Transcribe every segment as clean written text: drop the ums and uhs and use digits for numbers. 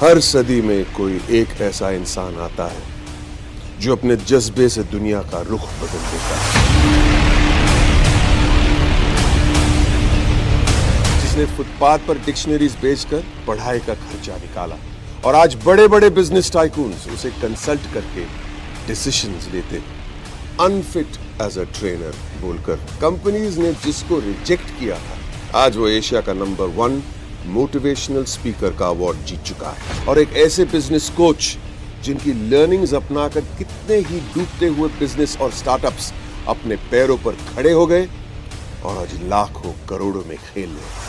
हर सदी में कोई एक ऐसा इंसान आता है जो अपने जज्बे से दुनिया का रुख बदल देता है, जिसने फुटपाथ पर डिक्शनरीज बेचकर पढ़ाई का खर्चा निकाला और आज बड़े बड़े बिजनेस टाइकून्स उसे कंसल्ट करके डिसीजंस लेते, अनफिट एज अ ट्रेनर बोलकर कंपनीज ने जिसको रिजेक्ट किया था, आज वो एशिया का नंबर 1 मोटिवेशनल स्पीकर का अवार्ड जीत चुका है। और एक ऐसे बिजनेस कोच जिनकी लर्निंग्स अपनाकर कितने ही डूबते हुए बिजनेस और स्टार्टअप्स अपने पैरों पर खड़े हो गए और आज लाखों करोड़ों में खेल रहे हैं।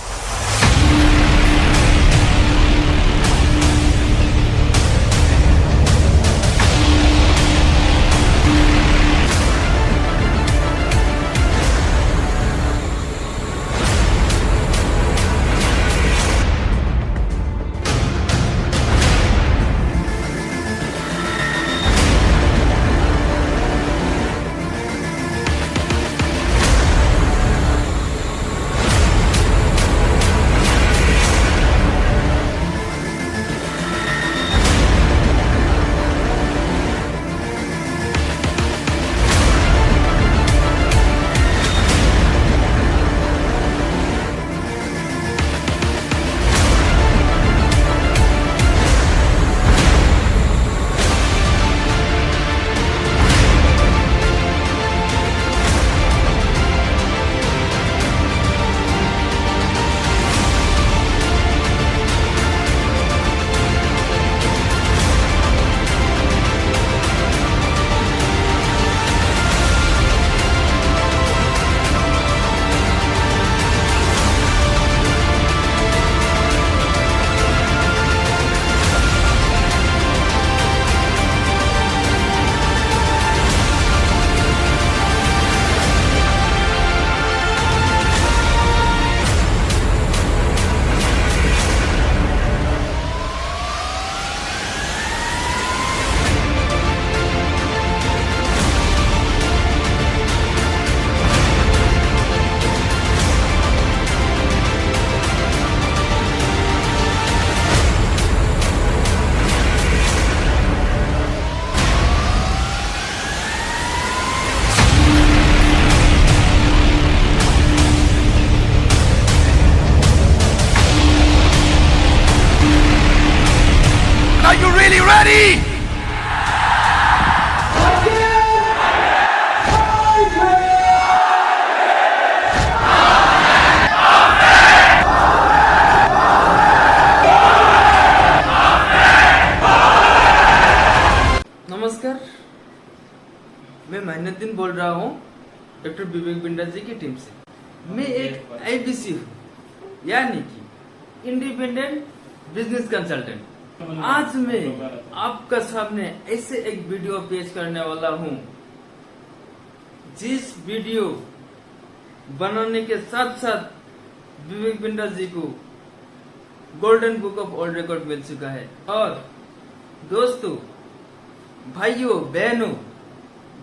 Are you really ready? नमस्कार, मैं महिनुद्दीन बोल रहा हूँ डॉक्टर विवेक बिंडा जी की टीम से। मैं एक IBC हूँ, यानी कि इंडिपेंडेंट बिजनेस कंसल्टेंट। आज मैं आपका सामने ऐसे एक वीडियो पेश करने वाला हूँ जिस वीडियो बनाने के साथ साथ विवेक बिंडा जी को golden book of world record मिल चुका है। और दोस्तों, भाइयों बहनों,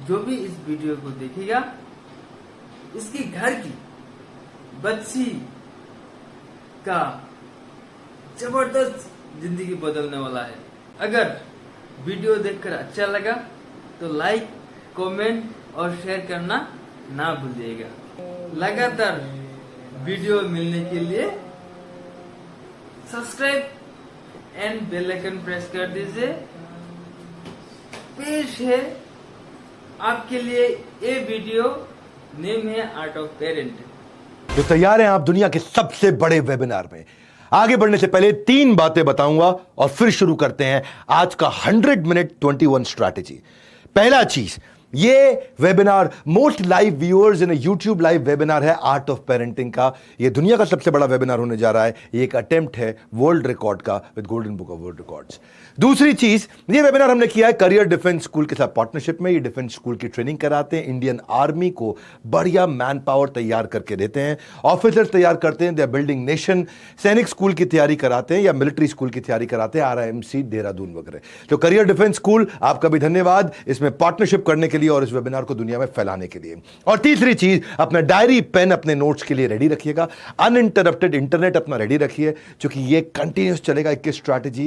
जो भी इस वीडियो को देखेगा इसकी घर की बच्ची का जबरदस्त जिंदगी बदलने वाला है। अगर वीडियो देखकर अच्छा लगा तो लाइक, कमेंट और शेयर करना ना भूलिएगा। लगातार वीडियो मिलने के लिए subscribe and bell icon press कर दीजिए। पेश है आपके लिए ये वीडियो, नेम है आर्ट ऑफ पेरेंट। जो तैयार हैं आप दुनिया के सबसे बड़े वेबिनार में। आगे बढ़ने से पहले 3 बातें बताऊंगा और फिर शुरू करते हैं आज का 100 मिनट 21 स्ट्रैटेजी। पहला चीज, ये webinar most live viewers in YouTube live webinar है आर्ट ऑफ पेरेंटिंग का। ये दुनिया का सबसे बड़ा वेबिनार होने जा रहा है। ये एक अटेम्प्ट है वर्ल्ड रिकॉर्ड का with golden book of world records. दूसरी चीज, ये वेबिनार हमने किया है करियर डिफेंस स्कूल के साथ पार्टनरशिप में। ये डिफेंस स्कूल की ट्रेनिंग कराते हैं, इंडियन आर्मी को बढ़िया मैन पावर तैयार करके देते हैं, ऑफिसर्स तैयार करते हैं, दे आर बिल्डिंग नेशन। सैनिक स्कूल की तैयारी कराते हैं या मिलिट्री स्कूल की तैयारी कराते हैं, RIMC देहरादून वगैरह। तो करियर डिफेंस स्कूल, आपका भी धन्यवाद इसमें पार्टनरशिप करने के के लिए और इस वेबिनार को दुनिया में फैलाने के लिए। और तीसरी चीज, अपना डायरी पेन अपने नोट्स के लिए रेडी रखिएगा, अनइंटरप्टेड इंटरनेट अपना रेडी रखिए, क्योंकि ये कंटिन्यूस चलेगा 21 स्ट्रैटेजी।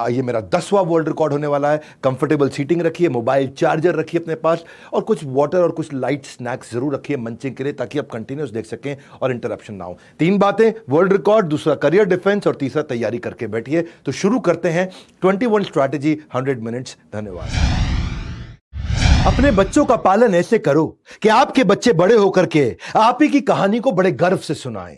ये मेरा 10वां वर्ल्ड रिकॉर्ड होने वाला है। कंफर्टेबल सीटिंग रखिए, मोबाइल चार्जर रखिए अपने पास, और कुछ वाटर और कुछ लाइट स्नैक्स जरूर रखिए मंचिंग के लिए, ताकि आप कंटिन्यूस देख सकें और इंटरप्शन ना हो। 3 बातें, वर्ल्ड रिकॉर्ड, दूसरा करियर डिफेंस और तीसरा तैयारी करके बैठिए। तो शुरू करते हैं 21 स्ट्रैटेजी 100 मिनट्स। धन्यवाद। अपने बच्चों का पालन ऐसे करो कि आपके बच्चे बड़े होकर के आप ही की कहानी को बड़े गर्व से सुनाएं।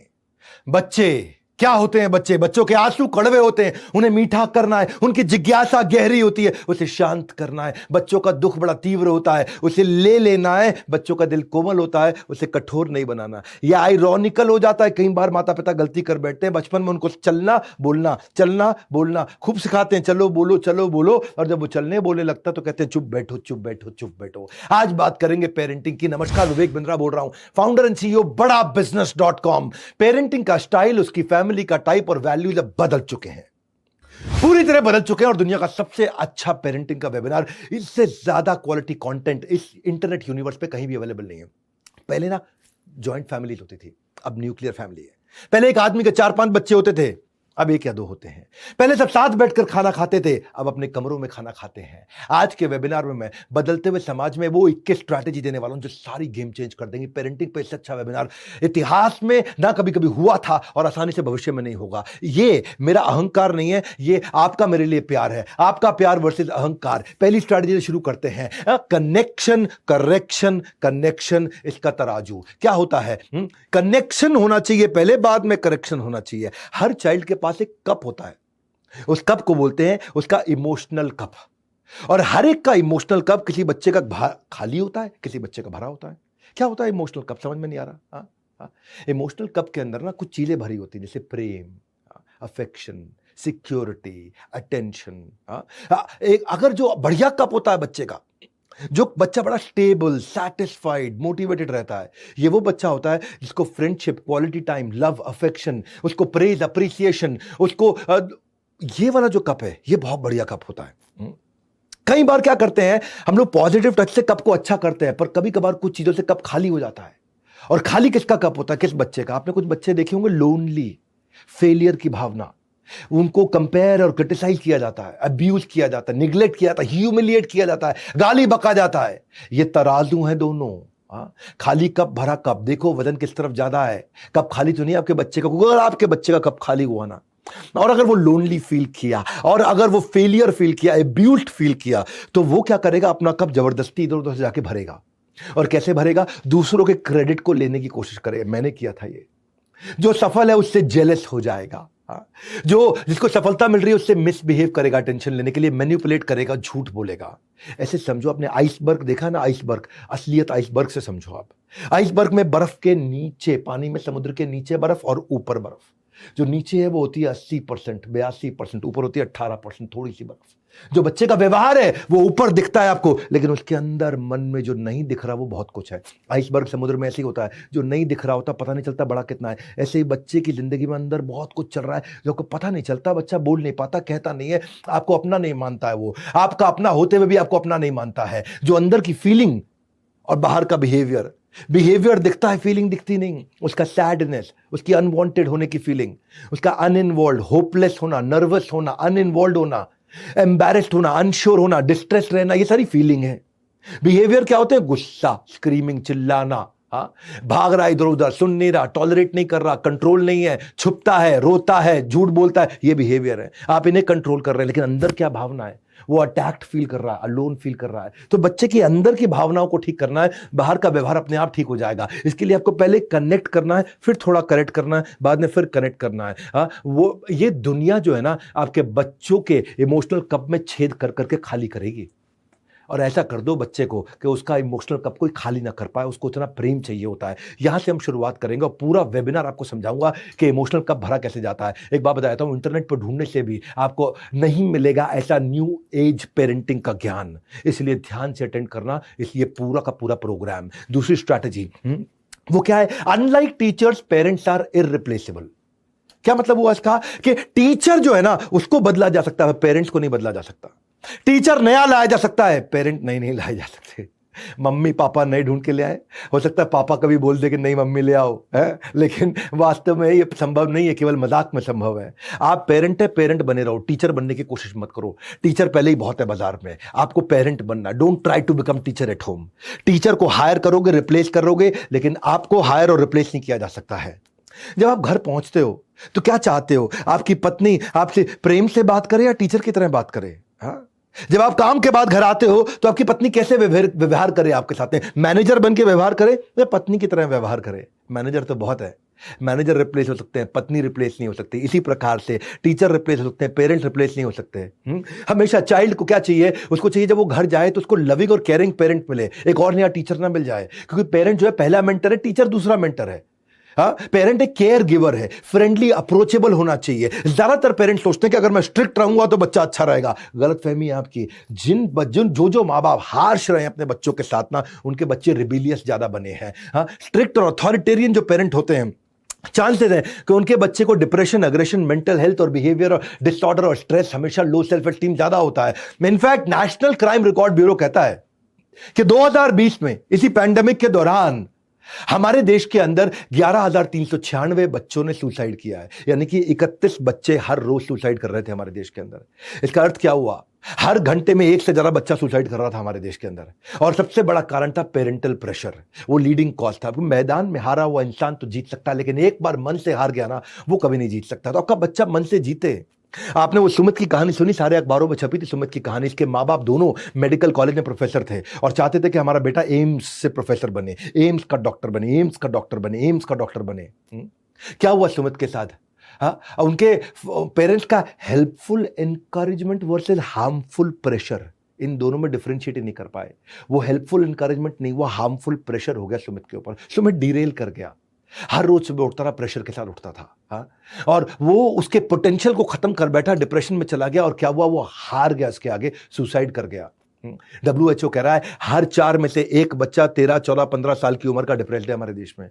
बच्चे क्या होते हैं? बच्चों के आंसू कड़वे होते हैं, उन्हें मीठा करना है। उनकी जिज्ञासा गहरी होती है, उसे शांत करना है। बच्चों का दुख बड़ा तीव्र होता है, उसे ले लेना है। बच्चों का दिल कोमल होता है, उसे कठोर नहीं बनाना। यह आयरॉनिकल हो जाता है, कई बार माता पिता गलती कर बैठते हैं। बचपन में उनको चलना बोलना खूब सिखाते हैं, चलो बोलो, और जब वो चलने बोलने लगता तो कहते हैं चुप बैठो। आज बात करेंगे पेरेंटिंग की। नमस्कार, विवेक बिंद्रा बोल रहा हूं, फाउंडर एंड CEO बड़ा business.com। पेरेंटिंग का स्टाइल, उसकी फैमिली का टाइप और वैल्यूज अब बदल चुके हैं, पूरी तरह बदल चुके हैं। और दुनिया का सबसे अच्छा पेरेंटिंग का वेबिनार, इससे ज्यादा क्वालिटी कंटेंट इस इंटरनेट यूनिवर्स पे कहीं भी अवेलेबल नहीं है। पहले ना जॉइंट फैमिलीज होती थी, अब न्यूक्लियर फैमिली है। पहले एक आदमी के 4-5 बच्चे होते थे, अब 1 या 2 होते हैं। पहले सब साथ बैठकर खाना खाते थे, अब अपने कमरों में खाना खाते हैं। आज के वेबिनार में मैं बदलते हुए समाज में वो 21 स्ट्रैटेजी देने वाला हूं जो सारी गेम चेंज कर देंगी। पेरेंटिंग पे इससे अच्छा वेबिनार इतिहास में ना कभी हुआ था और आसानी से भविष्य में नहीं होगा। ये मेरा अहंकार नहीं है, ये आपका मेरे लिए प्यार है। आपका प्यार वर्सेस अहंकार। पहली स्ट्रैटेजी से शुरू करते हैं, कनेक्शन, कनेक्शन, इसका तराजू क्या होता है? कनेक्शन होना चाहिए पहले, बाद में करेक्शन होना चाहिए। हर चाइल्ड के पास एक कप होता है, उस कप को बोलते हैं उसका इमोशनल कप। और हर एक का इमोशनल कप किसी बच्चे का खाली होता है, किसी बच्चे का भरा होता है। क्या होता है इमोशनल कप? समझ में नहीं आ रहा? इमोशनल कप के अंदर ना कुछ चीजें भरी होती हैं, जैसे प्रेम, अफेक्शन, सिक्योरिटी, अटेंशन। एक अगर जो बढ़िया कप होता है बच्चे का, जो बच्चा बड़ा स्टेबल, सैटिस्फाइड, मोटिवेटेड रहता है, ये वो बच्चा होता है जिसको friendship, quality time, love, affection, उसको प्रेज, अप्रिसिएशन, उसको ये वाला जो कप है, ये बहुत बढ़िया कप होता है। कई बार क्या करते हैं हम लोग, पॉजिटिव टच से कप को अच्छा करते हैं, पर कभी कभार कुछ चीजों से कप खाली हो जाता है। और खाली किसका कप होता है? किस बच्चे का? आपने कुछ बच्चे देखे होंगे, लोनली, फेलियर की भावना, उनको कंपेयर और क्रिटिसाइज किया जाता है, अब्यूज किया जाता है, निग्लेक्ट किया जाता है, ह्यूमिलिएट किया जाता है, गाली बका जाता है। ये तराजू है दोनों। खाली कप, भरा कप, देखो वजन किस तरफ ज्यादा है। कप खाली तो नहीं आपके बच्चे का, अगर आपके बच्चे का कप खाली हुआ ना, और अगर वो लोनली फील किया, और अगर वो फेलियर फील किया, अब्यूज्ड फील किया, तो वो क्या करेगा? अपना कप जबरदस्ती इधर उधर से जाके भरेगा। और कैसे भरेगा? दूसरों के क्रेडिट को लेने की कोशिश करेगा, मैंने किया था ये। जो सफल है उससे जेलस हो जाएगा, जो जिसको सफलता मिल रही है उससे मिसबिहेव करेगा, टेंशन लेने के लिए मैनिपुलेट करेगा, झूठ बोलेगा। ऐसे समझो, आपने आइसबर्ग देखा ना, आइसबर्ग, असलियत आइसबर्ग से समझो आप। आइसबर्ग में बर्फ के नीचे, पानी में, समुद्र के नीचे बर्फ और ऊपर बर्फ। जो नीचे है वो होती है 80%, 82%, ऊपर होती है 18%, थोड़ी सी बर्फ। जो बच्चे का व्यवहार है वो ऊपर दिखता है आपको, लेकिन उसके अंदर मन में जो नहीं दिख रहा वो बहुत कुछ है। आइसबर्ग समुद्र में ऐसे ही होता है, जो नहीं दिख रहा होता पता नहीं चलता बड़ा कितना है। ऐसे ही बच्चे की जिंदगी में अंदर बहुत कुछ चल रहा है जो आपको पता नहीं चलता। बच्चा बोल नहीं पाता, कहता नहीं है, आपको अपना नहीं मानता है, वो आपका अपना होते हुए भी आपको अपना नहीं मानता है। जो अंदर की फीलिंग और बाहर का बिहेवियर दिखता है, फीलिंग दिखती नहीं। उसका सैडनेस, उसकी अनवांटेड होने की फीलिंग, उसका अनइन्वॉल्व, होपलेस होना, नर्वस होना, अनइन्वॉल्व होना, एम्बैरेस्ड होना, अनश्योर होना, डिस्ट्रेस रहना, ये सारी फीलिंग है। बिहेवियर क्या होते हैं? गुस्सा, स्क्रीमिंग, चिल्लाना, भाग रहा है इधर उधर, सुन नहीं रहा, टॉलरेट नहीं कर रहा, कंट्रोल नहीं है, छुपता है, रोता है, झूठ बोलता है, ये बिहेवियर है। आप इन्हें कंट्रोल कर रहे हैं, लेकिन अंदर क्या भावना है? वो अटैक्ड फील कर रहा है, अलोन फील कर रहा है। तो बच्चे की अंदर की भावनाओं को ठीक करना है, बाहर का व्यवहार अपने आप ठीक हो जाएगा। इसके लिए आपको पहले कनेक्ट करना है, फिर थोड़ा करेक्ट करना है, बाद में फिर कनेक्ट करना है। वो ये दुनिया जो है ना, आपके बच्चों के इमोशनल कप में छेद कर करके खाली करेगी। और ऐसा कर दो बच्चे को कि उसका इमोशनल कप कोई खाली ना कर पाए, उसको इतना प्रेम चाहिए होता है। यहां से हम शुरुआत करेंगे और पूरा वेबिनार आपको समझाऊंगा कि इमोशनल कप भरा कैसे जाता है। एक बात बताता हूं, इंटरनेट पर ढूंढने से भी आपको नहीं मिलेगा ऐसा न्यू एज पेरेंटिंग का ज्ञान, इसलिए ध्यान से अटेंड करना, इसलिए पूरा का पूरा प्रोग्राम। दूसरी स्ट्रैटेजी वो क्या है? Unlike teachers, parents are irreplaceable. क्या मतलब हुआ इसका? कि टीचर जो है ना उसको बदला जा सकता है, पेरेंट्स को नहीं बदला जा सकता। टीचर नया लाया जा सकता है, पेरेंट नहीं लाए जा सकते। मम्मी पापा नहीं ढूंढ के ले आए, हो सकता है पापा कभी बोल दे कि नहीं मम्मी ले आओ, है, लेकिन वास्तव में ये संभव नहीं है, केवल मजाक में संभव है। आप पेरेंट है, पेरेंट बने रहो, टीचर बनने की कोशिश मत करो। टीचर पहले ही बहुत है बाजार में, आपको पेरेंट बनना। Don't try to become teacher at home. Teacher को हायर करोगे, रिप्लेस करोगे, लेकिन आपको हायर और रिप्लेस नहीं किया जा सकता है। जब आप घर पहुंचते हो तो क्या चाहते हो? आपकी पत्नी आपसे प्रेम से बात करे या टीचर की तरह बात करे? हाँ, जब आप काम के बाद घर आते हो तो आपकी पत्नी कैसे व्यवहार करे आपके साथ में? मैनेजर बन के व्यवहार करे या पत्नी की तरह व्यवहार करे? मैनेजर तो बहुत है, मैनेजर रिप्लेस हो सकते हैं, पत्नी रिप्लेस नहीं हो सकती। इसी प्रकार से टीचर रिप्लेस हो सकते हैं, पेरेंट्स रिप्लेस नहीं हो सकते। हमेशा चाइल्ड को क्या चाहिए? उसको चाहिए जब वो घर जाए तो उसको लविंग और केयरिंग पेरेंट मिले, एक और नया टीचर ना मिल जाए, क्योंकि पेरेंट जो है पहला मेंटर है, टीचर दूसरा मेंटर है। हाँ, पेरेंट एक केयर गिवर है, फ्रेंडली अप्रोचेबल होना चाहिए। ज्यादातर पेरेंट्स सोचते हैं कि अगर मैं स्ट्रिक्ट रहूंगा तो बच्चा अच्छा रहेगा। गलत फहमी है आपकी। जो माँ बाप हार्श रहे हैं अपने बच्चों के साथ ना, उनके बच्चे रिबेलियस ज्यादा बने हैं। हाँ, स्ट्रिक्ट और अथॉरिटेरियन जो पेरेंट होते हैं, चांसेस है कि उनके बच्चे को डिप्रेशन, अग्रेशन, मेंटल हेल्थ और बिहेवियर और डिसऑर्डर और स्ट्रेस, हमेशा लो सेल्फ एस्टीम ज्यादा होता है। In fact national crime record bureau कहता है कि 2020 में इसी पैंडेमिक के दौरान हमारे देश के अंदर 11,396 बच्चों ने सुसाइड किया है, यानी कि 31 बच्चे हर रोज सुसाइड कर रहे थे हमारे देश के अंदर। इसका अर्थ क्या हुआ? हर घंटे में एक से ज्यादा बच्चा सुसाइड कर रहा था हमारे देश के अंदर। और सबसे बड़ा कारण था पेरेंटल प्रेशर, वो लीडिंग कॉज था। मैदान में हारा हुआ इंसान तो जीत सकता है, लेकिन एक बार मन से हार गया ना, वो कभी नहीं जीत सकता। तो आपका बच्चा मन से जीते। आपने वो सुमित की कहानी सुनी, सारे अखबारों में छपी थी सुमित की कहानी। इसके माँ बाप दोनों मेडिकल कॉलेज में प्रोफेसर थे और चाहते थे कि हमारा बेटा एम्स से प्रोफेसर बने, एम्स का डॉक्टर बने, एम्स का डॉक्टर बने, एम्स का डॉक्टर बने। क्या हुआ सुमित के साथ? हाँ, उनके पेरेंट्स का helpful encouragement versus harmful pressure, इन दोनों में डिफरेंशिएट नहीं कर पाए। वो हेल्पफुल एनकरेजमेंट नहीं हुआ, हार्मफुल प्रेशर हो गया सुमित के ऊपर। सुमित डिरेल कर गया, हर रोज सुबह उठता था, प्रेशर के साथ उठता था। हाँ, और वो उसके पोटेंशियल को खत्म कर बैठा, डिप्रेशन में चला गया। और क्या हुआ? वो हार गया, इसके आगे सुसाइड कर गया। WHO कह रहा है हर 4 में से एक बच्चा 13, 14, 15 साल की उम्र का डिप्रेस्ड है हमारे देश में।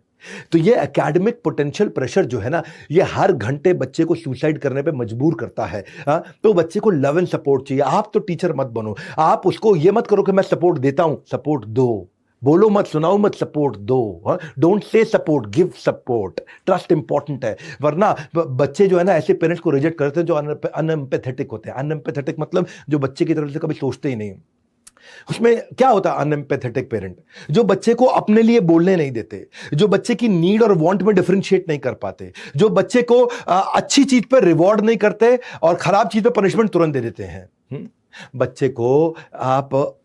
तो ये एकेडमिक पोटेंशियल प्रेशर जो है ना, ये हर घंटे बच्चे को सुसाइड करने पे मजबूर करता है। हाँ, तो बच्चे को लव एंड सपोर्ट चाहिए। आप तो टीचर मत बनो, आप उसको ये मत करो कि मैं सपोर्ट देता हूं, सपोर्ट दो। बोलो मत, सुनाओ मत, सपोर्ट दो। Don't say support, give support. Trust important है, वरना बच्चे जो है ना ऐसे पेरेंट्स को रिजेक्ट करते हैं जो अनएम्पैथेटिक होते हैं। अनएम्पैथेटिक मतलब जो बच्चे की तरफ से कभी सोचते ही नहीं। उसमें क्या होता है? अनएम्पैथेटिक पेरेंट जो बच्चे को अपने लिए बोलने नहीं देते, जो बच्चे की नीड और वांट में डिफरेंशिएट नहीं कर पाते, जो बच्चे को अच्छी चीज पर रिवॉर्ड नहीं करते और खराब चीज पर पनिशमेंट तुरंत दे देते हैं। बच्चे को आप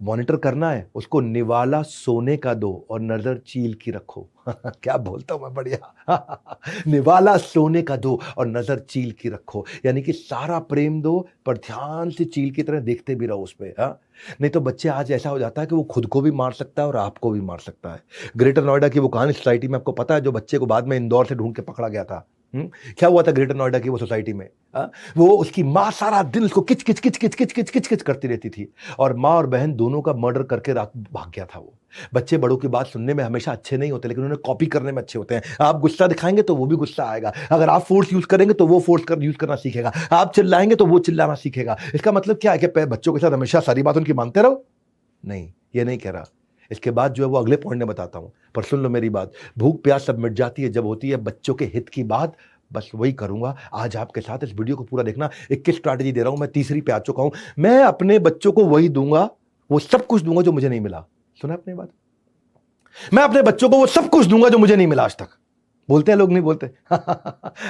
मॉनिटर करना है, उसको निवाला सोने का दो और नजर चील की रखो। क्या बोलता हूं मैं, बढ़िया। निवाला सोने का दो और नजर चील की रखो, यानी कि सारा प्रेम दो पर ध्यान से चील की तरह देखते भी रहो उस पर। हाँ, नहीं तो बच्चे आज ऐसा हो जाता है कि वो खुद को भी मार सकता है और आपको भी मार सकता है। ग्रेटर नोएडा की वो कहानी सोसाइटी में आपको पता है, जो बच्चे को बाद में इंदौर से ढूंढ के पकड़ा गया था। क्या हुआ था ग्रेटर नोएडा की वो सोसाइटी में? वो उसकी माँ सारा दिन उसको किच किच किच किच किच किच किच किच करती रहती थी और माँ और बहन दोनों का मर्डर करके रात भाग गया था वो। बच्चे बड़ों की बात सुनने में हमेशा अच्छे नहीं होते, लेकिन उन्हें कॉपी करने में अच्छे होते हैं। आप गुस्सा दिखाएंगे तो वो भी गुस्सा आएगा, अगर आप फोर्स यूज करेंगे तो वो फोर्स यूज करना सीखेगा, आप चिल्लाएंगे तो वो चिल्लाना सीखेगा। इसका मतलब क्या है कि बच्चों के साथ हमेशा सारी बात उनकी मानते रहो? नहीं, ये नहीं कह रहा। इसके बाद जो है वो अगले पॉइंट में बताता हूं, पर सुन लो मेरी बात। भूख प्यास सब मिट जाती है जब होती है बच्चों के हित की बात। बस वही करूंगा आज आपके साथ। इस वीडियो को पूरा देखना। 21 स्ट्रैटेजी दे रहा हूं, मैं तीसरी पे आ चुका हूं। मैं अपने बच्चों को वही दूंगा, वो सब कुछ दूंगा जो मुझे नहीं मिला। सुना अपनी बात? मैं अपने बच्चों को वो सब कुछ दूंगा जो मुझे नहीं मिला आज तक। बोलते हैं लोग, नहीं बोलते?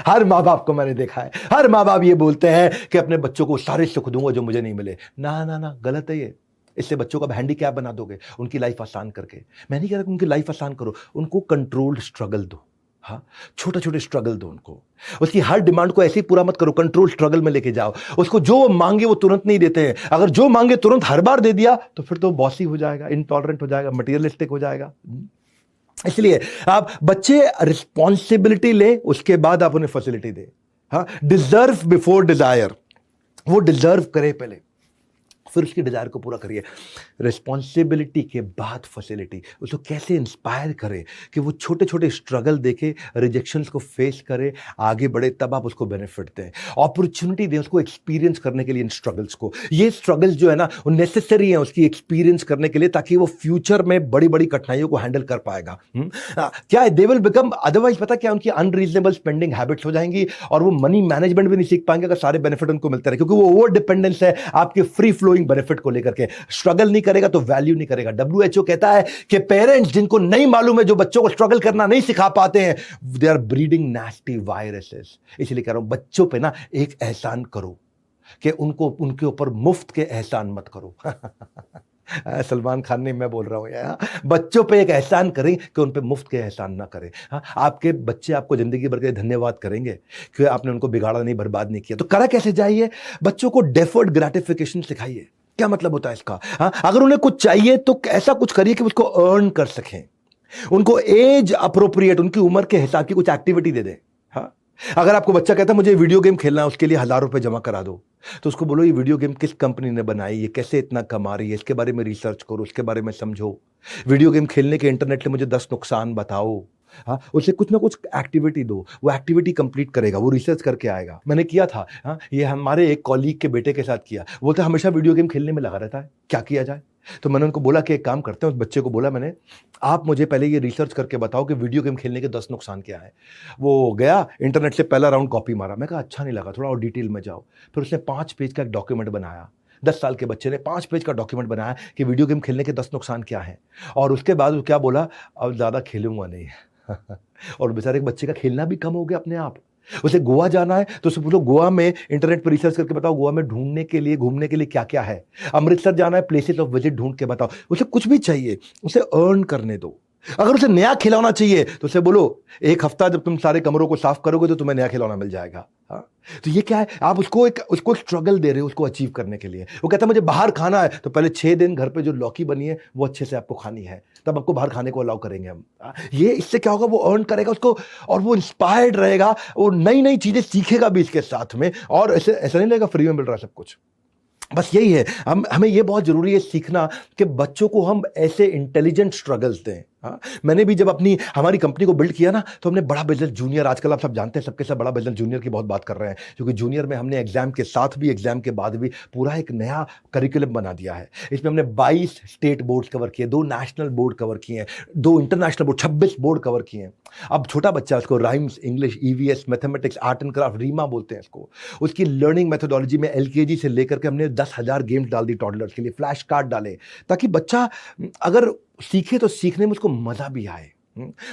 हर माँ बाप को मैंने देखा है, हर माँ बाप ये बोलते हैं कि अपने बच्चों को सारे सुख दूंगा जो मुझे नहीं मिले। ना ना ना, गलत है ये। इससे बच्चों का हैंडीकैप बना दोगे, उनकी लाइफ आसान करके। मैं नहीं कह रहा कि उनकी लाइफ आसान करो, उनको कंट्रोल्ड स्ट्रगल दो। हाँ, छोटे छोटे स्ट्रगल दो उनको। उसकी हर डिमांड को ऐसे ही पूरा मत करो, कंट्रोल स्ट्रगल में लेके जाओ। उसको जो मांगे वो तुरंत नहीं देते हैं। अगर जो मांगे तुरंत हर बार दे दिया तो फिर तो बॉसी हो जाएगा, इंटॉलरेंट हो जाएगा, मटेरियलिस्टिक हो जाएगा। इसलिए आप बच्चे रिस्पॉन्सिबिलिटी ले, उसके बाद आप उन्हें फैसिलिटी दे। हाँ, डिजर्व बिफोर डिजायर, वो डिजर्व करे पहले, फिर उसकी डिजायर को पूरा करिए। रिस्पॉन्सिबिलिटी के बाद फैसिलिटी, उसको कैसे इंस्पायर करें कि वो छोटे छोटे स्ट्रगल देखे, रिजेक्शंस को फेस करे, आगे बढ़े, तब आप उसको बेनिफिट दें, अपॉर्चुनिटी दें उसको एक्सपीरियंस करने के लिए इन स्ट्रगल्स को। ये स्ट्रगल्स जो है ना वो नेसेसरी है उसकी एक्सपीरियंस करने के लिए, ताकि वो फ्यूचर में बड़ी बड़ी कठिनाइयों को हैंडल कर पाएगा। क्या है, दे विल बिकम, अदरवाइज पता क्या, उनकी अनरीजनेबल स्पेंडिंग हैबिट्स हो जाएंगी और वो मनी मैनेजमेंट भी नहीं सीख पाएंगे अगर सारे बेनिफिट उनको मिलते रहे, क्योंकि वो ओवर डिपेंडेंस है आपके फ्री फ्लोइंग बेनिफिट को लेकर के। स्ट्रगल नहीं करेगा तो वैल्यू नहीं करेगा। WHO कहता है कि पेरेंट्स जिनको नहीं मालूम है, जो बच्चों को स्ट्रगल करना नहीं सिखा पाते हैं, they are breeding nasty viruses. इसलिए कह रहा हूं बच्चों पे ना एक एहसान करो कि उनको, उनके ऊपर मुफ्त के एहसान मत करो। सलमान खान ने, मैं बोल रहा हूं यार, बच्चों पे एक एहसान करें कि उन पे मुफ्त के एहसान ना करें। आपके बच्चे आपको जिंदगी भर के धन्यवाद करेंगे कि आपने उनको बिगाड़ा नहीं, बर्बाद नहीं किया। तो करा कैसे जाइए, बच्चों को डेफर्ड ग्रेटिफिकेशन सिखाइए। क्या मतलब होता है इसका? अगर उन्हें कुछ चाहिए तो ऐसा कुछ करिए कि उसको अर्न कर सकें। उनको एज अप्रोप्रिएट, उनकी उम्र के हिसाब की कुछ एक्टिविटी दे दें। अगर आपको बच्चा कहता है मुझे वीडियो गेम खेलना है, उसके लिए 1000 रुपए जमा करा दो, तो उसको बोलो ये वीडियो गेम किस कंपनी ने बनाई, ये कैसे इतना कमा रही है, इसके बारे में रिसर्च करो, उसके बारे में समझो। वीडियो गेम खेलने के इंटरनेट के मुझे 10 नुकसान बताओ। उसे कुछ ना कुछ एक्टिविटी दो, वो एक्टिविटी कंप्लीट करेगा, वो रिसर्च करके आएगा। मैंने किया था, ये हमारे एक कॉलीग के बेटे के साथ किया। वो तो हमेशा वीडियो गेम खेलने में लगा रहता है, क्या किया जाए? तो मैंने उनको बोला कि एक काम करते हैं, उस बच्चे को बोला मैंने, आप मुझे पहले ये रिसर्च करके बताओ कि वीडियो गेम खेलने के 10 नुकसान क्या है। वो गया, इंटरनेट से पहला राउंड कॉपी मारा। मैं कहा अच्छा नहीं लगा, थोड़ा और डिटेल में जाओ। फिर उसने 5 पेज का एक डॉक्यूमेंट बनाया। 10 साल के बच्चे ने 5 पेज का डॉक्यूमेंट बनाया कि वीडियो गेम खेलने के 10 नुकसान क्या हैं। और उसके बाद वो क्या बोला, अब ज़्यादा खेलूंगा नहीं। और बेचारे के बच्चे का खेलना भी कम हो गया अपने आप। उसे गोवा जाना है तो उसे पूछो गोवा में इंटरनेट पर रिसर्च करके बताओ गोवा में ढूंढने के लिए, घूमने के लिए क्या क्या है। अमृतसर जाना है, प्लेसेस ऑफ विजिट ढूंढ के बताओ। उसे कुछ भी चाहिए, उसे अर्न करने दो। अगर उसे नया खिलौना चाहिए तो उसे बोलो एक हफ्ता जब तुम सारे कमरों को साफ करोगे तो तुम्हें नया खिलौना मिल जाएगा। तो ये क्या है, आप उसको स्ट्रगल दे रहे हो उसको अचीव करने के लिए। वो कहता है मुझे बाहर खाना है, तो पहले 6 दिन घर पे जो लौकी बनी है वो अच्छे से आपको खानी है, तब आपको बाहर खाने को अलाउ करेंगे हम। ये इससे क्या होगा, वो अर्न करेगा उसको और वो इंस्पायर्ड रहेगा, वो नई नई चीजें सीखेगा भी इसके साथ में। और ऐसा नहीं लगेगा फ्री में मिल रहा है सब कुछ। बस यही है, हमें ये बहुत जरूरी है सीखना कि बच्चों को हम ऐसे इंटेलिजेंट स्ट्रगल्स दें। मैंने भी जब हमारी कंपनी को बिल्ड किया ना, तो हमने बड़ा बिजनेस जूनियर, आजकल आप सब जानते हैं सबके सब बड़ा बिजनेस जूनियर की बहुत बात कर रहे हैं, क्योंकि जूनियर में हमने एग्जाम के साथ भी, एग्जाम के बाद भी पूरा एक नया करिकुलम बना दिया है। इसमें हमने 22 स्टेट बोर्ड कवर किए, 2 नेशनल बोर्ड कवर किए हैं, 2 इंटरनेशनल बोर्ड, 26 बोर्ड कवर किए हैं। अब छोटा बच्चा, उसको rhymes, English, EVS, mathematics, art and craft, रीमा बोलते हैं इसको, उसकी लर्निंग मेथोडोलॉजी में LKG से लेकर के हमने 10,000 गेम्स डाल दी टॉडलर्स के लिए, फ्लैश कार्ड डाले, ताकि बच्चा अगर सीखे तो सीखने में उसको मजा भी आए।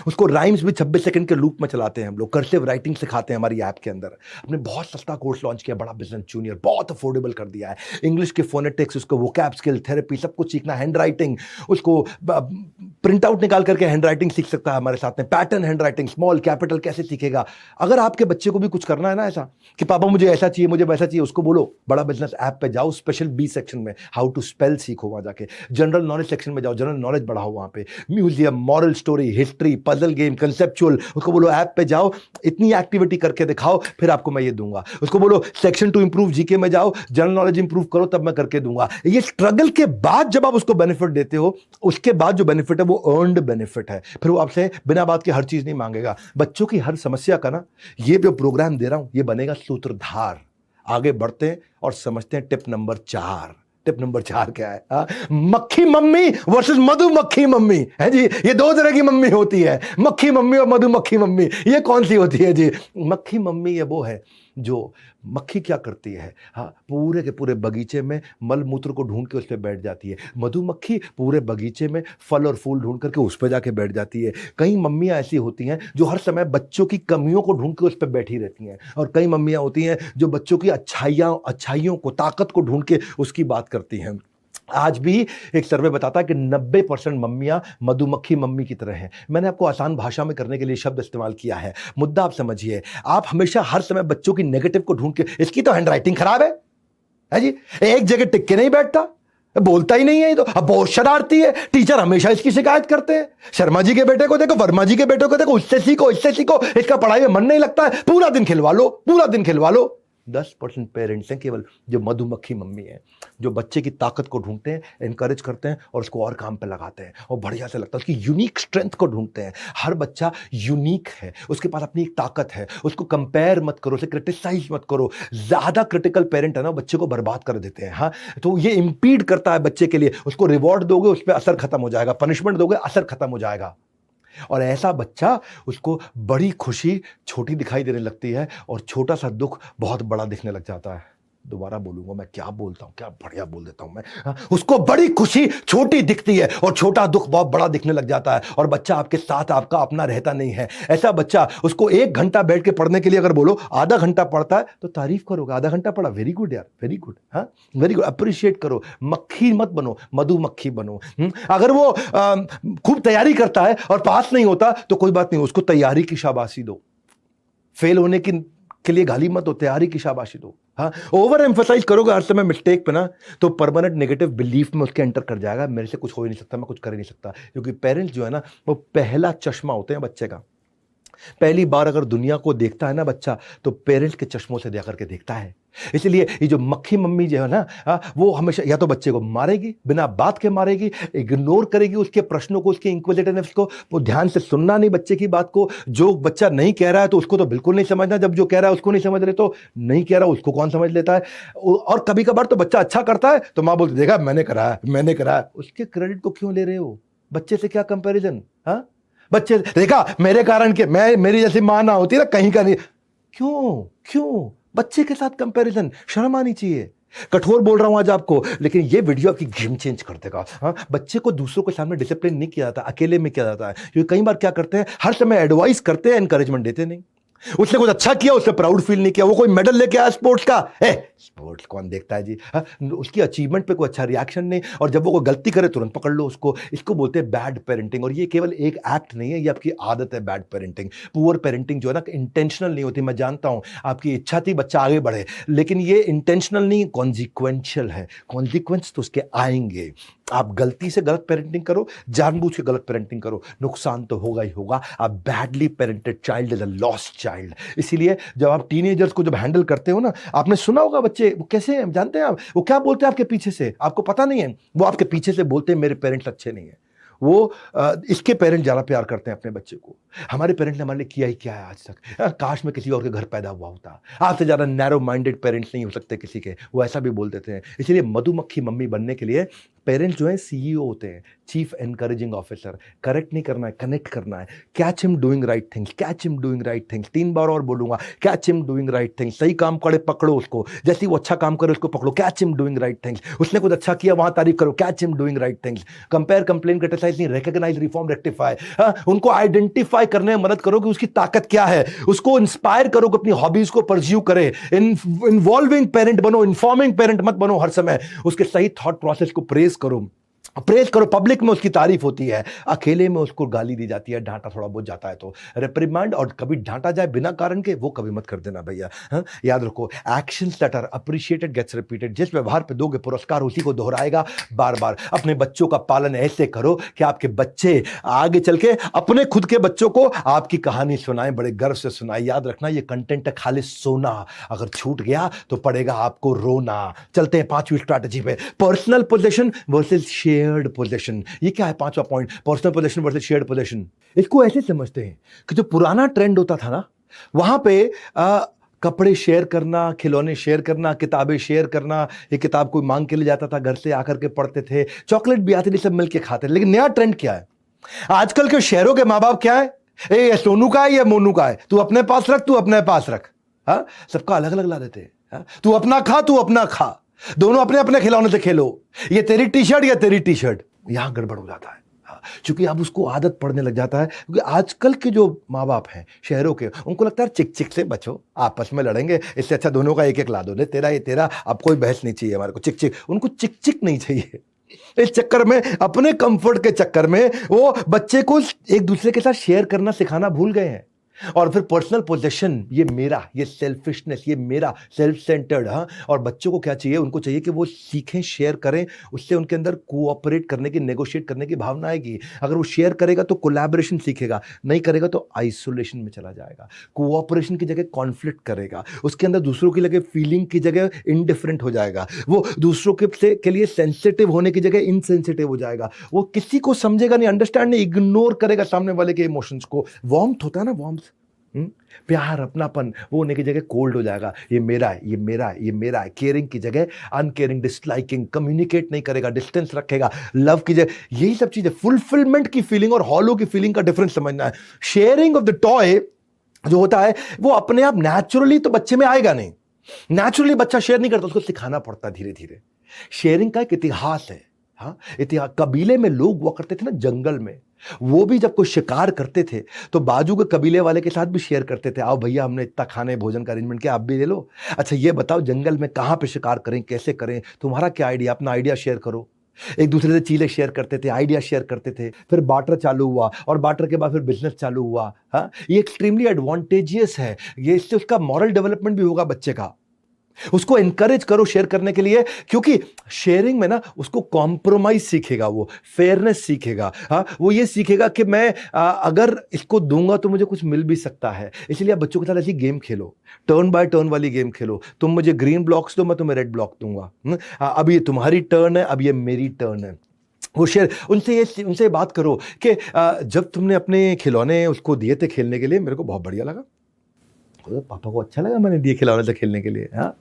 उसको राइम्स भी 26 सेकंड के लूप में चलाते हैं हम लोग, कर्सिव राइटिंग सिखाते हैं हमारी ऐप के अंदर। हमने बहुत सस्ता कोर्स लॉन्च किया, बड़ा बिजनेस जूनियर, बहुत अफोर्डेबल कर दिया है। इंग्लिश के फोनेटिक्स, उसको वोकैब स्किल, थेरेपी, सब कुछ सीखना, हैंड राइटिंग, उसको प्रिंट आउट निकाल करके हैंड राइटिंग सीख सकता है हमारे साथ में, pattern hand writing, small capital कैसे सीखेगा। अगर आपके बच्चे को भी कुछ करना है ना ऐसा कि पापा मुझे ऐसा चाहिए, मुझे वैसा चाहिए, उसको बोलो बड़ा बिजनेस ऐप पे जाओ, स्पेशल B सेक्शन में हाउ टू स्पेल सीखो, वहां जाके जनरल नॉलेज सेक्शन में जाओ, जनरल नॉलेज बढ़ाओ, वहां पे museum, moral story, history, puzzle game, conceptual, उसको बोलो ऐप पे जाओ, इतनी एक्टिविटी करके दिखाओ, फिर आपको मैं ये दूंगा। उसको बोलो सेक्शन 2 इंप्रूव GK में जाओ, जनरल नॉलेज इंप्रूव करो, तब मैं करके दूंगा। ये स्ट्रगल के बाद जब आप उसको बेनिफिट देते हो, उसके बाद जो बेनिफिट है वो अर्नड बेनिफिट है। फिर वो आपसे बिना बात के हर चीज नहीं मांगेगा। बच्चों की हर समस्या का ना, ये जो प्रोग्राम दे रहा हूं, ये बनेगा सूत्रधार। आगे बढ़ते हैं और समझते हैं टिप नंबर 4। टिप नंबर 4 क्या है? मक्खी मम्मी वर्सेस मधुमक्खी मम्मी है जी। ये 2 तरह की मम्मी होती है, मक्खी मम्मी और मधुमक्खी मम्मी। ये कौन सी होती है जी? मक्खी मम्मी ये वो है जो, मक्खी क्या करती है, पूरे के पूरे बगीचे में मल मूत्र को ढूंढ के उस पर बैठ जाती है। मधुमक्खी पूरे बगीचे में फल और फूल ढूंढ करके उस पर जाके बैठ जाती है। कई मम्मियाँ ऐसी होती हैं जो हर समय बच्चों की कमियों को ढूंढ के उस पर बैठी रहती हैं, और कई मम्मियाँ होती हैं जो बच्चों की अच्छाइयों को, ताकत को ढूंढ के उसकी बात करती हैं। आज भी एक सर्वे बताता है कि 90% मम्मियां मधुमक्खी मम्मी की तरह हैं। मैंने आपको आसान भाषा में करने के लिए शब्द इस्तेमाल किया है। मुद्दा आप समझिए, आप हमेशा हर समय बच्चों की नेगेटिव को ढूंढ के, इसकी तो हैंडराइटिंग खराब है जी, एक जगह टिक के नहीं बैठता, बोलता ही नहीं है, तो अब बहुत शरारती है, टीचर हमेशा इसकी शिकायत करते हैं। शर्मा जी के बेटे को देखो, वर्मा जी के बेटे को देखो, उससे सीखो, इससे सीखो, इसका पढ़ाई में मन नहीं लगता है, पूरा दिन खिलवा लो, पूरा दिन खिलवा लो। 10% पेरेंट्स हैं केवल जो मधुमक्खी मम्मी हैं, जो बच्चे की ताकत को ढूंढते हैं, एनकरेज करते हैं और उसको और काम पे लगाते हैं और बढ़िया से लगता है, उसकी यूनिक स्ट्रेंथ को ढूंढते हैं। हर बच्चा यूनिक है, उसके पास अपनी एक ताकत है, उसको कंपेयर मत करो, उसे क्रिटिसाइज मत करो। ज़्यादा क्रिटिकल पेरेंट है ना, बच्चे को बर्बाद कर देते हैं। हाँ, तो ये इंपीड करता है बच्चे के लिए। उसको रिवॉर्ड दोगे, उस पर असर खत्म हो जाएगा, पनिशमेंट दोगे, असर खत्म हो जाएगा। और ऐसा बच्चा, उसको बड़ी खुशी छोटी दिखाई देने लगती है और छोटा सा दुख बहुत बड़ा दिखने लग जाता है। दोबारा बोलूंगा, मैं क्या बोलता हूं, क्या बढ़िया बोल देता हूं मैं। हाँ, उसको बड़ी खुशी छोटी दिखती है और छोटा दुख बहुत बड़ा दिखने लग जाता है और बच्चा आपके साथ आपका अपना रहता नहीं है। ऐसा बच्चा, उसको 1 घंटा बैठ के पढ़ने के लिए अगर बोलो आधा घंटा पढ़ता है तो तारीफ करोगे, आधा घंटा पढ़ा, वेरी गुड यार, वेरी गुड, हाँ वेरी गुड, अप्रिशिएट करो। मक्खी मत बनो, मधुमक्खी बनो। अगर वो खूब तैयारी करता है और पास नहीं होता तो कोई बात नहीं, उसको तैयारी की शाबाशी दो। फेल होने के लिए गाली मत दो, तैयारी की शाबाशी दो। हाँ, ओवर एम्फसाइज करोगे हर समय मिस्टेक पे ना, तो परमानेंट नेगेटिव बिलीफ में उसके एंटर कर जाएगा, मेरे से कुछ हो ही नहीं सकता, मैं कुछ कर ही नहीं सकता। क्योंकि पेरेंट्स जो है ना, वो पहला चश्मा होते हैं बच्चे का। पहली बार अगर दुनिया को देखता है ना बच्चा, तो पेरेंट्स के चश्मों से देख करके देखता है। इसलिए ये जो मक्खी मम्मी जो है ना, वो हमेशा या तो बच्चे को मारेगी, बिना बात के मारेगी, इग्नोर करेगी उसके प्रश्नों को, उसके इंक्विजिटिवनेस को, वो ध्यान से सुनना नहीं बच्चे की बात को। जो बच्चा नहीं कह रहा है तो उसको तो बिल्कुल नहीं समझना, जब जो कह रहा है उसको नहीं समझ रहे तो नहीं कह रहा, उसको कौन समझ लेता है। और कभी कभार तो बच्चा अच्छा करता है तो माँ बोलती, देखा मैंने करा है, मैंने करा है। उसके क्रेडिट को क्यों ले रहे हो? बच्चे से क्या कंपेरिजन? हाँ, बच्चे देखा मेरे कारण के, मैं मेरी जैसी मां ना होती ना कहीं का नहीं। क्यों बच्चे के साथ कंपैरिजन? शर्म आनी चाहिए। कठोर बोल रहा हूं आज आपको, लेकिन ये वीडियो आपकी गेम चेंज कर देगा। हाँ, बच्चे को दूसरों के सामने डिसिप्लिन नहीं किया जाता, अकेले में किया जाता है। क्योंकि कई बार क्या करते हैं, हर समय एडवाइस करते हैं, एनकरेजमेंट देते नहीं। उसने कुछ अच्छा किया, उससे प्राउड फील नहीं किया, वो कोई मेडल लेके आया स्पोर्ट्स का, स्पोर्ट्स कौन देखता है जी। हाँ, उसकी अचीवमेंट पे कोई अच्छा रिएक्शन नहीं, और जब वो कोई गलती करे तुरंत पकड़ लो उसको। इसको बोलते हैं बैड पेरेंटिंग। और ये केवल एक एक्ट नहीं है, ये आपकी आदत है बैड पेरेंटिंग। पुअर पेरेंटिंग जो है ना, इंटेंशनल नहीं होती। मैं जानता हूं आपकी इच्छा थी बच्चा आगे बढ़े, लेकिन ये इंटेंशनल नहीं, कॉन्सिक्वेंशियल है। कॉन्सिक्वेंस तो उसके आएंगे। आप गलती से गलत पेरेंटिंग करो, जानबूझ के गलत पेरेंटिंग करो, नुकसान तो होगा ही होगा। आप badly parented child is a lost child. इसीलिए जब आप टीनेजर्स को जब हैंडल करते हो ना, आपने सुना होगा बच्चे वो कैसे हैं, जानते हैं आप वो क्या बोलते हैं आपके पीछे से? आपको पता नहीं है, वो आपके पीछे से बोलते हैं मेरे पेरेंट्स अच्छे नहीं है। वो इसके पेरेंट्स ज़्यादा प्यार करते हैं अपने बच्चे को। हमारे पेरेंट्स ने हमारे लिए किया ही क्या है आज तक। काश में किसी और के घर पैदा हुआ होता। आपसे ज़्यादा नैरो माइंडेड पेरेंट्स नहीं हो सकते किसी के, वो ऐसा भी बोल देते हैं। इसलिए मधुमक्खी मम्मी बनने के लिए पेरेंट्स जो है सीईओ होते हैं, चीफ एनकरेजिंग ऑफिसर। करेक्ट नहीं करना है, कनेक्ट करना है। Catch him doing right things, catch him doing right things. 3 बार और बोलूंगा, catch him doing right things. सही काम करे पकड़ो उसको, जैसे वो अच्छा काम करे उसको पकड़ो, catch him doing right things. उसने कुछ अच्छा किया वहां तारीफ करो, catch him doing right things. Compare, complain, criticise नहीं, रिकॉग्नाइज, रिफॉर्म, रेक्टिफाई। उनको आइडेंटिफाई करने में मदद करो कि उसकी ताकत क्या है। उसको इंस्पायर करो कि अपनी हॉबीज को परस्यू करे। इन्वॉल्विंग पेरेंट बनो, इन्फॉर्मिंग पेरेंट मत बनो हर समय। उसके सही थॉट प्रोसेस को प्रेज करो, पब्लिक में उसकी तारीफ होती है, अकेले में उसको गाली दी जाती है, डांटा थोड़ा बहुत जाता है तो रिप्रिमांड, और कभी डांटा जाए बिना कारण के वो कभी मत कर देना भैया। हाँ, याद रखो, actions that are appreciated gets repeated. जिस व्यवहार पे दोगे पुरस्कार उसी को दोहराएगा बार बार। अपने बच्चों का पालन ऐसे करो कि आपके बच्चे आगे चल के अपने खुद के बच्चों को आपकी कहानी सुनाएं, बड़े गर्व से सुनाएं। याद रखना, ये कंटेंट है खाली सोना, अगर छूट गया तो पड़ेगा आपको रोना। चलते हैं 5वीं स्ट्रैटेजी पे, personal position versus shared position. ये क्या है 5वां point, personal position versus shared position. इसको ऐसे समझते हैं कि जो पुराना ट्रेंड होता था ना, वहां पे कपड़े शेयर करना, खिलौने शेयर करना, किताबें शेयर करना। ये किताब कोई मांग के ले जाता था, घर से आकर के पढ़ते थे, चॉकलेट भी आती थी, सब मिलके खाते थे। लेकिन नया ट्रेंड क्या है आजकल के शेयरों के माँ बाप? क्या है, ये सोनू का है, ये मोनू का है, तू अपने पास रख, तू अपने पास रख। हाँ, सबका अलग अलग ला देते हैं। तू अपना खा, तू अपना खा, दोनों अपने अपने खिलौने से खेलो। ये तेरी टी शर्ट, या तेरी टी शर्ट। यहां गड़बड़ हो जाता है, क्योंकि अब उसको आदत पड़ने लग जाता है। क्योंकि आजकल के जो माँ बाप हैं शहरों के, उनको लगता है चिक चिक से बचो, आपस में लड़ेंगे, इससे अच्छा दोनों का एक एक ला दो, ने तेरा ये तेरा, अब कोई बहस नहीं चाहिए हमारे को। चिक चिक, उनको चिक चिक नहीं चाहिए। इस चक्कर में, अपने कंफर्ट के चक्कर में वो बच्चे को एक दूसरे के साथ शेयर करना सिखाना भूल गए हैं। और फिर पर्सनल पोजेशन, ये मेरा, ये सेल्फिशनेस, ये मेरा, सेल्फ सेंटर्ड। हाँ, और बच्चों को क्या चाहिए? उनको चाहिए कि वो सीखें, शेयर करें, उससे उनके अंदर कोऑपरेट करने की, नेगोशिएट करने की भावना आएगी। अगर वो शेयर करेगा तो कोलैबोरेशन सीखेगा, नहीं करेगा तो आइसोलेशन में चला जाएगा। कोऑपरेशन की जगह कॉन्फ्लिक्ट करेगा, उसके अंदर दूसरों की जगह फीलिंग की जगह इनडिफरेंट हो जाएगा, वो दूसरों के लिए सेंसिटिव होने की जगह इनसेंसिटिव हो जाएगा, वो किसी को समझेगा नहीं, अंडरस्टैंड नहीं, इग्नोर करेगा सामने वाले के इमोशंस को। वार्मथ होता है ना, वार्मथ, प्यार, अपनापन, वो होने की जगह कोल्ड हो जाएगा। ये मेरा है, ये मेरा है, ये मेरा है। केयरिंग की जगह अनकेयरिंग, डिसलाइकिंग, कम्युनिकेट नहीं करेगा, डिस्टेंस रखेगा। लव की जगह यही सब चीजें। फुलफिलमेंट की फीलिंग और हॉलो की फीलिंग का डिफरेंस समझना है। शेयरिंग ऑफ द टॉय जो होता है वो अपने आप नेचुरली तो बच्चे में आएगा नहीं। नेचुरली बच्चा शेयर नहीं करता, उसको सिखाना पड़ता है धीरे धीरे। शेयरिंग का एक इतिहास है। हाँ, इतिहास, कबीले में लोग हुआ करते थे ना जंगल में, वो भी जब कोई शिकार करते थे तो बाजू के कबीले वाले के साथ भी शेयर करते थे। आओ भैया, हमने इतना खाने भोजन का अरेंजमेंट किया, आप भी ले लो। अच्छा ये बताओ जंगल में कहाँ पे शिकार करें, कैसे करें, तुम्हारा क्या आइडिया, अपना आइडिया शेयर करो। एक दूसरे से चीजें शेयर करते थे, आइडिया शेयर करते थे। फिर बार्टर चालू हुआ और बार्टर के बाद फिर बिजनेस चालू हुआ। हाँ, ये एक्सट्रीमली एडवांटेजियस है। ये इससे उसका मॉरल डेवलपमेंट भी होगा बच्चे का। उसको एनकरेज करो शेयर करने के लिए, क्योंकि शेयरिंग में ना उसको कॉम्प्रोमाइज सीखेगा, वो फेयरनेस सीखेगा। हाँ, वो ये सीखेगा कि मैं अगर इसको दूंगा तो मुझे कुछ मिल भी सकता है। इसलिए आप बच्चों के साथ ऐसी game Khelo, turn by turn वाली गेम खेलो। तुम मुझे ग्रीन ब्लॉक्स दो, मैं तुम्हें रेड ब्लॉक दूंगा। अब ये तुम्हारी टर्न है, अब ये मेरी टर्न है। वो शेयर, उनसे बात करो कि जब तुमने अपने खिलौने उसको दिए थे खेलने के लिए, मेरे को बहुत बढ़िया लगा, पापा को अच्छा लगा मैंने दिए खिलौने से खेलने के लिए। हाँ,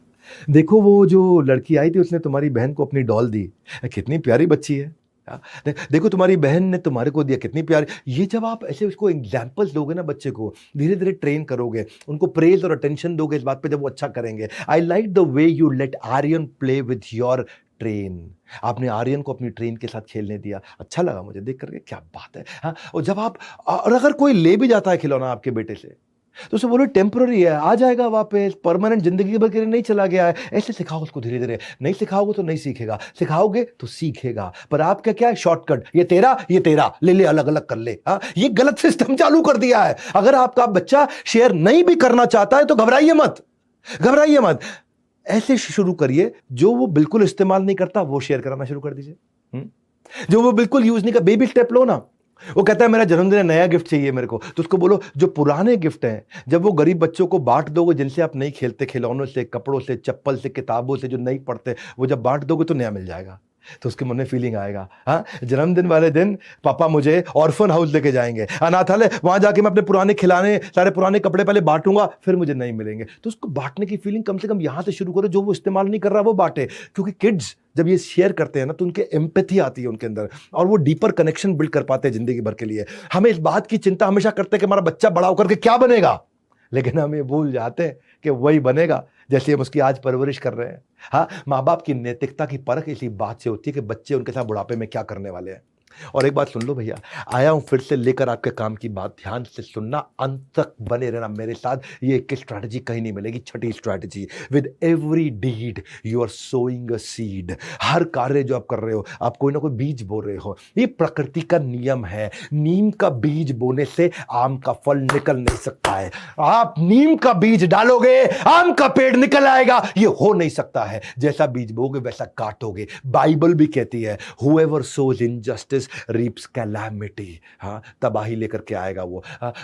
देखो वो जो लड़की आई थी उसने तुम्हारी बहन को अपनी डॉल दी, कितनी प्यारी बच्ची है। हाँ, देखो तुम्हारी बहन ने तुम्हारे को दिया, कितनी प्यारी। ये जब आप ऐसे उसको एग्जाम्पल्स दोगे ना, बच्चे को धीरे धीरे ट्रेन करोगे, उनको प्रेज और अटेंशन दोगे इस बात पे, जब वो अच्छा करेंगे। I like the way you let Aryan play with your train. आपने आर्यन को अपनी ट्रेन के साथ खेलने दिया, अच्छा लगा मुझे देख करके, क्या बात है। हाँ, और जब आप, और अगर कोई ले भी जाता है खिलौना आपके बेटे से तो उसे बोलो टेम्पररी है, आ जाएगा वापस, परमानेंट जिंदगी भर के लिए नहीं चला गया है। ऐसे सिखाओ उसको धीरे धीरे। नहीं सिखाओगे तो नहीं सीखेगा, सिखाओगे तो सीखेगा। पर आपका क्या है शॉर्टकट, ये तेरा, ये तेरा, ले ले, अलग अलग कर ले। हाँ, ये गलत सिस्टम चालू कर दिया है। अगर आपका बच्चा शेयर नहीं भी करना चाहता है तो घबराइए मत, घबराइए मत। ऐसे शुरू करिए, जो वो बिल्कुल इस्तेमाल नहीं करता वो शेयर कराना शुरू कर दीजिए। जो वो बिल्कुल यूज नहीं कर, बेबी स्टेप लो ना। वो कहता है मेरा जन्मदिन है, नया गिफ्ट चाहिए मेरे को, तो उसको बोलो जो पुराने गिफ्ट हैं जब वो गरीब बच्चों को बांट दोगे, जिनसे आप नहीं खेलते, खिलौनों से, कपड़ों से, चप्पल से, किताबों से, जो नहीं पढ़ते, वो जब बांट दोगे तो नया मिल जाएगा, तो उसके मन में फीलिंग आएगा। हाँ, जन्मदिन वाले दिन पापा मुझे ऑर्फन हाउस लेके जाएंगे, अनाथालय, वहां जाके मैं अपने पुराने खिलौने, सारे पुराने कपड़े पहले बांटूंगा, फिर मुझे नहीं मिलेंगे। तो उसको बांटने की फीलिंग कम से कम यहां से शुरू करो, जो वो इस्तेमाल नहीं कर रहा वो बांटे। क्योंकि किड्स जब ये शेयर करते हैं ना तो उनके एम्पैथी आती है उनके अंदर, और वो डीपर कनेक्शन बिल्ड कर पाते हैं जिंदगी भर के लिए। हमें इस बात की चिंता हमेशा करते हैं कि हमारा बच्चा बड़ा होकर के क्या बनेगा, लेकिन हम ये भूल जाते हैं कि वही बनेगा जैसे हम उसकी आज परवरिश कर रहे हैं। हाँ, माँ बाप की नैतिकता की परख इसी बात से होती है कि बच्चे उनके साथ बुढ़ापे में क्या करने वाले हैं। और एक बात सुन लो भैया, आया हूं फिर से लेकर आपके काम की बात, ध्यान से सुनना, अंत तक बने रहना मेरे साथ। ये एक स्ट्रैटेजी कहीं नहीं मिलेगी, छठी strategy. With every deed you are sowing a seed. हर कार्य जो आप कर रहे हो, आप कोई ना कोई बीज बो रहे हो। ये प्रकृति का नियम है, नीम का बीज बोने से आम का फल निकल नहीं सकता है। आप नीम का बीज डालोगे, आम का पेड़ निकल आएगा, ये हो नहीं सकता है। जैसा बीज बोगे वैसा काटोगे। बाइबल भी कहती है, हुएवर सोज इनजस्टिस reaps calamity। हाँ, तबाही लेकर के आएगा वो।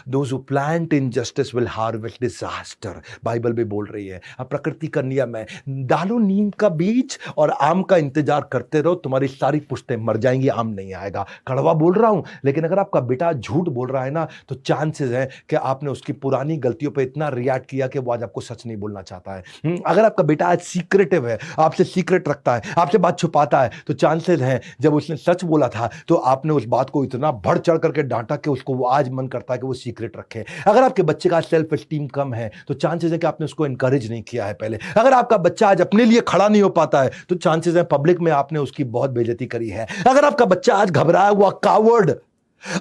those who plant injustice will harvest disaster। Bible भी बोल रही है। प्रकृति का नियम है, डालो नीम का बीज और आम का इंतजार करते रहो, तुम्हारी सारी पुश्तें मर जाएंगी, आम नहीं आएगा। कड़वा बोल रहा हूं, लेकिन अगर आपका बेटा झूठ बोल रहा है ना, तो चांसेस है कि आपने उसकी पुरानी गलतियों पे इतना रिएक्ट किया कि वो आज आपको सच नहीं बोलना चाहता है। अगर आपका बेटा आज सीक्रेटिव है, आपसे सीक्रेट रखता है, आपसे बात छुपाता है, तो चांसेस हैं जब उसने सच बोला था तो आपने उस बात को इतना बढ़ चढ़ करके डांटा कि उसको वो आज मन करता है कि वो सीक्रेट रखे। अगर आपके बच्चे का सेल्फ एस्टीम कम है तो चांसेस है कि आपने उसको एनकरेज नहीं किया है पहले। अगर आपका बच्चा आज अपने लिए खड़ा नहीं हो पाता है तो चांसेस है पब्लिक में आपने उसकी बहुत बेइज्जती करी है। अगर आपका बच्चा आज घबराया हुआ, कावर्ड,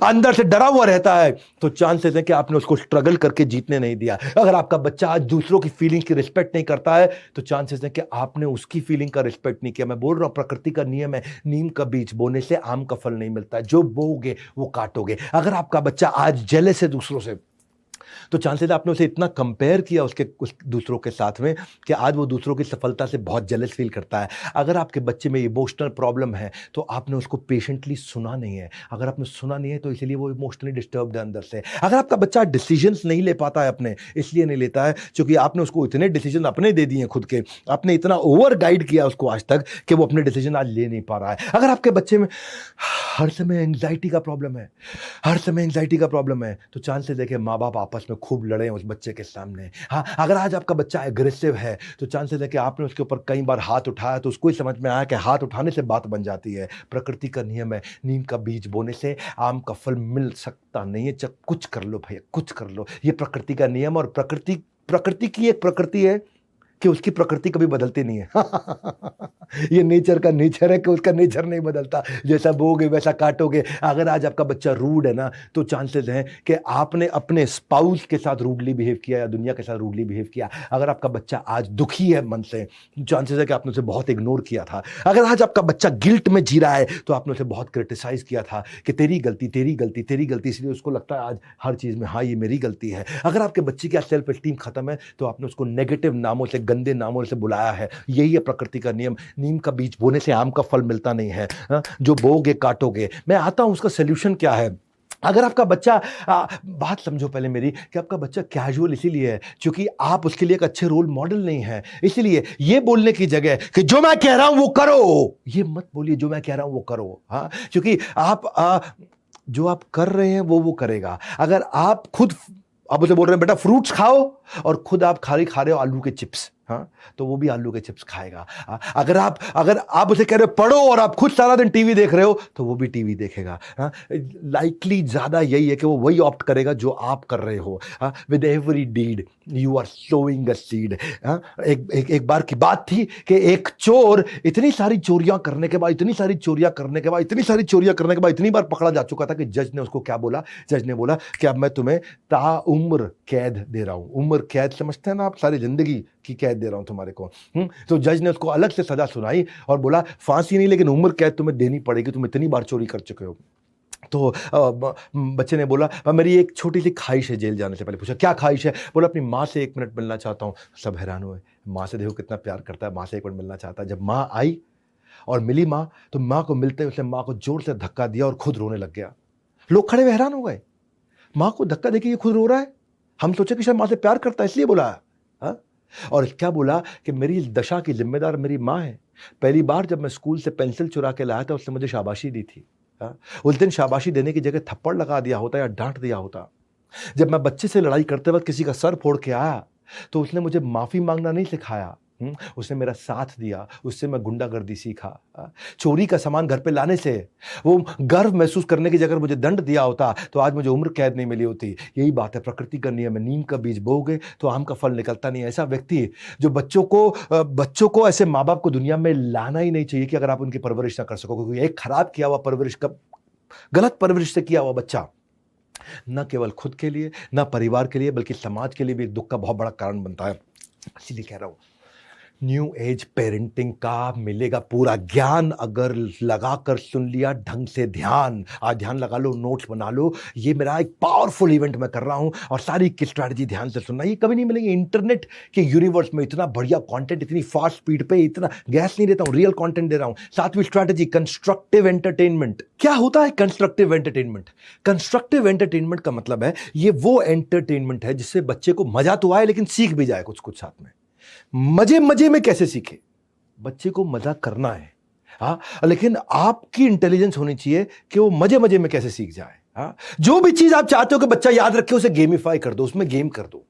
अंदर से डरा हुआ रहता है, तो चांसेस है कि आपने उसको स्ट्रगल करके जीतने नहीं दिया। अगर आपका बच्चा आज दूसरों की फीलिंग की रिस्पेक्ट नहीं करता है तो चांसेस है कि आपने उसकी फीलिंग का रिस्पेक्ट नहीं किया। मैं बोल रहा हूं, प्रकृति का नियम है, नीम का बीज बोने से आम का फल नहीं मिलता है। जो बोओगे वो काटोगे। अगर आपका बच्चा आज जेलस है दूसरों से, तो चांसेस आपने उसे इतना कंपेयर किया उस दूसरों के साथ में कि आज वो दूसरों की सफलता से बहुत जेलस फील करता है। अगर आपके बच्चे में इमोशनल प्रॉब्लम है तो आपने उसको पेशेंटली सुना नहीं है। अगर आपने सुना नहीं है तो इसलिए वो इमोशनली डिस्टर्ब्ड है अंदर से। अगर आपका बच्चा डिसीजंस नहीं ले पाता है अपने, इसलिए नहीं लेता है क्योंकि आपने उसको इतने डिसीजन अपने दे दिए खुद के, आपने इतना ओवर गाइड किया उसको आज तक कि वो अपने डिसीजन आज ले नहीं पा रहा है। अगर आपके बच्चे में हर समय एंग्जाइटी का प्रॉब्लम है, हर समय एंग्जाइटी का प्रॉब्लम है, तो चांसेस है कि माँ बाप आपस में खूब लड़े उस बच्चे के सामने। हाँ, अगर आज आपका बच्चा एग्रेसिव है तो चांसेस है कि आपने उसके ऊपर कई बार हाथ उठाया तो उसको ही समझ में आया कि हाथ उठाने से बात बन जाती है। प्रकृति का नियम है, नीम का बीज बोने से आम का फल मिल सकता नहीं है। कुछ कर लो भैया, कुछ कर लो, ये प्रकृति का नियम। और प्रकृति की एक प्रकृति है कि उसकी प्रकृति कभी बदलती नहीं है। ये नेचर का नेचर है कि उसका नेचर नहीं बदलता, जैसा बोगे वैसा काटोगे। अगर आज आपका बच्चा रूड है ना तो चांसेस हैं कि आपने अपने स्पाउस के साथ रूडली बिहेव किया या दुनिया के साथ रूडली बिहेव किया। अगर आपका बच्चा आज दुखी है मन से, चांसेस है कि आपने उसे बहुत इग्नोर किया था। अगर आज आपका बच्चा गिल्ट में जी रहा है तो आपने उसे बहुत क्रिटिसाइज किया था कि तेरी गलती तेरी गलती तेरी गलती, इसलिए उसको लगता है आज हर चीज में हाँ ये मेरी गलती है। अगर आपके बच्चे की सेल्फ एस्टीम खत्म है तो आपने उसको नेगेटिव नामों से, गंदे नामों से बुलाया है। यही है प्रकृति का नियम। नीम का बीज बोने से आम का फल मिलता नहीं है, जो बोगे काटोगे। मैं आता हूं उसका सोल्यूशन क्या है। अगर आपका बच्चा बात समझो पहले मेरी, कि आपका बच्चा कैजुअल इसीलिए है क्योंकि आप उसके लिए एक अच्छे रोल मॉडल नहीं है। इसलिए ये बोलने की जगह कि जो मैं कह रहा हूं वो करो, ये मत बोलिए जो मैं कह रहा हूं वो करो। हाँ, क्योंकि आप जो आप कर रहे हैं वो करेगा। अगर आप खुद आप उसे बोल रहे हैं बेटा फ्रूट्स खाओ और खुद आप खा रहे हो आलू के चिप्स, हाँ, तो वो भी आलू के चिप्स खाएगा। अगर आप उसे कह रहे हो पढ़ो और आप खुद सारा दिन टीवी देख रहे हो तो वो भी टीवी देखेगा। लाइकली ज्यादा यही है कि वो वही ऑप्ट करेगा जो आप कर रहे हो। With every deed you are sowing a seed. एक बार की बात थी कि एक चोर इतनी सारी चोरियां करने के बाद इतनी बार पकड़ा जा चुका था कि जज ने उसको क्या बोला, जज ने बोला कि अब मैं तुम्हें ताउम्र कैद दे रहा हूं। उम्र कैद समझते हैं ना आप, सारी जिंदगी की कैद दे रहा हूं तुम्हारे को। तो जज ने उसको अलग से सजा सुनाई और बोला फांसी नहीं लेकिन उम्र कैद तुम्हें देनी पड़ेगी, तुम इतनी बार चोरी कर चुके हो। तो बच्चे ने बोला मेरी एक छोटी सी ख्वाहिश है जेल जाने से पहले। पूछा क्या ख्वाहिश है? बोला अपनी माँ से 1 मिनट मिलना चाहता हूँ। सब हैरान हुए, माँ से देखो कितना प्यार करता है, माँ से 1 मिनट मिलना चाहता है। जब माँ आई और मिली माँ, तो माँ को मिलते ही उसने माँ को जोर से धक्का दिया और खुद रोने लग गया। लोग खड़े हुए हैरान हो गए, माँ को धक्का देके ये खुद रो रहा है। हम सोचे कि शायद माँ से प्यार करता है इसलिए बोला। हाँ, और क्या बोला कि मेरी इस दशा की जिम्मेदार मेरी माँ है। पहली बार जब मैं स्कूल से पेंसिल चुरा के लाया था उसने मुझे शाबाशी दी थी। उस दिन शाबाशी देने की जगह थप्पड़ लगा दिया होता या डांट दिया होता। जब मैं बच्चे से लड़ाई करते वक्त किसी का सर फोड़ के आया तो उसने मुझे माफी मांगना नहीं सिखाया, उसने मेरा साथ दिया, उससे मैं गुंडागर्दी सीखा। चोरी का सामान घर पे लाने से वो गर्व महसूस करने की जगह मुझे दंड दिया होता तो आज मुझे उम्र कैद नहीं मिली होती। यही बात है, प्रकृति का नियम है, नीम का बीज बोओगे तो आम का फल निकलता नहीं है। ऐसा व्यक्ति जो बच्चों को ऐसे माँ बाप को दुनिया में लाना ही नहीं चाहिए कि अगर आप उनकी परवरिश ना कर सको, क्योंकि एक खराब किया हुआ परवरिश का, गलत परवरिश से किया हुआ बच्चा न केवल खुद के लिए, न परिवार के लिए, बल्कि समाज के लिए भी एक दुख का बहुत बड़ा कारण बनता है। इसीलिए कह रहा हूं न्यू एज पेरेंटिंग का मिलेगा पूरा ज्ञान अगर लगाकर सुन लिया ढंग से ध्यान। आज ध्यान लगा लो, नोट्स बना लो। ये मेरा एक पावरफुल इवेंट मैं कर रहा हूं और सारी की स्ट्रैटेजी ध्यान से सुनना। ये कभी नहीं मिलेगी इंटरनेट के यूनिवर्स में। इतना बढ़िया कंटेंट, इतनी फास्ट स्पीड पे, इतना गैस नहीं देता हूं, रियल कंटेंट दे रहा हूं। 7वीं स्ट्रैटेजी कंस्ट्रक्टिव एंटरटेनमेंट। क्या होता है कंस्ट्रक्टिव एंटरटेनमेंट? कंस्ट्रक्टिव एंटरटेनमेंट का मतलब है ये वो एंटरटेनमेंट है जिससे बच्चे को मजा तो आए लेकिन सीख भी जाए कुछ कुछ साथ में। मजे में कैसे सीखे? बच्चे को मजा करना है, हाँ, लेकिन आपकी इंटेलिजेंस होनी चाहिए कि वो मजे में कैसे सीख जाए। हाँ, जो भी चीज आप चाहते हो कि बच्चा याद रखे उसे गेमिफाई कर दो, उसमें गेम कर दो।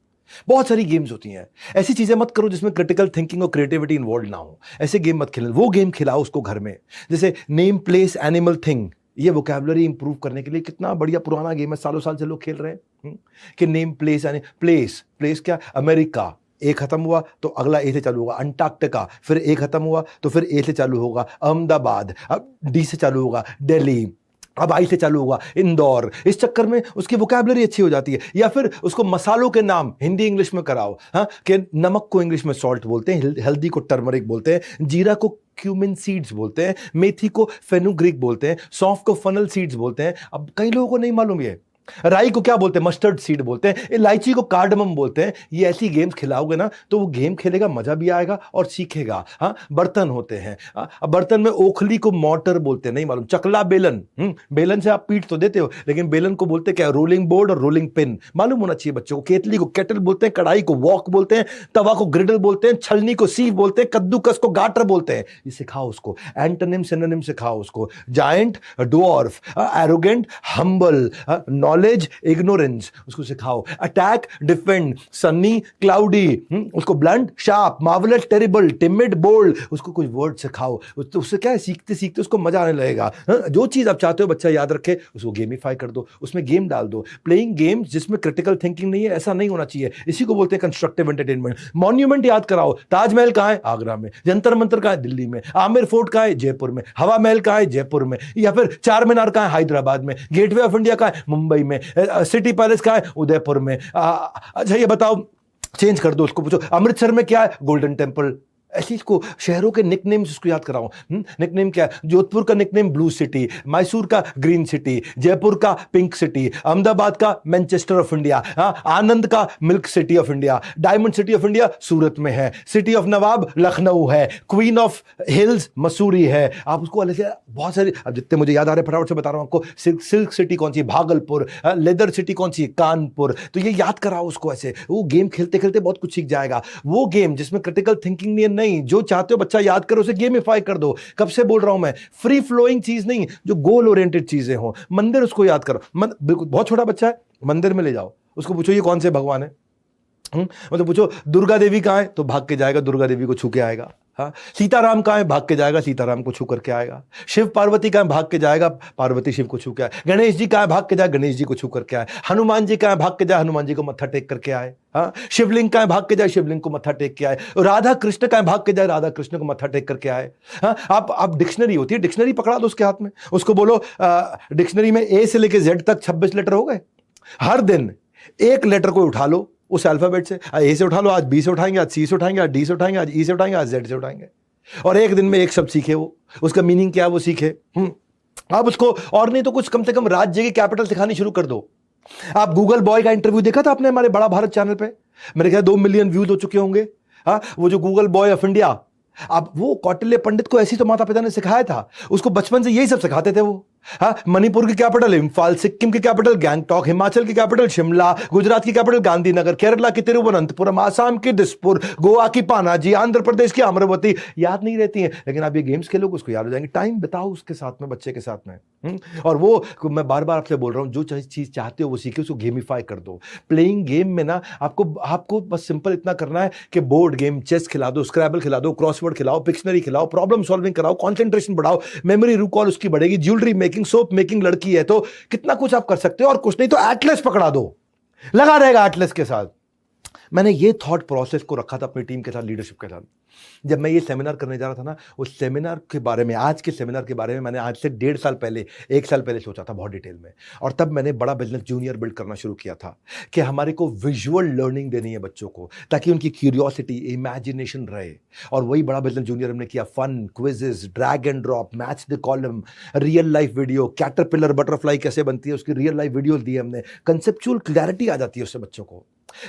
बहुत सारी गेम्स होती हैं, ऐसी चीजें मत करो जिसमें क्रिटिकल थिंकिंग और क्रिएटिविटी इन्वॉल्व ना हो। ऐसे गेम मत खेलना, वो गेम खिलाओ उसको घर में, जैसे नेम प्लेस एनिमल थिंग। ये वोकैबुलरी इंप्रूव करने के लिए कितना बढ़िया पुराना गेम है, सालों साल से लोग खेल रहे हैं कि नेम प्लेस यानी प्लेस क्या, अमेरिका ए खत्म हुआ तो अगला ए से चालू होगा, अंटार्कटिका, फिर ए खत्म हुआ तो फिर ए से चालू होगा, अहमदाबाद, अब डी से चालू होगा, दिल्ली, अब आई से चालू होगा, इंदौर। इस चक्कर में उसकी वोकैबुलरी अच्छी हो जाती है। या फिर उसको मसालों के नाम हिंदी इंग्लिश में कराओ, हाँ, कि नमक को इंग्लिश में सॉल्ट बोलते हैं, हल्दी को टर्मरिक बोलते हैं, जीरा को क्यूमिन सीड्स बोलते हैं, मेथी को फेनुग्रीक बोलते हैं, सौंफ को फनल सीड्स बोलते हैं। अब कई लोगों को नहीं मालूम ये, राई को क्या बोलते हैं? मस्टर्ड सीड बोलते हैं। इलायची को कार्डमम बोलते हैं। ये ऐसी गेम्स खिलाओगे ना तो वो गेम खेलेगा, मजा भी आएगा और सीखेगा। हाँ, बर्तन होते हैं। अब बर्तन में ओखली को मोटर बोलते हैं, नहीं मालूम। चकला बेलन, बेलन से आप पीट तो देते हो, लेकिन बेलन को बोलते क्या? रोलिंग बोर्ड और रोलिंग पिन मालूम होना चाहिए बच्चों को। केतली को केटल बोलते हैं, कढ़ाई को वॉक बोलते हैं, तवा को ग्रिडल बोलते हैं, छलनी को सीव बोलते हैं, कद्दूकस को गाटर बोलते हैं। ये सिखाओ उसको, एंटोनिम सिनोनिम सिखाओ उसको। Giant, dwarf, arrogant, humble, knowledge, ignorance, उसको सिखाओ। अटैक, डिफेंड, सनी, क्लाउडी, उसको blunt, sharp, marvellous, terrible, timid, bold, उसको कुछ वर्ड सिखाओ। उससे क्या है, सीखते सीखते उसको मजा आने लगेगा। जो चीज आप चाहते हो बच्चा याद रखे, उसको गेमिफाई कर दो, उसमें गेम डाल दो। प्लेइंग गेम्स जिसमें क्रिटिकल थिंकिंग नहीं है, ऐसा नहीं होना चाहिए। इसी को बोलते हैं कंस्ट्रक्टिव एंटरटेनमेंट। मॉन्यूमेंट याद कराओ। ताजमहल कहां है? आगरा में। जंतर मंतर कहां है? दिल्ली में। आमिर फोर्ट कहां है? जयपुर में। हवा महल कहां है? जयपुर में। या फिर चार मीनार कहां है? हैदराबाद में। गेटवे ऑफ इंडिया कहां है? मुंबई में। सिटी पैलेस कहां है? उदयपुर में। अच्छा ये बताओ, चेंज कर दो, उसको पूछो अमृतसर में क्या है? Golden temple. ऐसी इसको शहरों के निकनेम्स इसको याद कराओ। निकनेम क्या है? जोधपुर का निकनेम ब्लू सिटी, मैसूर का ग्रीन सिटी, जयपुर का पिंक सिटी, अहमदाबाद का मैनचेस्टर ऑफ इंडिया, आनंद का milk city of India, diamond city of India Surat में है, सिटी ऑफ नवाब लखनऊ है, क्वीन ऑफ हिल्स मसूरी है। आप उसको अलग से बहुत सारे, अब जितने मुझे याद आ रहे हैं फटाफट से बता रहा हूं आपको। सिल्क सिटी कौन सी? भागलपुर। लेदर सिटी कौन सी? कानपुर। तो ये याद कराओ उसको ऐसे, वो गेम खेलते खेलते बहुत कुछ सीख जाएगा। वो गेम जिसमें क्रिटिकल थिंकिंग नहीं, जो चाहते हो बच्चा याद करो, उसे गेमिफाई कर दो। कब से बोल रहा हूं मैं, फ्री फ्लोइंग चीज नहीं, जो गोल ओरिएंटेड चीजें हो। मंदिर उसको याद करो। बिल्कुल बहुत छोटा बच्चा है, मंदिर में ले जाओ, उसको पूछो ये कौन से भगवान है। मतलब पूछो दुर्गा देवी कहां है, तो भाग के जाएगा, दुर्गा देवी को छू के आएगा। हाँ, सीताराम कहां है? भाग के जाएगा, सीताराम को छू करके आएगा। शिव पार्वती कहां है? भाग के जाएगा, पार्वती शिव को छू के आए। गणेश जी कहां है? भाग के जाए, गणेश जी को छू करके आए। हनुमान जी कहां है? भाग के जाए, हनुमान जी को मत्था टेक करके आए। हाँ, शिवलिंग कहां है? भाग के जाए, शिवलिंग को मत्था टेक के आए। राधा कृष्ण कहां है? भाग के जाए, राधा कृष्ण को मत्था टेक करके आए। हाँ, आप डिक्शनरी होती है, डिक्शनरी पकड़ा दो उसके हाथ में, उसको बोलो डिक्शनरी में ए से लेके जेड तक 26 लेटर हो गए। हर दिन एक लेटर को उठा लो उस अल्फाबेट से। ए से उठा लो, आज बी से उठाएंगे, आज सी से उठाएंगे, आज डी से उठाएंगे, आज ई से उठाएंगे, आज जेड से उठाएंगे। और एक दिन में एक शब्द सीखे, वो उसका मीनिंग क्या है वो सीखे। आप उसको, और नहीं तो कुछ कम से कम राज्य की कैपिटल सिखानी शुरू कर दो। आप गूगल बॉय का इंटरव्यू देखा था आपने हमारे बड़ा भारत चैनल पे? मेरे ख्याल 2 मिलियन व्यूज हो चुके होंगे। हाँ, वो जो गूगल बॉय ऑफ इंडिया, अब वो कौटिल्य पंडित को ऐसी तो माता पिता ने सिखाया था, उसको बचपन से यही सब सिखाते थे वो। हाँ, मणिपुर की कैपिटल इम्फाल, सिक्किम की कैपिटल गैंगटॉक, हिमाचल की कैपिटल शिमला, गुजरात की कैपिटल गांधीनगर, केरला की तिरुवनंतपुरम, आसाम की दिसपुर, गोवा की पानाजी, आंध्र प्रदेश की अमरावती। याद नहीं रहती हैं, लेकिन आप ये गेम्स खेलोगे उसको याद हो जाएंगे। टाइम बिताओ उसके साथ में, बच्चे के साथ में। और वो मैं बार बार आपसे बोल रहा हूं, जो चीज चाहते हो वो सीखे, उसको गेमिफाई कर दो। प्लेइंग गेम में ना आपको बस सिंपल इतना करना है कि बोर्ड गेम, चेस खिला दो, स्क्रैबल खिला दो, क्रॉसवर्ड खिलाओ, पिक्शनरी खिलाओ, प्रॉब्लम सॉल्विंग कराओ, कॉन्सेंट्रेशन बढ़ाओ, मेमोरी रिकॉल उसकी बढ़ेगी। ज्वेलरी मेकिंग, सोप मेकिंग, लड़की है तो कितना कुछ आप कर सकते हो। और कुछ नहीं तो एटलस पकड़ा दो, लगा रहेगा एटलस के साथ। मैंने ये थॉट प्रोसेस को रखा था अपनी टीम के साथ, लीडरशिप के साथ। जब मैं ये सेमिनार करने जा रहा था ना, उस सेमिनार के बारे में, आज के सेमिनार के बारे में मैंने आज से 1.5 साल पहले, 1 साल पहले सोचा था बहुत डिटेल में। और तब मैंने बड़ा बिजनेस जूनियर बिल्ड करना शुरू किया था कि हमारे को विजुअल लर्निंग देनी है बच्चों को, ताकि उनकी क्यूरियोसिटी, इमेजिनेशन रहे। और वही बड़ा बिजनेस जूनियर हमने किया। Fun, quizzes, drag and drop, match the column, real life video, caterpillar butterfly कैसे बनती है उसकी रियल लाइफ वीडियो दी हमने। कंसेप्चुअल क्लैरिटी आ जाती है उससे बच्चों को।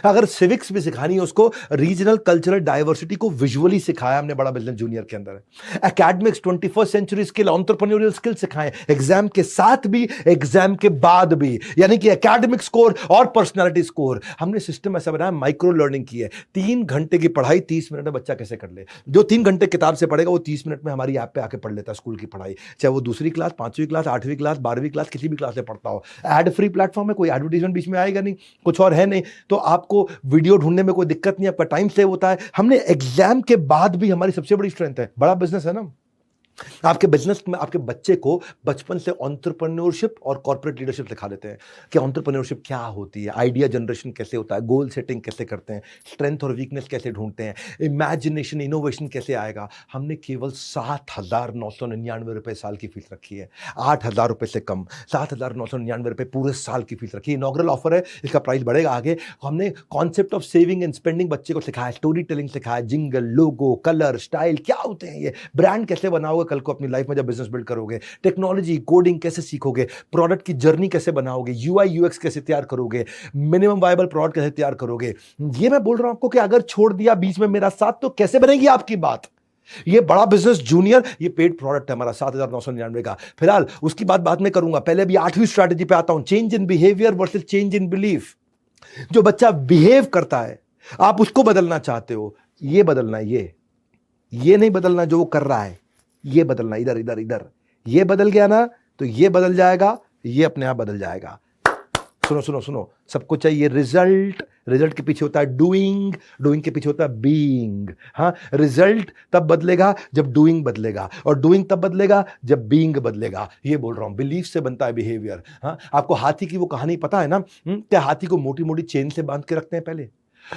अगर सिविक्स भी सिखानी है उसको, रीजनल कल्चरल डाइवर्सिटी को विजुअली सिखाया हमने बड़ा बिजनेस जूनियर के अंदर। Academics, 21st century skill, entrepreneurial skill सिखाएं, एग्जाम के साथ भी, एग्जाम के बाद भी। यानी कि एकेडमिक स्कोर और पर्सनालिटी स्कोर। हमने सिस्टम ऐसा बनाया, माइक्रो लर्निंग की है। 3 घंटे की पढ़ाई 30 मिनट में बच्चा कैसे कर ले। जो 3 घंटे किताब से पढ़ेगा वो 30 मिनट में हमारी ऐप पे आके पढ़ लेता है स्कूल की पढ़ाई, चाहे वो दूसरी क्लास, 5वीं क्लास, 8वीं क्लास, 12वीं क्लास, किसी भी क्लास से पढ़ता हो। एड फ्री प्लेटफॉर्म है, कोई एडवर्टीजमेंट बीच में आएगा नहीं, कुछ और है नहीं, तो आपको वीडियो ढूंढने में कोई दिक्कत नहीं, आपका टाइम सेव होता है। हमने एग्जाम के बाद भी, हमारी सबसे बड़ी स्ट्रेंथ है, बड़ा बिजनेस है ना, आपके बिजनेस में आपके बच्चे को बचपन से एंटरप्रेन्योरशिप और कॉर्पोरेट लीडरशिप सिखा देते हैं कि एंटरप्रेन्योरशिप क्या होती है, आइडिया जनरेशन कैसे होता है, गोल सेटिंग कैसे करते हैं, स्ट्रेंथ और वीकनेस कैसे ढूंढते हैं, इमेजिनेशन, इनोवेशन कैसे आएगा। हमने केवल 7,999 रुपए साल की फीस रखी है, 8,000 रुपए से कम, 7,999 रुपए पूरे साल की फीस रखी है। इनॉग्रल ऑफर है, इसका प्राइस बढ़ेगा आगे। हमने concept of saving and spending बच्चे को सिखाया, स्टोरी टेलिंग सिखाया, जिंगल, लोगो, कलर, स्टाइल क्या होते हैं, ये ब्रांड कैसे बनाओगे, कल को अपनी लाइफ में जब बिजनेस बिल्ड करोगे? टेक्नोलॉजी, कोडिंग कैसे सीखोगे? प्रोडक्ट की जर्नी कैसे बनाओगे? यूआई यूएक्स कैसे तैयार करोगे? मिनिमम वायबल प्रोडक्ट कैसे तैयार करोगे? ये मैं बोल रहा हूं आपको कि अगर छोड़ दिया बीच में मेरा साथ तो कैसे बनेगी आपकी बात? ये बड़ा बिजनेस जूनियर, ये पेड प्रोडक्ट है हमारा 7,999 का। फिलहाल उसकी बात बाद में करूंगा, पहले भी 8वीं स्ट्रैटेजी पे आता हूं, change in behaviour versus change in belief. जो बच्चा बिहेव करता है आप उसको बदलना चाहते हो, ये बदलना है, ये नहीं बदलना जो वो कर रहा है, ये बदलना, इधर इधर इधर। ये बदल गया ना तो ये बदल जाएगा, ये अपने आप बदल जाएगा। सुनो सुनो सुनो, सबको चाहिए रिजल्ट, रिजल्ट के पीछे होता है डूइंग, डूइंग के पीछे होता है बीइंग। हाँ, रिजल्ट तब बदलेगा जब डूइंग बदलेगा, और डूइंग तब बदलेगा जब बीइंग बदलेगा। ये बोल रहा हूं, बिलीफ से बनता है बिहेवियर। हाँ, आपको हाथी की वो कहानी पता है ना? क्या हाथी को मोटी मोटी चेन से बांध के रखते हैं पहले,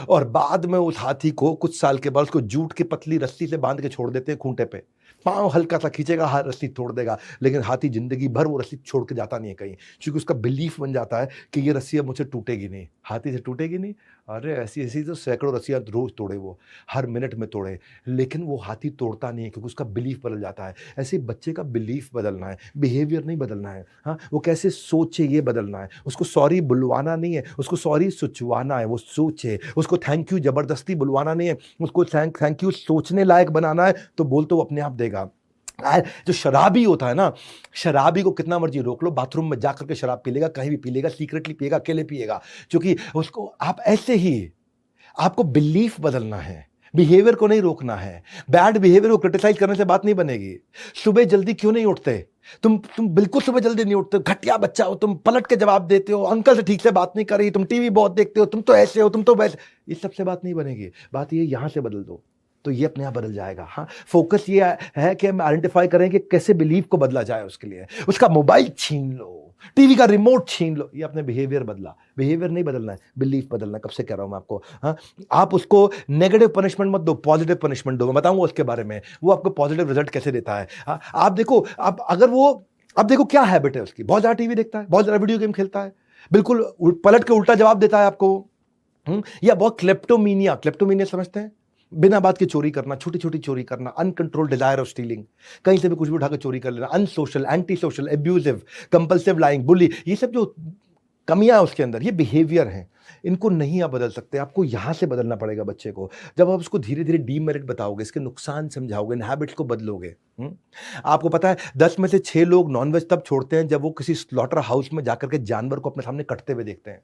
और बाद में उस हाथी को कुछ साल के बाद उसको जूट की पतली रस्सी से बांध के छोड़ देते हैं खूंटे पे। पांव हल्का सा खींचेगा, रस्सी तोड़ देगा, लेकिन हाथी जिंदगी भर वो रस्सी छोड़ के जाता नहीं है कहीं, क्योंकि उसका बिलीफ बन जाता है कि ये रस्सी अब मुझसे टूटेगी नहीं, हाथी से टूटेगी नहीं। अरे ऐसी ऐसी तो सैकड़ों रस्सियां रोज तोड़े, वो हर मिनट में तोड़े, लेकिन वो हाथी तोड़ता नहीं है क्योंकि उसका बिलीफ बदल जाता है। ऐसे बच्चे का बिलीफ बदलना है, बिहेवियर नहीं बदलना है। हाँ, वो कैसे सोचे ये बदलना है। उसको सॉरी बुलवाना नहीं है, उसको सॉरी सोचवाना है। वो सोचे, उसको थैंक यू जबरदस्ती बुलवाना नहीं है, उसको थैंक यू सोचने लायक बनाना है, तो बोल तो वो अपने आप देगा। जो शराबी होता है ना, शराबी को कितना मर्जी रोक लो, बाथरूम में जाकर के शराब पी लेगा, कहीं भी पी लेगा, सीक्रेटली पिएगा, अकेले पिएगा, क्योंकि उसको आप ऐसे ही, आपको बिलीफ बदलना है, बिहेवियर को नहीं रोकना है। बैड बिहेवियर को क्रिटिसाइज करने से बात नहीं बनेगी। सुबह जल्दी क्यों नहीं उठते? तुम बिल्कुल सुबह जल्दी नहीं उठते, घटिया बच्चा हो तुम, पलट के जवाब देते हो, अंकल से ठीक से बात नहीं कर रही, तुम टीवी बहुत देखते हो, तुम तो ऐसे हो, तुम तो वैसे, इस सबसे बात नहीं बनेगी। बात ये यहां से बदल दो तो ये अपने आप बदल जाएगा। हाँ, फोकस ये है कि हम आइडेंटिफाई करें कि कैसे बिलीफ को बदला जाए। उसके लिए उसका मोबाइल छीन लो, टीवी का रिमोट छीन लो, ये अपने बिहेवियर बदला। बिहेवियर नहीं बदलना है, बिलीफ बदलना है। कब से कह रहा हूं मैं आपको? हाँ, आप उसको नेगेटिव पनिशमेंट मत दो, पॉजिटिव पनिशमेंट दो। मैं बताऊंगा उसके बारे में, वो आपको पॉजिटिव रिजल्ट कैसे देता है। हाँ, आप देखो, आप देखो क्या हैबिट है उसकी, बहुत ज्यादा टीवी देखता है, बहुत ज्यादा वीडियो गेम खेलता है, बिल्कुल पलट के उल्टा जवाब देता है आपको। या बहुत क्लेप्टोमीनिया समझते हैं? बिना बात के चोरी करना, छोटी छोटी चोरी करना, अनकंट्रोल डिजायर ऑफ स्टीलिंग, कहीं से भी कुछ भी उठा के चोरी कर लेना, unsocial, anti social, abusive, compulsive lying, bully, ये सब जो कमियां है उसके अंदर, ये बिहेवियर हैं। इनको नहीं आप बदल सकते, आपको यहां से बदलना पड़ेगा बच्चे को। जब आप उसको धीरे धीरे डीमेरिट बताओगे, इसके नुकसान समझाओगे, इन हैबिट्स को बदलोगे। आपको पता है 10 में से 6 लोग नॉनवेज तब छोड़ते हैं जब वो किसी स्लॉटर हाउस में जाकर के जानवर को अपने सामने कटते हुए देखते हैं,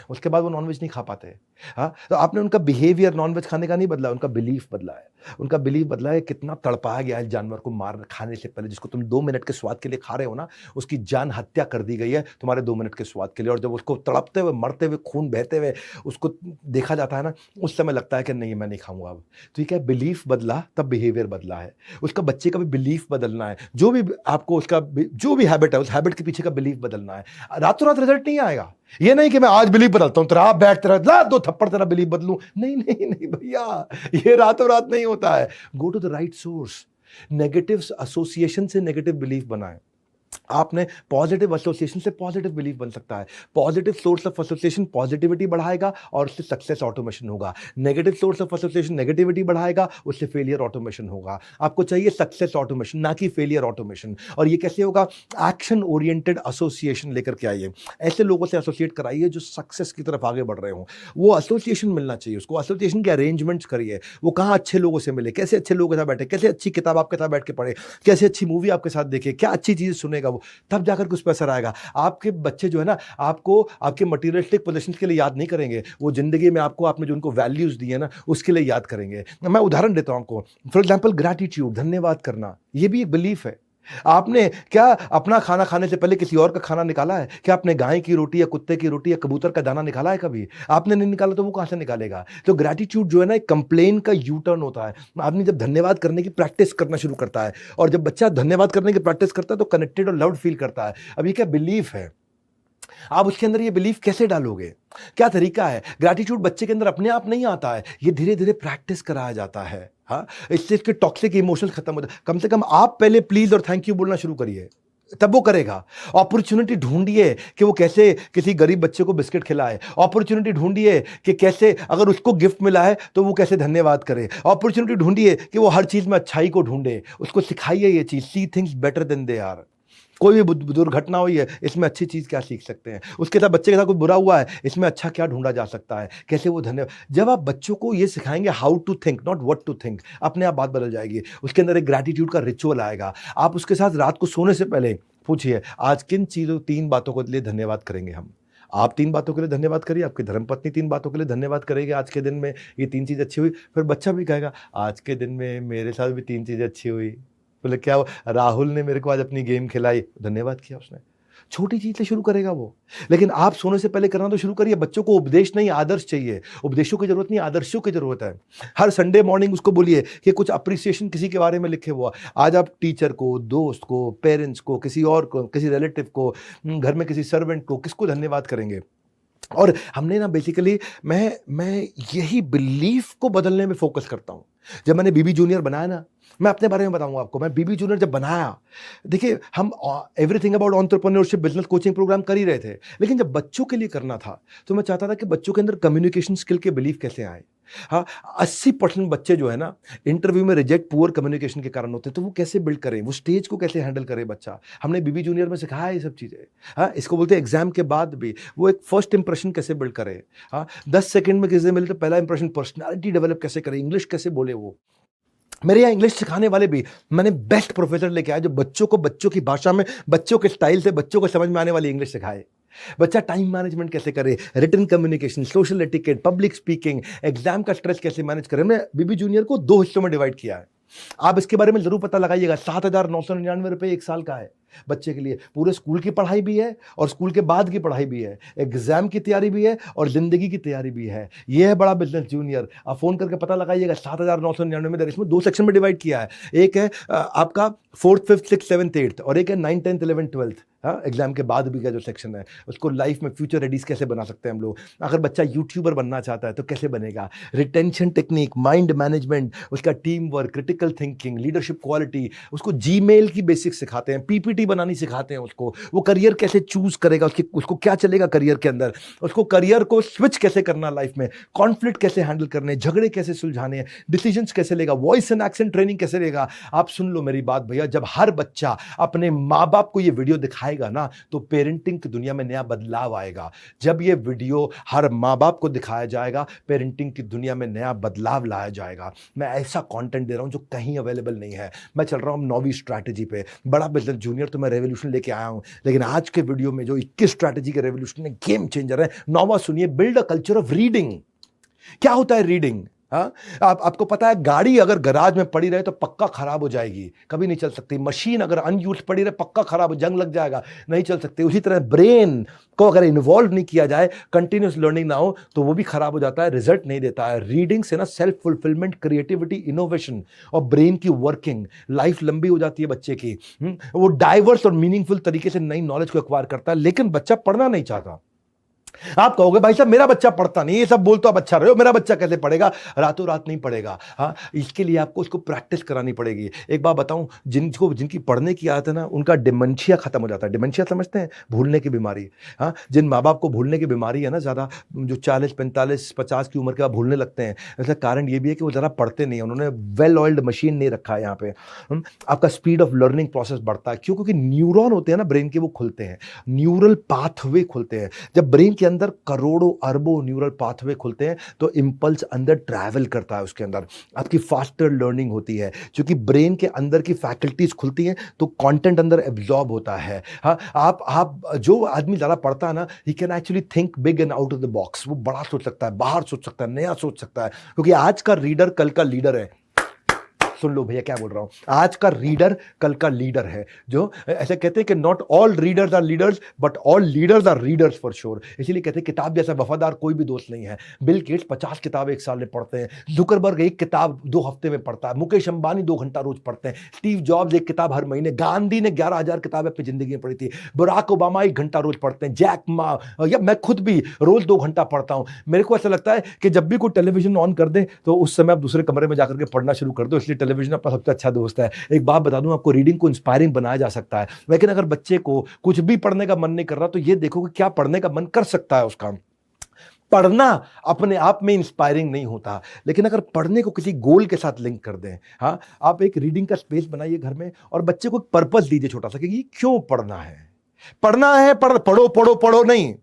उसके बाद वो नॉनवेज नहीं खा पाते। हाँ, तो आपने उनका बिहेवियर नॉनवेज खाने का नहीं बदला, उनका बिलीफ बदला है। उनका बिलीफ बदला है, कितना तड़पाया गया है जानवर को मार खाने से पहले, जिसको तुम 2 मिनट के स्वाद के लिए खा रहे हो ना, उसकी जान हत्या कर दी गई है तुम्हारे 2 मिनट के स्वाद के लिए। और जब उसको तड़पते हुए, मरते हुए, खून बहते हुए उसको देखा जाता है ना, उस समय लगता है कि नहीं मैं नहीं खाऊंगा अब। तो ये क्या, बिलीफ बदला तब बिहेवियर बदला है। उसका बच्चे का भी बिलीफ बदलना है, जो भी आपको उसका जो भी हैबिट है, उस हैबिट के पीछे का बिलीफ बदलना है। रातों रात रिजल्ट नहीं आएगा। ये नहीं कि मैं आज बिलीफ बदलता हूं, तेरा आप बैठ तेरा ला 2 थप्पड़ तेरा बिलीफ बदलूं, नहीं नहीं नहीं भैया, ये रातों रात नहीं होता है। Go to the right source. Negative association से नेगेटिव बिलीफ बनाएं। आपने पॉजिटिव एसोसिएशन से पॉजिटिव बिलीफ बन सकता है। Positive source of association positivity बढ़ाएगा और उससे सक्सेस ऑटोमेशन होगा। Negative source of association negativity बढ़ाएगा, उससे फेलियर ऑटोमेशन होगा। आपको चाहिए सक्सेस ऑटोमेशन, ना कि फेलियर ऑटोमेशन। और ये कैसे होगा? एक्शन ओरिएंटेड एसोसिएशन लेकर के आइए, ऐसे लोगों से एसोसिएट कराइए जो सक्सेस की तरफ आगे बढ़ रहे हों। वो एसोसिएशन मिलना चाहिए उसको, एसोसिएशन के अरेंजमेंट्स करिए। वो कहाँ अच्छे लोगों से मिले, कैसे अच्छे लोगों के साथ बैठे, कैसे अच्छी किताब आपके साथ बैठ के पढ़े, कैसे अच्छी मूवी आपके साथ देखे, क्या अच्छी चीज़ सुनेगा वो, तब जाकर कुछ पैसा आएगा। आपके बच्चे जो है ना, आपको आपके मटीरियलिस्टिक पोजीशंस के लिए याद नहीं करेंगे, वो जिंदगी में आपको, आपने जो उनको वैल्यूज दिए ना, उसके लिए याद करेंगे। मैं उदाहरण देता हूं आपको, फॉर एग्जांपल ग्रैटिट्यूड, धन्यवाद करना, ये भी एक बिलीफ है। आपने क्या अपना खाना खाने से पहले किसी और का खाना निकाला है? क्या आपने गाय की रोटी या कुत्ते की रोटी या कबूतर का दाना निकाला है कभी? आपने नहीं निकाला तो वो कहां से निकालेगा? तो ग्रैटिट्यूड जो है ना, एक कंप्लेन का यू टर्न होता है। आदमी जब धन्यवाद करने की प्रैक्टिस करना शुरू करता है, और जब बच्चा धन्यवाद करने की प्रैक्टिस करता है तो कनेक्टेड और लव्ड फील करता है। अब ये क्या बिलीफ है? आप उसके अंदर ये बिलीफ कैसे डालोगे? क्या तरीका है? ग्रैटिट्यूड बच्चे के अंदर अपने आप नहीं आता है, ये धीरे धीरे प्रैक्टिस कराया जाता है। हाँ, इससे इसके टॉक्सिक इमोशंस खत्म होते हैं। कम से कम आप पहले प्लीज और थैंक यू बोलना शुरू करिए। तब वो करेगा। अपॉर्चुनिटी ढूंढिए कि वो कैसे किसी गरीब बच्चे को बिस्किट खिलाए। अपॉर्चुनिटी ढूंढिए कि कैसे अगर उसको गिफ्ट मिला है तो वो कैसे धन्यवाद करे। अपॉर्चुनिटी ढूंढिए कि वो हर चीज में अच्छाई को ढूंढे, उसको सिखाइए ये चीज, see things better than they are. कोई भी दुर्घटना हुई है, इसमें अच्छी चीज क्या सीख सकते हैं, उसके साथ बच्चे के साथ कुछ बुरा हुआ है, इसमें अच्छा क्या ढूंढा जा सकता है, कैसे वो धन्यवाद। जब आप बच्चों को ये सिखाएंगे how to think not what to think, अपने आप बात बदल जाएगी। उसके अंदर एक ग्रैटिट्यूड का रिचुअल आएगा। आप उसके साथ रात को सोने से पहले पूछिए आज किन चीजों 3 बातों के लिए धन्यवाद करेंगे हम। आप 3 बातों के लिए धन्यवाद करिए, आपकी धर्मपत्नी 3 बातों के लिए धन्यवाद करेगी, आज के दिन में ये 3 चीज अच्छी हुई। फिर बच्चा भी कहेगा आज के दिन में मेरे साथ भी 3 चीजें अच्छी हुई। बोले क्या हुआ? राहुल ने मेरे को आज अपनी गेम खिलाई, धन्यवाद किया उसने। छोटी चीज से शुरू करेगा वो। लेकिन आप सोने से पहले करना तो शुरू करिए। बच्चों को उपदेश नहीं आदर्श चाहिए। उपदेशों की जरूरत नहीं, आदर्शों की जरूरत है। हर संडे मॉर्निंग उसको बोलिए कि कुछ अप्रिसिएशन किसी के बारे में लिखे हुआ। आज आप टीचर को, दोस्त को, पेरेंट्स को, किसी और को, किसी रिलेटिव को, घर में किसी सर्वेंट को, किसको धन्यवाद करेंगे। और हमने ना बेसिकली मैं यही बिलीफ को बदलने में फोकस करता हूं। जब मैंने बीबी जूनियर बनाया ना, मैं अपने बारे में बताऊंगा आपको। मैं बीबी जूनियर जब बनाया, देखिए हम everything about entrepreneurship business coaching programme कर ही रहे थे, लेकिन जब बच्चों के लिए करना था तो मैं चाहता था कि बच्चों के अंदर कम्युनिकेशन स्किल के बिलीफ कैसे आए। हाँ, 80% बच्चे जो है ना इंटरव्यू में रिजेक्ट पुअर कम्युनिकेशन के कारण होते हैं, तो वो कैसे बिल्ड करें, वो स्टेज को कैसे हैंडल करे बच्चा। हमने बीबी जूनियर में सिखाया ये सब चीज़ें। हाँ, इसको बोलते हैं एग्जाम के बाद भी वो एक फर्स्ट इंप्रेशन कैसे बिल्ड करे। हाँ, 10 सेकंड में किसी से मिले तो पहला इंप्रेशन, पर्सनैलिटी डेवलप कैसे करे, इंग्लिश कैसे बोले वो। मेरे यहाँ इंग्लिश सिखाने वाले भी मैंने बेस्ट प्रोफेसर लेके आया जो बच्चों को बच्चों की भाषा में, बच्चों के स्टाइल से, बच्चों को समझ में आने वाली इंग्लिश सिखाए। बच्चा टाइम मैनेजमेंट कैसे करे, written communication, social etiquette, public speaking, exam का स्ट्रेस कैसे मैनेज करे। मैं बीबी जूनियर को 2 हिस्सों में डिवाइड किया है। आप इसके बारे में जरूर पता लगाइएगा। 7,999 रुपये 1 साल का है बच्चे के लिए। पूरे स्कूल की पढ़ाई भी है और स्कूल के बाद की पढ़ाई भी है, एग्जाम की तैयारी भी है और जिंदगी की तैयारी भी है। यह है बड़ा बिजनेस जूनियर। आप फोन करके पता लगाइएगा। 7,999 में इसमें 2 सेक्शन में डिवाइड किया है। एक है आपका 4th, 5th, 6th, 7th, 8th और एक है 9th, 10th, 11th, 12th। हाँ, एग्जाम के बाद भी का जो सेक्शन है उसको लाइफ में फ्यूचर रेडीज कैसे बना सकते हैं हम लोग। अगर बच्चा यूट्यूबर बनना चाहता है तो कैसे बनेगा, रिटेंशन टेक्निक, माइंड मैनेजमेंट, उसका team work, critical thinking, leadership quality, उसको जीमेल की बेसिक्स सिखाते हैं, पीपीटी बनानी सिखाते हैं उसको। वो करियर कैसे चूज करेगा, उसको क्या चलेगा करियर के अंदर, उसको करियर को स्विच कैसे करना लाइफ में, कॉन्फ्लिक्ट कैसे हैंडल करने, झगड़े कैसे सुलझाने, डिसीजंस कैसे लेगा, वॉइस एंड एक्सेंट ट्रेनिंग कैसे लेगा। आप सुन लो मेरी बात भैया, जब हर बच्चा अपने माँ बाप को ये वीडियो दिखाएगा ना तो पेरेंटिंग की दुनिया में नया बदलाव आएगा। जब ये वीडियो हर माँ बाप को दिखाया जाएगा, पेरेंटिंग की दुनिया में नया बदलाव लाया जाएगा। मैं ऐसा कंटेंट दे रहा हूं जो कहीं अवेलेबल नहीं है। मैं चल रहा हूं 9वीं स्ट्रैटेजी पे। बड़ा बिजनेस जूनियर तो मैं रेवोल्यूशन लेके आया हूं, लेकिन आज के वीडियो में जो 21 स्ट्रैटेजी के रेवोल्यूशन है, गेम चेंजर है। 9वां सुनिए, build a culture of reading. क्या होता है रीडिंग? हाँ, आपको पता है गाड़ी अगर गराज में पड़ी रहे तो पक्का खराब हो जाएगी, कभी नहीं चल सकती। मशीन अगर अनयूज पड़ी रहे पक्का खराब, जंग लग जाएगा, नहीं चल सकती। उसी तरह ब्रेन को अगर इन्वॉल्व नहीं किया जाए, कंटिन्यूस लर्निंग ना हो तो वो भी खराब हो जाता है, रिजल्ट नहीं देता है। रीडिंग से ना सेल्फ फुलफिलमेंट, क्रिएटिविटी, इनोवेशन और ब्रेन की वर्किंग, लाइफ लंबी हो जाती है बच्चे की। वो डाइवर्स और मीनिंगफुल तरीके से नई नॉलेज को एक्वायर करता है। लेकिन बच्चा पढ़ना नहीं चाहता। आप कहोगे भाई साहब मेरा बच्चा पढ़ता नहीं, ये सब बोल तो आप अच्छा रहे हो, मेरा बच्चा कैसे पढ़ेगा? रातों रात नहीं पढ़ेगा। हाँ, इसके लिए आपको उसको प्रैक्टिस करानी पड़ेगी। एक बात बताऊं, जिनकी पढ़ने की आदत है ना, उनका डिमेंशिया खत्म हो जाता है। डिमेंशिया समझते हैं? भूलने की बीमारी। हाँ, जिन माँ बाप को भूलने की बीमारी है ना ज़्यादा, जो 40, 45, 50 की उम्र के बाद भूलने लगते हैं, इसका कारण ये भी है कि वो ज़रा पढ़ते नहीं है। उन्होंने वेल ऑयल्ड मशीन नहीं रखा है यहाँ पे। आपका स्पीड ऑफ लर्निंग प्रोसेस बढ़ता है। क्यों? क्योंकि न्यूरॉन होते हैं ना ब्रेन के, वो खुलते हैं, न्यूरल पाथवे खुलते हैं। जब ब्रेन के अंदर करोड़ों अरबों न्यूरल पाथवे खुलते हैं तो इंपल्स अंदर ट्रैवल करता है, उसके अंदर आपकी फास्टर लर्निंग होती है। क्योंकि ब्रेन के अंदर की फैकल्टीज खुलती हैं तो कंटेंट अंदर एब्जॉर्ब होता है। हाँ, आप जो आदमी ज़्यादा पढ़ता है ना, he can actually think big and out of the box. वो बड़ा सोच सकता है, बाहर सोच सकता है, नया सोच सकता है। क्योंकि आज का रीडर कल का लीडर है। सुन लो भैया क्या बोल रहा हूं, आज का रीडर कल का लीडर है। जो ऐसे कहते हैं कि not all readers are leaders but all leaders are readers for sure. इसीलिए कहते हैं किताब जैसा वफादार कोई भी दोस्त नहीं है। बिल गेट्स 50 किताबें 1 साल में पढ़ते हैं। जुकरबर्ग 1 किताब 2 हफ्ते में पढ़ता है। मुकेश अंबानी 2 घंटा रोज पढ़ते हैं। स्टीव जॉब्स 1 किताब हर महीने। गांधी ने 11,000 किताबें अपनी जिंदगी में पढ़ी थी। बराक ओबामा 1 घंटा रोज पढ़ते हैं। जैक मा, या मैं खुद भी रोज 2 घंटा पढ़ता हूं। मेरे को ऐसा लगता है कि जब भी कोई टेलीविजन ऑन कर दे तो उस समय आप दूसरे कमरे में जाकर के पढ़ना शुरू कर दो, इसलिए टेलीविजन आपका सबसे अच्छा दोस्त है। एक बात बता दूं आपको, रीडिंग को इंस्पायरिंग बनाया जा सकता है, लेकिन अगर बच्चे को कुछ भी पढ़ने का मन नहीं कर रहा तो ये देखो कि क्या पढ़ने का मन कर सकता है उसका। पढ़ना अपने आप में इंस्पायरिंग नहीं होता, लेकिन अगर पढ़ने को किसी गोल के साथ लिंक कर दें, हाँ, आप एक रीडिंग का स्पेस बनाइए घर में और बच्चे को एक पर्पस दीजिए छोटा सा कि ये क्यों पढ़ना है। पढ़ना है, पढ़ो पढ़ो पढ़ो नहीं,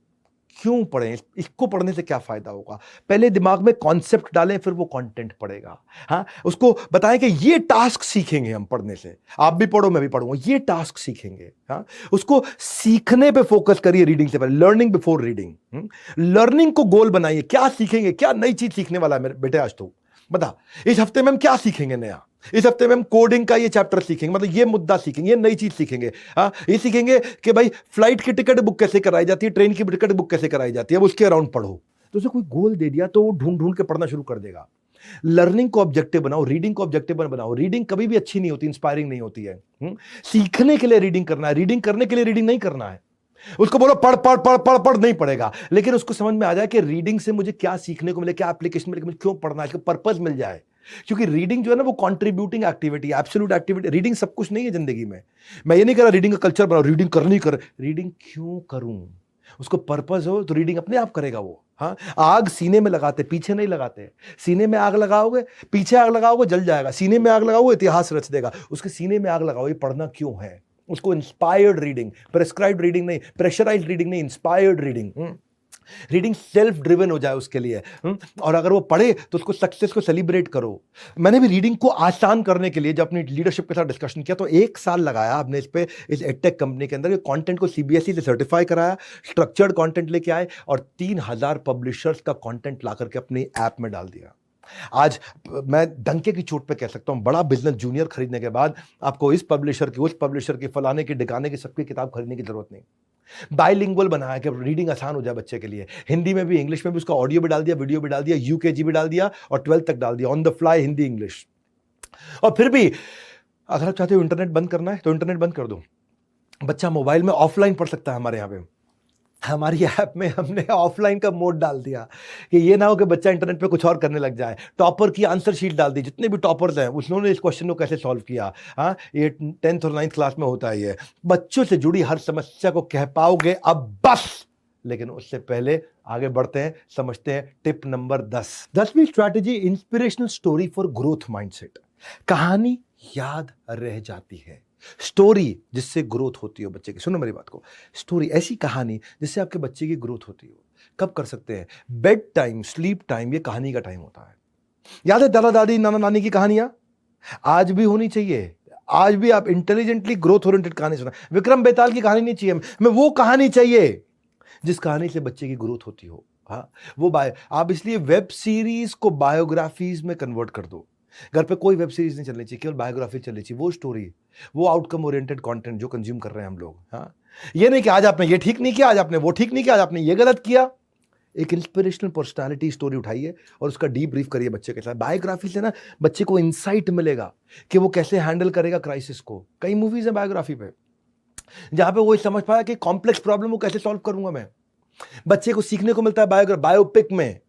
क्यों पढ़ें, इसको पढ़ने से क्या फायदा होगा। पहले दिमाग में कॉन्सेप्ट डालें, फिर वो कंटेंट पढ़ेगा। हाँ, उसको बताएं कि ये टास्क सीखेंगे हम पढ़ने से, आप भी पढ़ो मैं भी पढ़ूंगा, ये टास्क सीखेंगे। हाँ, उसको सीखने पे फोकस करिए रीडिंग से पहले, लर्निंग बिफोर रीडिंग। लर्निंग को गोल बनाइए, क्या सीखेंगे, क्या नई चीज सीखने वाला है मेरे बेटे आज तो बता, इस हफ्ते में हम क्या सीखेंगे नया। इस हफ्ते में हम कोडिंग का ये चैप्टर सीखेंगे, मतलब ये मुद्दा सीखेंगे, ये नई चीज सीखेंगे। हाँ, ये सीखेंगे कि भाई फ्लाइट की टिकट बुक कैसे कराई जाती है, ट्रेन की टिकट बुक कैसे कराई जाती है, अब उसके अराउंड पढ़ो। तो उसे कोई गोल दे दिया तो वो ढूंढ ढूंढ के पढ़ना शुरू कर देगा। लर्निंग को ऑब्जेक्टिव बनाओ, रीडिंग को ऑब्जेक्टिव बनाओ। रीडिंग कभी भी अच्छी नहीं होती, इंस्पायरिंग नहीं होती है। सीखने के लिए रीडिंग करना है, रीडिंग करने के लिए रीडिंग नहीं करना है। उसको बोलो पढ़ पढ़ पढ़ पढ़ पढ़, नहीं पढ़ेगा, लेकिन उसको समझ में आ जाए कि रीडिंग से मुझे क्या सीखने को मिले, क्या एप्लीकेशन मिले, मुझे क्यों पढ़ना है, इसका पर्पस मिल जाए। क्योंकि रीडिंग जो है ना वो contributing activity, absolute activity. Reading सब कुछ नहीं है जिंदगी में। मैं ये नहीं कह रहा रीडिंग का कल्चर बनाओ, रीडिंग करनी कर, रीडिंग क्यों करूं, उसको पर्पस हो तो रीडिंग अपने आप करेगा वो। हाँ, आग सीने में लगाते, पीछे नहीं लगाते। सीने में आग लगाओगे, पीछे आग लगाओगे जल जाएगा, सीने में आग लगाओगे इतिहास रच देगा। उसके सीने में आग लगाओ, ये पढ़ना क्यों है। उसको इंस्पायर्ड रीडिंग, प्रेस्क्राइब्ड रीडिंग नहीं, प्रेशराइज्ड रीडिंग नहीं, inspired reading. Reading self driven हो जाए उसके लिए। और अगर वो पढ़े तो उसको सक्सेस को सेलिब्रेट करो। मैंने भी रीडिंग को आसान करने के लिए जब अपनी लीडरशिप के साथ डिस्कशन किया तो 1 साल लगाया हमने इस पे, इस एडटेक कंपनी के अंदर कंटेंट को सीबीएसई से सर्टिफाई कराया, स्ट्रक्चर्ड कंटेंट लेके आए और 3000 पब्लिशर्स का कंटेंट ला करके अपनी ऐप में डाल दिया। आज मैं डंके की चोट पे कह सकता हूं, बड़ा बिजनेस जूनियर खरीदने के बाद आपको इस पब्लिशर की, उस पब्लिशर की, फलाने की, ढिकाने की, सबकी किताब खरीदने की जरूरत नहीं। बाइलिंगुअल बनाया कि रीडिंग आसान हो जाए बच्चे के लिए, हिंदी में भी इंग्लिश में भी। उसका ऑडियो भी डाल दिया, वीडियो भी डाल दिया, यूकेजी भी डाल दिया और 12th तक डाल दिया, on the fly Hindi English. और फिर भी अगर आप चाहते हो इंटरनेट बंद करना है तो इंटरनेट बंद कर दो, बच्चा मोबाइल में ऑफलाइन पढ़ सकता है। हमारे यहाँ पे हमारी ऐप में हमने ऑफलाइन का मोड डाल दिया कि ये ना हो कि बच्चा इंटरनेट पे कुछ और करने लग जाए। टॉपर की आंसर शीट डाल दी, जितने भी टॉपर्स हैं उन्होंने इस क्वेश्चन को कैसे सॉल्व किया। हाँ, ये 10th और 9th क्लास में होता है। ये बच्चों से जुड़ी हर समस्या को कह पाओगे अब बस। लेकिन उससे पहले आगे बढ़ते हैं, समझते हैं टिप नंबर 10। 10वीं strategy, inspirational story for growth mindset. कहानी याद रह जाती है, स्टोरी जिससे ग्रोथ होती हो बच्चे की। सुनो मेरी बात को, स्टोरी ऐसी कहानी जिससे आपके बच्चे की ग्रोथ होती हो। कब कर सकते हैं? बेड टाइम, स्लीप टाइम, ये कहानी का टाइम होता है। याद है दादा दादी नाना नानी की कहानियां? आज भी होनी चाहिए। आज भी आप इंटेलिजेंटली ग्रोथ ओरिएंटेड कहानी सुना। विक्रम बेताल की कहानी नहीं चाहिए हमें, वो कहानी चाहिए जिस कहानी से बच्चे की ग्रोथ होती हो। हाँ, वो आप इसलिए वेब सीरीज को बायोग्राफीज में कन्वर्ट कर दो। घर पे कोई वेब सीरीज नहीं चलनी चाहिए, केवल बायोग्राफी चलनी चाहिए। वो स्टोरी, वो आउटकम ओरिएंटेड कंटेंट जो कंज्यूम कर रहे हैं हम लोग। हाँ, ये नहीं कि आज आपने ये ठीक नहीं किया, आज आपने वो ठीक नहीं किया, आज आपने ये गलत किया। एक इंस्पिरेशनल पर्सनालिटी स्टोरी उठाइए और उसका डीप ब्रीफ करिए बच्चे के साथ। बायोग्राफी से ना बच्चे को इंसाइट मिलेगा कि वो कैसे हैंडल करेगा क्राइसिस को। कई मूवीज है बायोग्राफी पे जहां पे वो समझ पाया कि कॉम्प्लेक्स प्रॉब्लम को कैसे सॉल्व करूंगा मैं। बच्चे को सीखने को मिलता है बायोपिक में।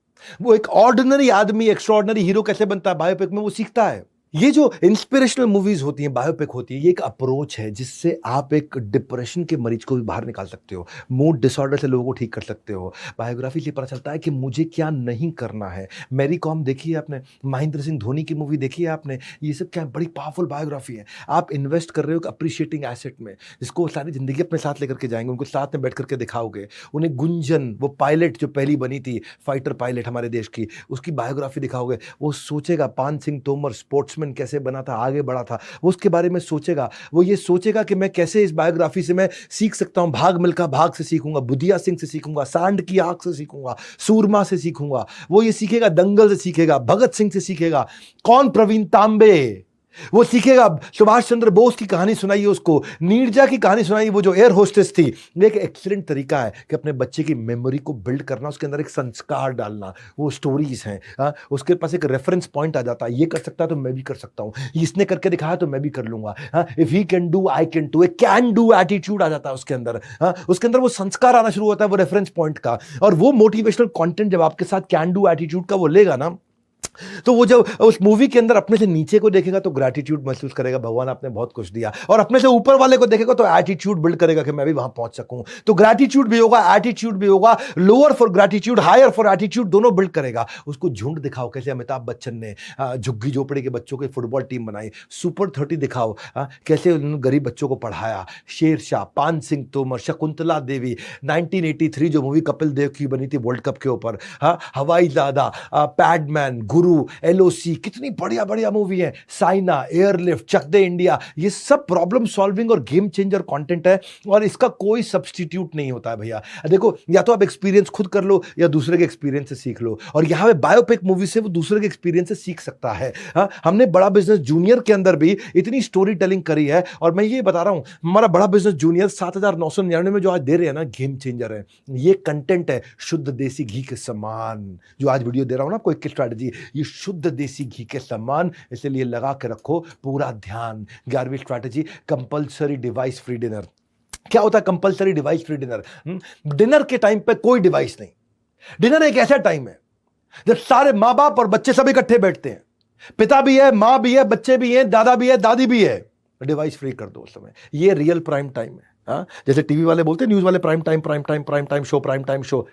वो एक ऑर्डिनरी आदमी एक्स्ट्राऑर्डिनरी हीरो कैसे बनता है, बायोपिक में वो सीखता है। ये जो इंस्पिरेशनल मूवीज होती हैं, बायोपिक होती है, ये एक अप्रोच है जिससे आप एक डिप्रेशन के मरीज को भी बाहर निकाल सकते हो, मूड डिसऑर्डर से लोगों को ठीक कर सकते हो। बायोग्राफी से पता चलता है कि मुझे क्या नहीं करना है। मैरी कॉम देखी है आपने, महेंद्र सिंह धोनी की मूवी देखी है आपने, ये सब क्या बड़ी पावरफुल बायोग्राफी है। आप इन्वेस्ट कर रहे हो अप्रिशिएटिंग एसेट में, जिसको सारी जिंदगी अपने साथ लेकर के जाएंगे, उनको साथ में बैठ करके दिखाओगे उन्हें। गुंजन, वो पायलट जो पहली बनी थी, फाइटर पायलट हमारे देश की, उसकी बायोग्राफी दिखाओगे। वो सोचेगा पान सिंह तोमर स्पोर्ट्समैन कैसे बना था, आगे बढ़ा था, वो उसके बारे में सोचेगा। वो ये सोचेगा कि मैं कैसे इस बायोग्राफी से मैं सीख सकता हूं। भाग मिल्खा भाग से सीखूंगा, बुधिया सिंह से सीखूंगा, सांड की आंख से सीखूंगा, सूरमा से सीखूंगा। वो ये सीखेगा, दंगल से सीखेगा, भगत सिंह से सीखेगा। कौन? प्रवीण तांबे। वो सीखेगा, सुभाष चंद्र बोस की कहानी सुनाइए उसको, नीरजा की कहानी सुनाइए, वो जो एयर होस्टेस थी। ये एक एक्सीलेंट तरीका है कि अपने बच्चे की मेमोरी को बिल्ड करना, उसके अंदर एक संस्कार डालना। वो स्टोरीज हैं। हाँ, उसके पास एक रेफरेंस पॉइंट आ जाता है, ये कर सकता है तो मैं भी कर सकता हूँ, इसने करके दिखाया तो मैं भी कर लूंगा। हाँ, if he can do I can do, एक कैन डू एटीट्यूड आ जाता है उसके अंदर। हाँ, उसके अंदर वो संस्कार आना शुरू होता है, वो रेफरेंस पॉइंट का। और वो मोटिवेशनल कॉन्टेंट जब आपके साथ कैन डू एटीट्यूड का वो लेगा ना, तो वो जब उस मूवी के अंदर अपने से नीचे को देखेगा तो ग्रैटिट्यूड महसूस करेगा, भगवान आपने बहुत कुछ दिया, और अपने से ऊपर वाले को देखेगा तो एटीट्यूड बिल्ड करेगा कि मैं भी वहां पहुंच सकूं। तो ग्रैटिट्यूड भी होगा, एटीट्यूड भी होगा, lower for gratitude, higher for attitude, दोनों बिल्ड करेगा। उसको झुंड दिखाओ, कैसे अमिताभ बच्चन ने झुग्गी झोपड़ी के बच्चों की फुटबॉल टीम बनाई। सुपर 30 दिखाओ, कैसे उन्होंने गरीब बच्चों को पढ़ाया। शेरशाह, पान सिंह तोमर, शकुंतला देवी, 1983 जो मूवी कपिल देव की बनी थी वर्ल्ड कप के ऊपर, हवाईजादा, पैडमैन, गुरु, एलओसी, कितनी बढ़िया बढ़िया मूवी है, साइना, एयरलिफ्ट, चक दे इंडिया, ये सब प्रॉब्लम सॉल्विंग और गेम चेंजर कंटेंट है, और इसका कोई सब्स्टिट्यूट नहीं होता है भैया। देखो, या तो आप एक्सपीरियंस खुद कर लो या दूसरे के एक्सपीरियंस से सीख लो, और यहां पे बायोपिक मूवी से वो दूसरे के एक्सपीरियंस से सीख सकता है। हमने बड़ा बिजनेस जूनियर के अंदर भी इतनी स्टोरी टेलिंग करी है, और मैं ये बता रहा हूं, हमारा बड़ा बिजनेस जूनियर 7,999 में जो आज दे रहे हैं ना, गेम चेंजर है। ये कंटेंट है शुद्ध देसी घी के समान, जो आज वीडियो दे रहा हूं ना, कोई स्ट्रैटेजी, ये शुद्ध देसी घी के समान, इसलिए लगा के रखो पूरा ध्यान। 11वीं strategy, compulsory device free dinner. क्या होता है compulsory device free dinner? Dinner के टाइम पे कोई डिवाइस नहीं। डिनर एक ऐसा टाइम है जब सारे मां बाप और बच्चे सब इकट्ठे बैठते हैं, पिता भी है, मां भी है, बच्चे भी हैं, दादा भी है, दादी भी है। डिवाइस फ्री कर दो उस समय। ये रियल प्राइम टाइम है। जैसे टीवी वाले बोलते हैं, न्यूज वाले, prime time, prime time, prime time show, prime time show.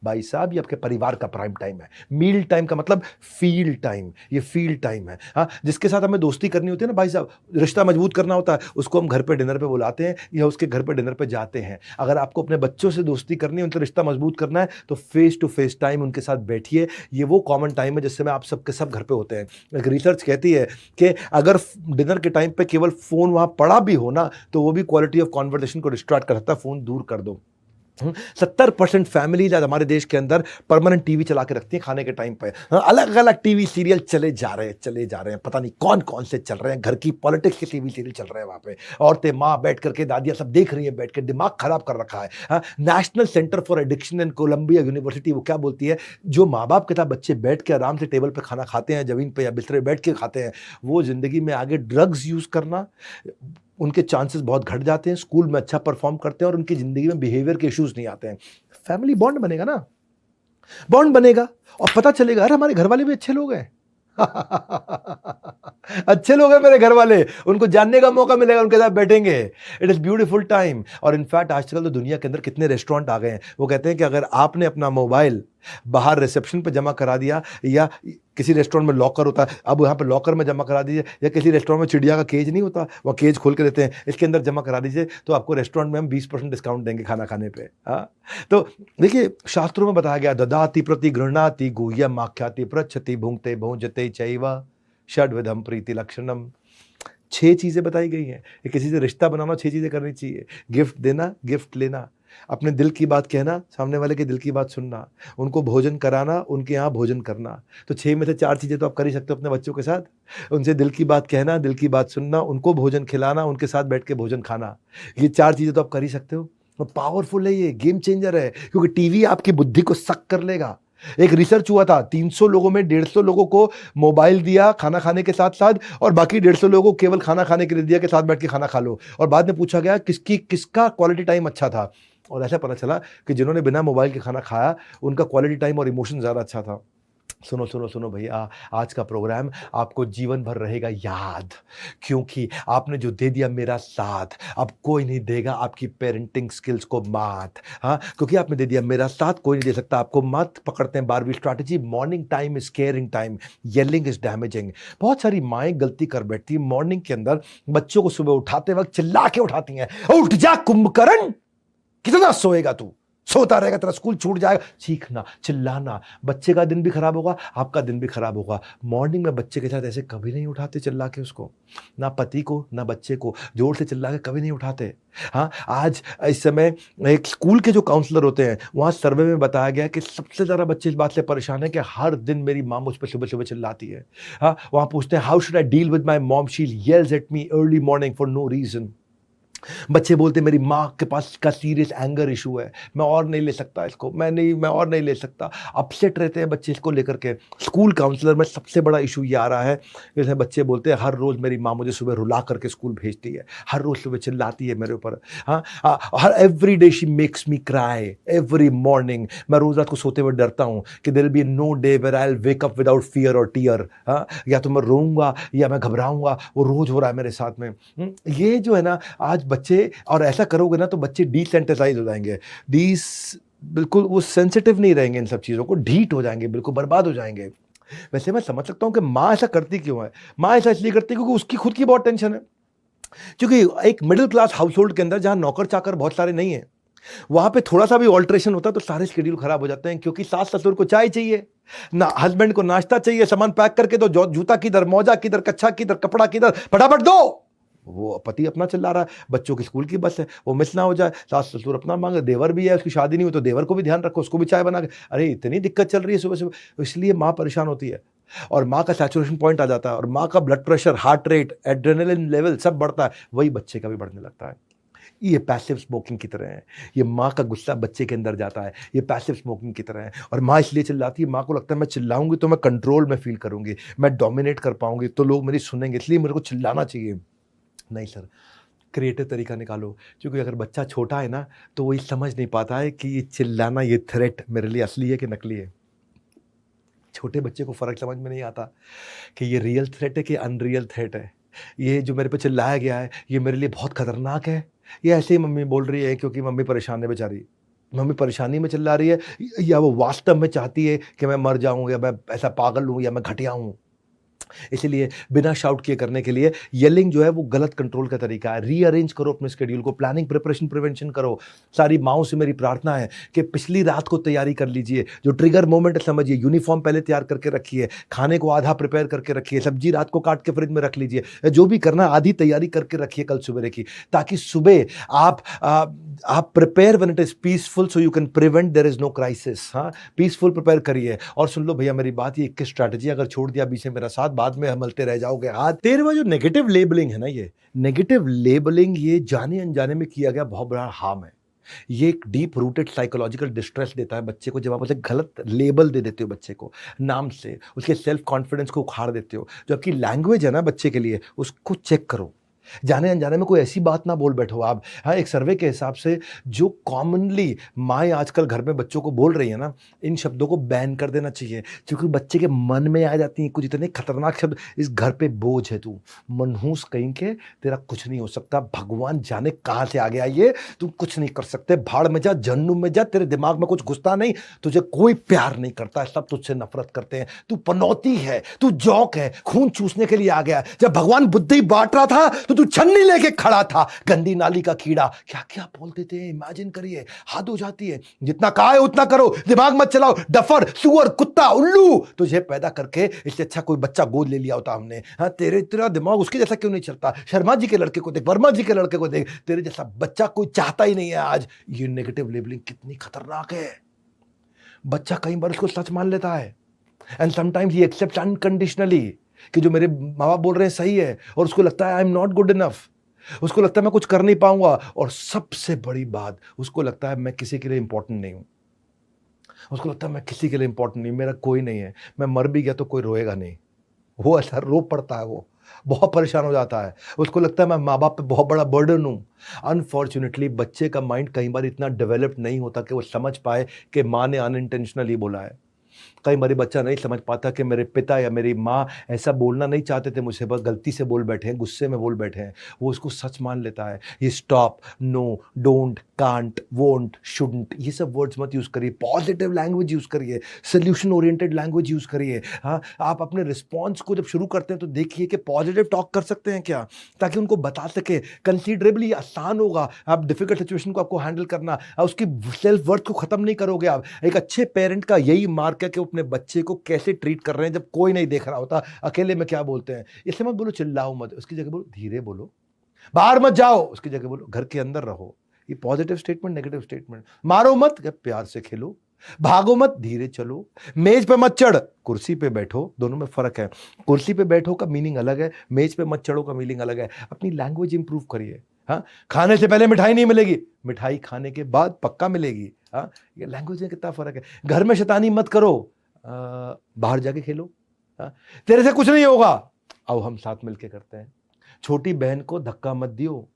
भाई साहब, ये आपके परिवार का प्राइम टाइम है। मील टाइम का मतलब फील टाइम, ये फील टाइम है। जिसके साथ हमें दोस्ती करनी होती है ना भाई साहब, रिश्ता मजबूत करना होता है, उसको हम घर पे डिनर पे बुलाते हैं या उसके घर पे डिनर पे जाते हैं। अगर आपको अपने बच्चों से दोस्ती करनी है, उनसे रिश्ता मजबूत करना है, तो फेस टू फेस टाइम उनके साथ बैठिए। ये वो कॉमन टाइम है जिससे में आप सबके सब घर पे होते हैं। एक रिसर्च कहती है कि अगर डिनर के टाइम पे केवल फोन वहां पड़ा भी हो ना, तो वो भी क्वालिटी ऑफ कॉन्वर्सेशन को डिस्ट्रैक्ट कर सकता है। फोन दूर कर दो। 70% फैमिलीज आज हमारे देश के अंदर परमानेंट टीवी चला के रखती हैं खाने के टाइम पे। अलग अलग टीवी सीरियल चले जा रहे हैं, पता नहीं कौन कौन से चल रहे हैं। घर की पॉलिटिक्स के टीवी सीरियल चल रहे हैं वहां पे। औरतें, माँ बैठ करके, दादियां सब देख रही हैं बैठ के, दिमाग खराब कर रखा है। National centre for addiction in Columbia University वो क्या बोलती है, जो माँ बाप के साथ बच्चे बैठ के आराम से टेबल पे खाना खाते हैं, जमीन पे या बिस्तरे बैठ के खाते हैं, वो जिंदगी में आगे ड्रग्स यूज करना, उनके चांसेस बहुत घट जाते हैं, स्कूल में अच्छा परफॉर्म करते हैं, और उनकी जिंदगी में बिहेवियर के इश्यूज नहीं आते हैं। फैमिली बॉन्ड बनेगा ना, बॉन्ड बनेगा, और पता चलेगा अरे हमारे घर वाले भी अच्छे लोग हैं। अच्छे लोग हैं मेरे घर वाले, उनको जानने का मौका मिलेगा, उनके साथ बैठेंगे। It is beautiful time. और इनफैक्ट आजकल तो दुनिया के अंदर कितने रेस्टोरेंट आ गए हैं, वो कहते हैं कि अगर आपने अपना मोबाइल बाहर रिसेप्शन पे जमा करा दिया, या किसी रेस्टोरेंट में लॉकर होता है, अब यहाँ पे लॉकर में जमा करा दीजिए, या किसी रेस्टोरेंट में चिड़िया का केज नहीं होता, वह केज खोल के देते हैं, इसके अंदर जमा करा दीजिए, तो आपको रेस्टोरेंट में हम 20% डिस्काउंट देंगे खाना खाने पे। तो देखिए, शास्त्रों में बताया गया, ददाति प्रति गृह्णाति गुह्यम आख्याति पृच्छति भुंक्ते भुंजते चैव षड्विधम प्रीति लक्षणम। 6 चीजें बताई गई हैं कि किसी से रिश्ता बनाना 6 चीजें करनी चाहिए। गिफ्ट देना, गिफ्ट लेना, अपने दिल की बात कहना, सामने वाले के दिल की बात सुनना, उनको भोजन कराना, उनके यहाँ भोजन करना। तो 6 में से 4 चीजें तो आप कर ही सकते हो अपने बच्चों के साथ। उनसे दिल की बात कहना, दिल की बात सुनना, उनको भोजन खिलाना, उनके साथ बैठ के भोजन खाना। ये 4 चीजें तो आप कर ही सकते हो। पावरफुल है, ये गेम चेंजर है, क्योंकि टीवी आपकी बुद्धि को सक कर लेगा। एक रिसर्च हुआ था, 300 लोगों में 150 लोगों को मोबाइल दिया खाना खाने के साथ साथ, और बाकी 150 लोगों को केवल खाना खाने के लिए दिया कि साथ बैठ के खाना खा लो। और बाद में पूछा गया किसका क्वालिटी टाइम अच्छा था, और ऐसा पता चला कि जिन्होंने बिना मोबाइल के खाना खाया, उनका क्वालिटी टाइम और इमोशन ज़्यादा अच्छा था। सुनो सुनो सुनो भैया, आज का प्रोग्राम आपको जीवन भर रहेगा याद, क्योंकि आपने जो दे दिया मेरा साथ, अब कोई नहीं देगा आपकी पेरेंटिंग स्किल्स को मात। क्योंकि आपने दे दिया मेरा साथ, कोई नहीं दे सकता आपको मात। पकड़ते हैं 12वीं strategy, morning time is caring time, yelling is damaging. बहुत सारी माएँ गलती कर बैठती मॉर्निंग के अंदर, बच्चों को सुबह उठाते वक्त चिल्ला के उठाती हैं, उठ जा कुंभकर्ण, कितना सोएगा तू, सोता रहेगा, तेरा स्कूल छूट जाएगा। चीखना, चिल्लाना, बच्चे का दिन भी खराब होगा, आपका दिन भी खराब होगा। मॉर्निंग में बच्चे के साथ ऐसे कभी नहीं उठाते चिल्ला के उसको, ना पति को ना बच्चे को जोर से चिल्ला के कभी नहीं उठाते। आज इस समय एक स्कूल के जो काउंसलर होते हैं, वहाँ सर्वे में बताया गया कि सबसे ज़्यादा बच्चे इस बात से परेशान है कि हर दिन मेरी माँ मुझ पर सुबह सुबह चिल्लाती है। वहाँ पूछते हैं, how should I deal with my mom, she yells at me early morning for no reason. बच्चे बोलते मेरी माँ के पास का सीरियस एंगर इशू है, मैं और नहीं ले सकता इसको, मैं और नहीं ले सकता। अपसेट रहते हैं बच्चे इसको लेकर के। स्कूल काउंसलर में सबसे बड़ा इशू ये आ रहा है, जैसे बच्चे बोलते हैं हर रोज़ मेरी माँ मुझे सुबह रुला करके स्कूल भेजती है, हर रोज़ सुबह चिल्लाती है मेरे ऊपर। हर every day she makes me cry every morning. मैं रोज़ रात को सोते हुए डरता हूँ कि there will be no day where I will wake up without fear और टीयर। या तो मैं रोऊंगा या मैं घबराऊंगा, वो रोज़ हो रहा है मेरे साथ में। ये जो है ना आज बच्चे, और ऐसा करोगे ना तो बच्चे डिसेंसिटाइज हो जाएंगे, बिल्कुल वो सेंसिटिव नहीं रहेंगे इन सब चीज़ों को, ढीठ हो जाएंगे, बिल्कुल बर्बाद हो जाएंगे। वैसे मैं समझ सकता हूँ कि माँ ऐसा करती क्यों है। माँ ऐसा इसलिए करती है क्योंकि उसकी खुद की बहुत टेंशन है। क्योंकि एक मिडिल क्लास हाउस होल्ड के अंदर जहाँ नौकर चाकर बहुत सारे नहीं है, वहां पे थोड़ा सा भी ऑल्ट्रेशन होता है तो सारे शेड्यूल खराब हो जाते हैं। क्योंकि सास ससुर को चाय चाहिए ना, हस्बैंड को नाश्ता चाहिए, सामान पैक करके दो, जूता किधर, मौजा किधर, कच्छा किधर, कपड़ा किधर, फटाफट दो। वो पति अपना चिल्ला रहा है, बच्चों की स्कूल की बस है, वो मिस ना हो जाए, सास ससुर अपना मांगे, देवर भी है, उसकी शादी नहीं हुई तो देवर को भी ध्यान रखो, उसको भी चाय बना के। अरे इतनी दिक्कत चल रही है सुबह सुबह, इसलिए माँ परेशान होती है। और माँ का सैचुरेशन पॉइंट आ जाता है, और माँ का blood pressure, heart rate, adrenaline level सब बढ़ता है, वही बच्चे का भी बढ़ने लगता है। ये पैसिव स्मोकिंग की तरह है। ये माँ का गुस्सा बच्चे के अंदर जाता है, ये पैसिव स्मोकिंग की तरह है। और माँ इसलिए चिल्लाती है, माँ को लगता है मैं चिल्लाऊंगी तो मैं कंट्रोल में फील करूंगी, मैं डोमिनेट कर पाऊंगी तो लोग मेरी सुनेंगे, इसलिए मेरे को चिल्लाना चाहिए। नहीं सर, क्रिएटिव तरीका निकालो। क्योंकि अगर बच्चा छोटा है ना तो वो ये समझ नहीं पाता है कि ये चिल्लाना, ये थ्रेट मेरे लिए असली है कि नकली है। छोटे बच्चे को फ़र्क समझ में नहीं आता कि ये रियल थ्रेट है कि अनरियल थ्रेट है। ये जो मेरे पे चिल्लाया गया है ये मेरे लिए बहुत खतरनाक है, ये ऐसे ही मम्मी बोल रही है क्योंकि मम्मी परेशान है बेचारी, मम्मी परेशानी में चिल्ला रही है, या वो वास्तव में चाहती है कि मैं मर जाऊं, या मैं ऐसा पागल हूं, या मैं घटिया हूं। इसलिए बिना शाउट किए करने के लिए येलिंग जो है वो गलत कंट्रोल का तरीका है। रीअरेंज करो अपने शेड्यूल को, प्लानिंग, प्रिपरेशन, प्रिवेंशन करो। सारी माओ से मेरी प्रार्थना है कि पिछली रात को तैयारी कर लीजिए, जो ट्रिगर मोमेंट समझिए, यूनिफॉर्म पहले तैयार करके रखिए, खाने को आधा प्रिपेयर करके रखिए, सब्जी रात को काट के फ्रिज में रख लीजिए, जो भी करना आधी तैयारी करके रखिए कल सुबह की, ताकि सुबह आप prepare when it is peaceful so you can prevent there is no crisis. हाँ, पीसफुल प्रिपेयर करिए। और सुन लो भैया मेरी बात, ये 21 स्ट्रैटेजी अगर छोड़ दिया बीच में मेरा साथ, बाद में हमलते रह जाओगे। आज 13वां जो नेगेटिव लेबलिंग है ना, ये नेगेटिव लेबलिंग ये जाने अनजाने में किया गया बहुत बड़ा हार्म है। ये एक डीप रूटेड साइकोलॉजिकल डिस्ट्रेस देता है बच्चे को। जब आप उसे गलत लेबल दे देते हो बच्चे को नाम से, उसके सेल्फ कॉन्फिडेंस को उखाड़ देते हो। जो आपकी लैंग्वेज है ना बच्चे के लिए, उसको चेक करो। जाने अनजाने में कोई ऐसी बात ना बोल बैठो आप। हाँ, एक सर्वे के हिसाब से जो कॉमनली माएँ आजकल घर में बच्चों को बोल रही है ना, इन शब्दों को बैन कर देना चाहिए। क्योंकि बच्चे के मन में आ जाती हैं कुछ इतने खतरनाक शब्द, इस घर पे बोझ है तू, मनहूस कहीं के, तेरा कुछ नहीं हो सकता, भगवान जाने कहाँ से आ गया ये, तू कुछ नहीं कर सकते, भाड़ में जा, जहन्नुम में जा, तेरे दिमाग में कुछ घुसता नहीं, तुझे कोई प्यार नहीं करता, सब तुझसे नफरत करते हैं, तू पनौती है, तू जौक है, खून चूसने के लिए आ गया। जब भगवान बुद्धि बांट रहा था तो तू छन्नी लेके खड़ा था, गंदी नाली का कीड़ा। क्या क्या बोल देते हैं, इमेजिन करिए, हाथ हो जाती है। जितना कहा है उतना करो, दिमाग मत चलाओ, डफर, सुअर, कुत्ता, उल्लू। तुझे पैदा करके इससे अच्छा कोई बच्चा गोद ले लिया होता हमने। हाँ, तेरा दिमाग उसके जैसा क्यों नहीं चलता? शर्मा जी के लड़के को देख, वर्मा जी के लड़के को देख, तेरे जैसा बच्चा कोई चाहता ही नहीं है आज। ये नेगेटिव लेबलिंग कितनी खतरनाक है। बच्चा कई बार उसको सच मान लेता है, and sometimes he accept unconditionally कि जो मेरे माँ बाप बोल रहे हैं सही है, और उसको लगता है I am not good enough, उसको लगता है मैं कुछ कर नहीं पाऊंगा, और सबसे बड़ी बात उसको लगता है मैं किसी के लिए इंपॉर्टेंट नहीं हूं। उसको लगता है मैं किसी के लिए इंपॉर्टेंट नहीं, मेरा कोई नहीं है, मैं मर भी गया तो कोई रोएगा नहीं। वो ऐसा रो पड़ता है, वो बहुत परेशान हो जाता है, उसको लगता है मैं माँ बाप पे बहुत बड़ा बर्डन हूँ। अनफॉर्चुनेटली बच्चे का माइंड कई बार इतना डेवलप्ड नहीं होता कि वो समझ पाए कि माँ ने अनइंटेंशनली बोला है। कई बार बच्चा नहीं समझ पाता कि मेरे पिता या मेरी माँ ऐसा बोलना नहीं चाहते थे मुझसे, बस गलती से बोल बैठे हैं, गुस्से में बोल बैठे हैं। वो उसको सच मान लेता है। ये stop, no, don't, can't, won't, shouldn't, ये सब वर्ड्स मत यूज़ करिए। पॉजिटिव लैंग्वेज यूज़ करिए, सोल्यूशन ओरिएंटेड लैंग्वेज यूज़ करिए। हाँ, आप अपने रिस्पॉन्स को जब शुरू करते हैं तो देखिए कि पॉजिटिव टॉक कर सकते हैं क्या, ताकि उनको बता सके। कंसीडरेबली आसान होगा आप डिफिकल्ट सिचुएशन को आपको हैंडल करना, उसकी सेल्फ वर्थ को ख़त्म नहीं करोगे आप। एक अच्छे पेरेंट का यही मार्क है कि अपने बच्चे को कैसे ट्रीट कर रहे हैं जब कोई नहीं देख रहा होता। अकेले में क्या बोलते हैं, इसलिए मत बोलो चिल्लाओ मत, उसकी जगह बोलो धीरे बोलो। बाहर मत जाओ, उसकी जगह बोलो घर के अंदर रहो। ये पॉजिटिव स्टेटमेंट, नेगेटिव स्टेटमेंट। मारो मत, प्यार से खेलो। भागो मत, धीरे चलो। मेज पे मत चढ़, कुर्सी पे बैठो। दोनों में फर्क है। कुर्सी पे बैठो का मीनिंग अलग है, मेज पे मत चढ़ो का मीनिंग अलग है। अपनी लैंग्वेज इंप्रूव करिए। हाँ, खाने से पहले मिठाई नहीं मिलेगी, मिठाई खाने के बाद पक्का मिलेगी। हाँ, ये लैंग्वेज में कितना फर्क है। घर में शैतानी मत करो, बाहर जाके खेलो। हाँ, तेरे से कुछ नहीं होगा, आओ हम साथ मिलके करते हैं। छोटी बहन को धक्का मत दियो,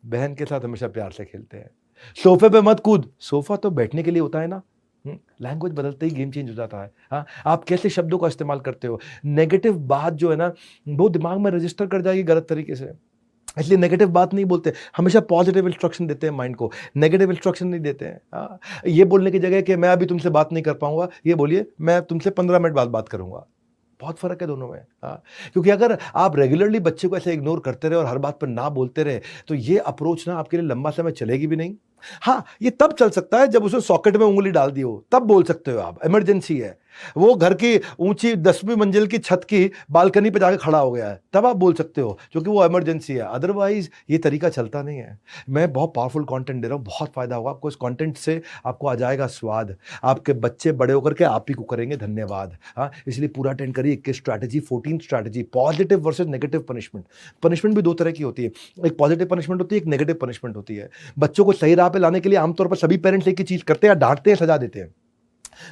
बहन के साथ हमेशा प्यार से खेलते हैं। सोफे पे मत कूद, सोफा तो बैठने के लिए होता है ना। लैंग्वेज बदलते ही गेम चेंज हो जाता है। हाँ, आप कैसे शब्दों का इस्तेमाल करते हो। नेगेटिव बात जो है ना, वो दिमाग में रजिस्टर कर जाएगी गलत तरीके से, इसलिए नेगेटिव बात नहीं बोलते, हमेशा पॉजिटिव इंस्ट्रक्शन देते हैं माइंड को, नेगेटिव इंस्ट्रक्शन नहीं देते हैं। हाँ, ये बोलने की जगह कि मैं अभी तुमसे बात नहीं कर पाऊंगा, ये बोलिए मैं तुमसे 15 मिनट बाद बात करूंगा। बहुत फर्क है दोनों में। हाँ, क्योंकि अगर आप रेगुलरली बच्चे को ऐसे इग्नोर करते रहे और हर बात पर ना बोलते रहे, तो ये अप्रोच ना आपके लिए लंबा समय चलेगी भी नहीं। हाँ, ये तब चल सकता है जब उसने सॉकेट में उंगली डाल दी हो, तब बोल सकते हो आप, इमरजेंसी है, वो घर की ऊंची 10वीं मंजिल की छत की बालकनी पे जाके खड़ा हो गया है, तब आप बोल सकते हो, क्योंकि वो इमरजेंसी है। अदरवाइज ये तरीका चलता नहीं है। मैं बहुत पावरफुल कंटेंट दे रहा हूँ, बहुत फायदा होगा आपको इस कंटेंट से, आपको आ जाएगा स्वाद, आपके बच्चे बड़े होकर के आप ही को करेंगे धन्यवाद। हाँ, इसलिए पूरा अटेंड करिए। 21 strategy, 14 strategy, positive versus negative punishment. Punishment भी दो तरह की होती है, एक पॉजिटिव पनिशमेंट होती है, एक नेगेटिव पनिशमेंट होती है। बच्चों को सही राह पे लाने के लिए आमतौर पर सभी पेरेंट्स एक ही चीज करते हैं, डांटते हैं, सजा देते हैं।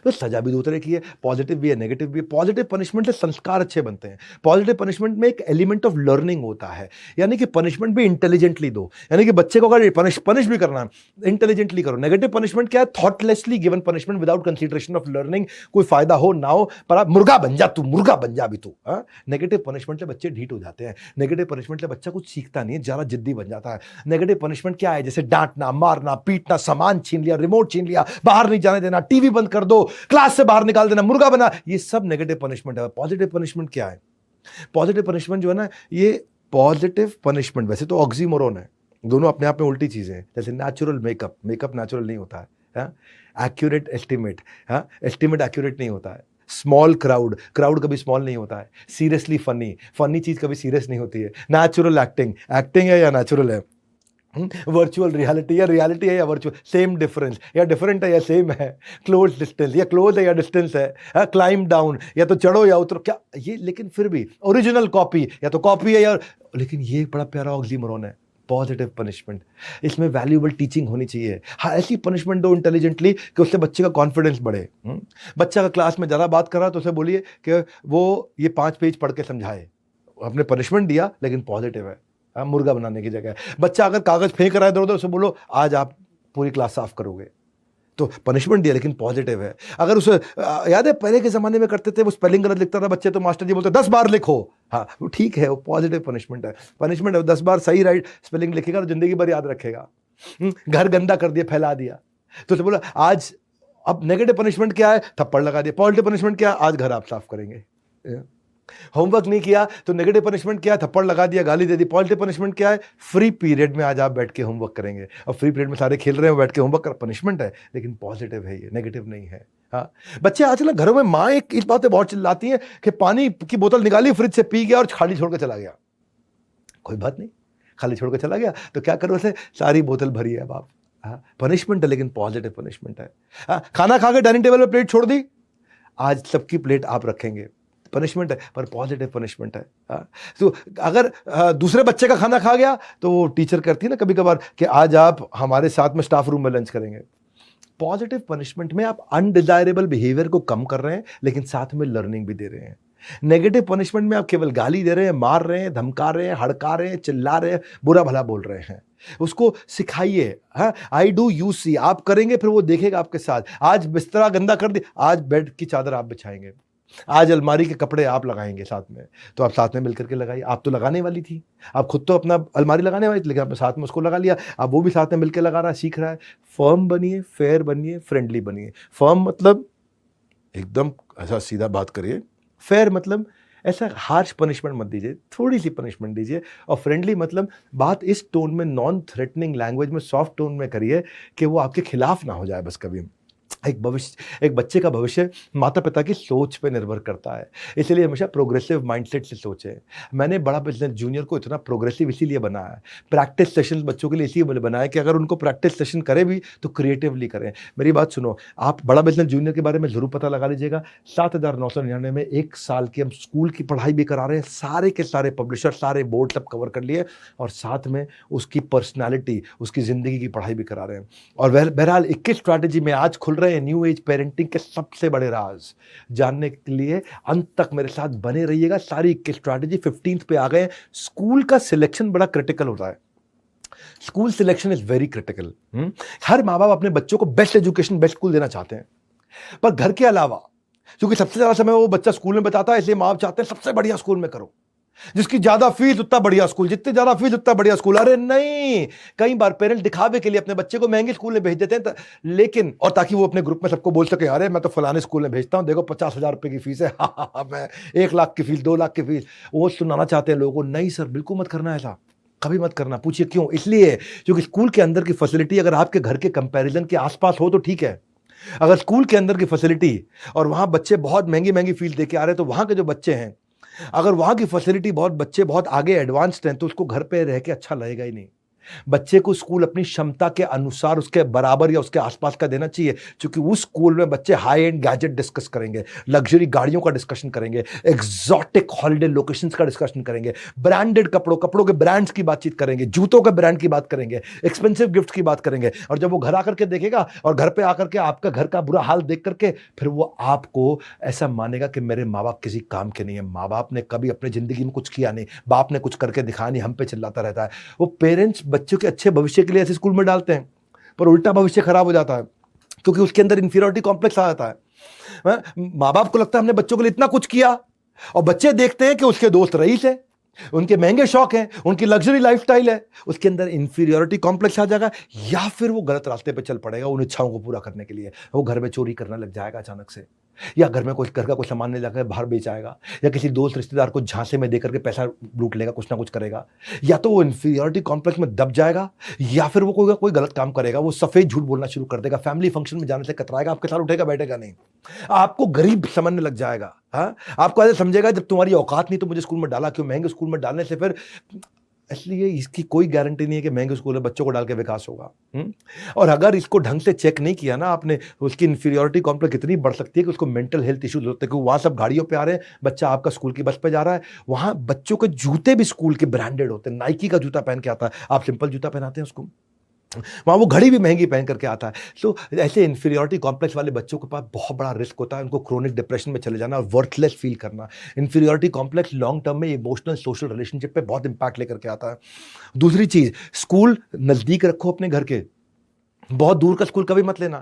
तो सजा भी दो तरह की है, पॉजिटिव भी है, नेगेटिव भी है। पॉजिटिव पनिशमेंट से संस्कार अच्छे बनते हैं। पॉजिटिव पनिशमेंट में एक एलिमेंट ऑफ लर्निंग होता है, यानी कि पनिशमेंट भी इंटेलिजेंटली दो, यानी कि बच्चे को अगर पनिश भी करना है इंटेलिजेंटली करो। नेगेटिव पनिशमेंट क्या है, thoughtlessly given punishment without consideration of learning, कोई फायदा हो ना हो, पर आप मुर्गा बन जा, तू मुर्गा बन जा भी तू। नेगेटिव पनिशमेंट से बच्चे ढीठ हो जाते हैं, नेगेटिव पनिशमेंट से बच्चा कुछ सीखता नहीं है, ज्यादा जिद्दी बन जाता है। नेगेटिव पनिशमेंट क्या है, जैसे डांटना, मारना, पीटना, सामान छीन लिया, रिमोट छीन लिया, बाहर नहीं जाने देना, टीवी बंद कर दो, क्लास से बाहर निकाल देना, मुर्गा बना, ये सब नेगेटिव पनिशमेंट है। पॉजिटिव पनिशमेंट क्या है, पॉजिटिव पनिशमेंट जो है ना, ये पॉजिटिव पनिशमेंट वैसे तो ऑक्सीमोरोन है, दोनों अपने आप में उल्टी चीजें हैं। जैसे नेचुरल मेकअप, मेकअप नेचुरल नहीं होता है। एक्यूरेट एस्टिमेट, एस्टिमेट एक्यूरेट नहीं होता है। स्मॉल क्राउड, क्राउड कभी स्मॉल नहीं होता है। सीरियसली फनी, फनी चीज कभी सीरियस नहीं होती है। नेचुरल एक्टिंग, एक्टिंग है या नेचुरल है। वर्चुअल रियलिटी, या रियलिटी है या वर्चुअल, सेम डिफरेंस, या डिफरेंट है या सेम है। क्लोज डिस्टेंस, या क्लोज है या डिस्टेंस है। क्लाइम डाउन, या तो चढ़ो या उतरो, क्या ये, लेकिन फिर भी ओरिजिनल कॉपी, या तो कॉपी है या, लेकिन ये बड़ा प्यारा ऑक्सीमोरोन है, पॉजिटिव पनिशमेंट। इसमें वैल्यूएबल टीचिंग होनी चाहिए। हाँ, ऐसी पनिशमेंट दो इंटेलिजेंटली कि उससे बच्चे का कॉन्फिडेंस बढ़े। बच्चा का क्लास में ज़्यादा बात कर रहा है तो उसे बोलिए कि वो ये 5 पेज पढ़ के समझाए। आपने पनिशमेंट दिया लेकिन पॉजिटिव है, मुर्गा बनाने की जगह। बच्चा अगर कागज फेंक रहा है इधर उधर, उसे बोलो आज आप पूरी क्लास साफ करोगे, तो पनिशमेंट दिया लेकिन पॉजिटिव है। अगर उसे याद है पहले के जमाने में करते थे, वो स्पेलिंग गलत लिखता था बच्चे, तो मास्टर जी बोलते 10 बार लिखो। हाँ, वो ठीक है, वो पॉजिटिव पनिशमेंट है। पनिशमेंट है, 10 बार सही राइट स्पेलिंग लिखेगा तो जिंदगी भर याद रखेगा। घर गंदा कर दिया, फैला दिया, तो उसे बोला आज, अब नेगेटिव पनिशमेंट क्या है, थप्पड़ लगा दिया। पॉजिटिव पनिशमेंट क्या है, आज घर आप साफ करेंगे। होमवर्क नहीं किया तो नेगेटिव पनिशमेंट क्या है, थप्पड़ लगा दिया, गाली दे दी। पॉजिटिव पनिशमेंट क्या है, फ्री पीरियड में आज आप बैठ के होमवर्क करेंगे। और फ्री पीरियड में सारे खेल रहे हैं, बैठ के होमवर्क कर, पनिशमेंट है लेकिन पॉजिटिव है, ये नेगेटिव नहीं है। हाँ, बच्चे आजकल ना घरों में माँ एक इस बात पे बहुत चिल्लाती हैं कि पानी की बोतल निकाली, फ्रिज से पी गया और खाली छोड़ के चला गया। कोई बात नहीं, खाली छोड़ के चला गया तो क्या करो उसे, सारी बोतल भरी है अब आप। हाँ, पनिशमेंट है लेकिन पॉजिटिव पनिशमेंट है। हाँ, खाना खा के डाइनिंग टेबल पे प्लेट छोड़ दी, आज सबकी प्लेट आप रखेंगे, पनिशमेंट है पर पॉजिटिव पनिशमेंट है। तो अगर दूसरे बच्चे का खाना खा गया तो वो टीचर करती है ना कभी कभार कि आज आप हमारे साथ में स्टाफ रूम में लंच करेंगे। पॉजिटिव पनिशमेंट में आप अनडिजायरेबल बिहेवियर को कम कर रहे हैं लेकिन साथ में लर्निंग भी दे रहे हैं। नेगेटिव पनिशमेंट में आप केवल गाली दे रहे हैं, मार रहे हैं, धमका रहे हैं, हड़का रहे हैं, चिल्ला रहे हैं, बुरा भला बोल रहे हैं। उसको सिखाइए, हाँ, आई डू यू सी, आप करेंगे फिर वो देखेगा आपके साथ। आज बिस्तरा गंदा कर दी, आज बेड की चादर आप बिछाएंगे, आज अलमारी के कपड़े आप लगाएंगे साथ में, तो आप साथ में मिलकर के लगाइए। आप तो लगाने वाली थी, आप खुद तो अपना अलमारी लगाने वाली थी लेकिन आपने साथ में उसको लगा लिया, अब वो भी साथ में मिलकर लगा रहा है, सीख रहा है। फर्म बनिए, फेयर बनिए, फ्रेंडली बनिए। फर्म मतलब एकदम ऐसा सीधा बात करिए, फेयर मतलब ऐसा हार्श पनिशमेंट मत दीजिए, थोड़ी सी पनिशमेंट दीजिए। और फ्रेंडली मतलब बात इस टोन में, नॉन थ्रेटनिंग लैंग्वेज में, सॉफ्ट टोन में करिए कि वो आपके खिलाफ ना हो जाए बस कभी। एक बच्चे का भविष्य माता पिता की सोच पे निर्भर करता है, इसलिए हमेशा प्रोग्रेसिव माइंडसेट से सोचें। मैंने बड़ा बिजनेस जूनियर को इतना प्रोग्रेसिव इसीलिए बनाया है, प्रैक्टिस सेशन बच्चों के लिए इसीलिए बनाया है कि अगर उनको प्रैक्टिस सेशन करें भी तो क्रिएटिवली करें। मेरी बात सुनो, आप बड़ा बिजनेस जूनियर के बारे में जरूर पता लगा लीजिएगा। 7,999 में 1 साल की हम स्कूल की पढ़ाई भी करा रहे हैं, सारे के सारे पब्लिशर, सारे बोर्ड सब कवर कर लिए, और साथ में उसकी पर्सनैलिटी, उसकी जिंदगी की पढ़ाई भी करा रहे हैं। और बहरहाल 21 स्ट्रैटेजी में आज खुल रहे हैं न्यू एज पेरेंटिंग के सबसे बड़े राज। जानने के लिए अंत तक मेरे साथ बने रहिएगा। सारी 21 स्ट्रैटेजी 15th पे आ गए। स्कूल का सिलेक्शन बड़ा क्रिटिकल होता है, school selection is very critical. हर माँ बाप अपने बच्चों को बेस्ट एजुकेशन, बेस्ट स्कूल देना चाहते हैं, पर घर के अलावा, क्योंकि सबसे ज्यादा समय वो बच्चा स्कूल में बताता है, इसलिए माँ बाप चाहते हैं सबसे बढ़िया स्कूल में करो, जिसकी ज्यादा फीस उतना बढ़िया स्कूल, जितनी ज्यादा फीस उतना बढ़िया स्कूल। अरे नहीं, कई बार पेरेंट्स दिखावे के लिए अपने बच्चे को महंगे स्कूल में भेज देते हैं, लेकिन और ताकि वो अपने ग्रुप में सबको बोल सके, अरे मैं तो फलाने स्कूल में भेजता हूं, देखो 50,000 रुपए की फीस है, मैं 1 लाख की फीस, 2 लाख की फीस। वो सुनाना चाहते हैं लोगों को। नहीं सर, बिल्कुल मत करना ऐसा, कभी मत करना। पूछिए क्यों? इसलिए क्योंकि स्कूल के अंदर की फैसिलिटी अगर आपके घर के कंपैरिजन के आसपास हो तो ठीक है। अगर स्कूल के अंदर की फैसिलिटी और वहां बच्चे बहुत महंगी महंगी फीस देके आ रहे हैं, तो वहां के जो बच्चे हैं, अगर वहां की फैसिलिटी बच्चे बहुत आगे एडवांस्ड हैं, तो उसको घर पे रह के अच्छा लगेगा ही नहीं। बच्चे को स्कूल अपनी क्षमता के अनुसार उसके बराबर या उसके आसपास का देना चाहिए, क्योंकि उस स्कूल में बच्चे हाई एंड गैजेट डिस्कस करेंगे, लग्जरी गाड़ियों का डिस्कशन करेंगे, एग्जॉटिक हॉलिडे लोकेशंस का डिस्कशन करेंगे, ब्रांडेड कपड़ों के ब्रांड्स की बातचीत करेंगे, जूतों के ब्रांड की बात करेंगे, एक्सपेंसिव गिफ्ट की बात करेंगे। और जब वो घर आकर के देखेगा और घर पे आकर के आपका घर का बुरा हाल देख करके, फिर वो आपको ऐसा मानेगा कि मेरे माँ बाप किसी काम के नहीं है, माँ बाप ने कभी अपनी जिंदगी में कुछ किया नहीं, बाप ने कुछ करके दिखाया नहीं, हम पे चिल्लाता रहता है। वो पेरेंट्स बच्चों के अच्छे भविष्य के लिए ऐसे स्कूल में डालते हैं, पर उल्टा भविष्य खराब हो जाता है, क्योंकि उसके अंदर इंफीरियरिटी कॉम्प्लेक्स आ जाता है। माँ बाप को लगता है हमने बच्चों के लिए इतना कुछ किया, और बच्चे देखते हैं कि उसके दोस्त रईस है, उनके महंगे शौक हैं, उनकी लग्जरी लाइफस्टाइल है, उसके अंदर इंफीरियरिटी कॉम्प्लेक्स आ जाएगा, या फिर वो गलत रास्ते पे चल पड़ेगा उन इच्छाओं को पूरा करने के लिए। वो घर में चोरी करने लग जाएगा अचानक से, या घर में घर का कोई सामान नहीं लाकर बाहर बेच आएगा, या किसी दोस्त रिश्तेदार को झांसे में देकर के पैसा लूट लेगा, कुछ ना कुछ करेगा। या तो वो इंफीरियरिटी कॉम्प्लेक्स में दब जाएगा, या फिर वो कोई गलत काम करेगा, वो सफेद झूठ बोलना शुरू कर देगा, फैमिली फंक्शन में जाने से कतराएगा, आपके साथ उठेगा बैठेगा नहीं, आपको गरीब समझने लग जाएगा। हाँ, आपको ऐसे समझेगा जब तुम्हारी औकात नहीं तो मुझे स्कूल में डाला क्यों, महंगे स्कूल में डालने से फिर। इसलिए इसकी कोई गारंटी नहीं है कि महंगे स्कूल में बच्चों को डाल के विकास होगा। और अगर इसको ढंग से चेक नहीं किया ना आपने, उसकी इंफीरियरिटी कॉम्प्लेक्स इतनी बढ़ सकती है कि उसको मेंटल हेल्थ इश्यूज होते हैं, क्योंकि वहां सब गाड़ियों पे आ रहे हैं, बच्चा आपका स्कूल की बस पे जा रहा है, वहां बच्चों के जूते भी स्कूल के ब्रांडेड होते हैं, नाइकी का जूता पहन के आता है, आप सिंपल जूता पहनाते हैं उसको, वहां वो घड़ी भी महंगी पहन करके आता है। तो ऐसे इंफीरियरिटी कॉम्प्लेक्स वाले बच्चों के पास बहुत बड़ा रिस्क होता है, उनको क्रोनिक डिप्रेशन में चले जाना और वर्थलेस फील करना। इंफीरियरिटी कॉम्प्लेक्स लॉन्ग टर्म में इमोशनल सोशल रिलेशनशिप पे बहुत इंपैक्ट लेकर के आता है। दूसरी चीज, स्कूल नजदीक रखो अपने घर के, बहुत दूर का स्कूल कभी मत लेना।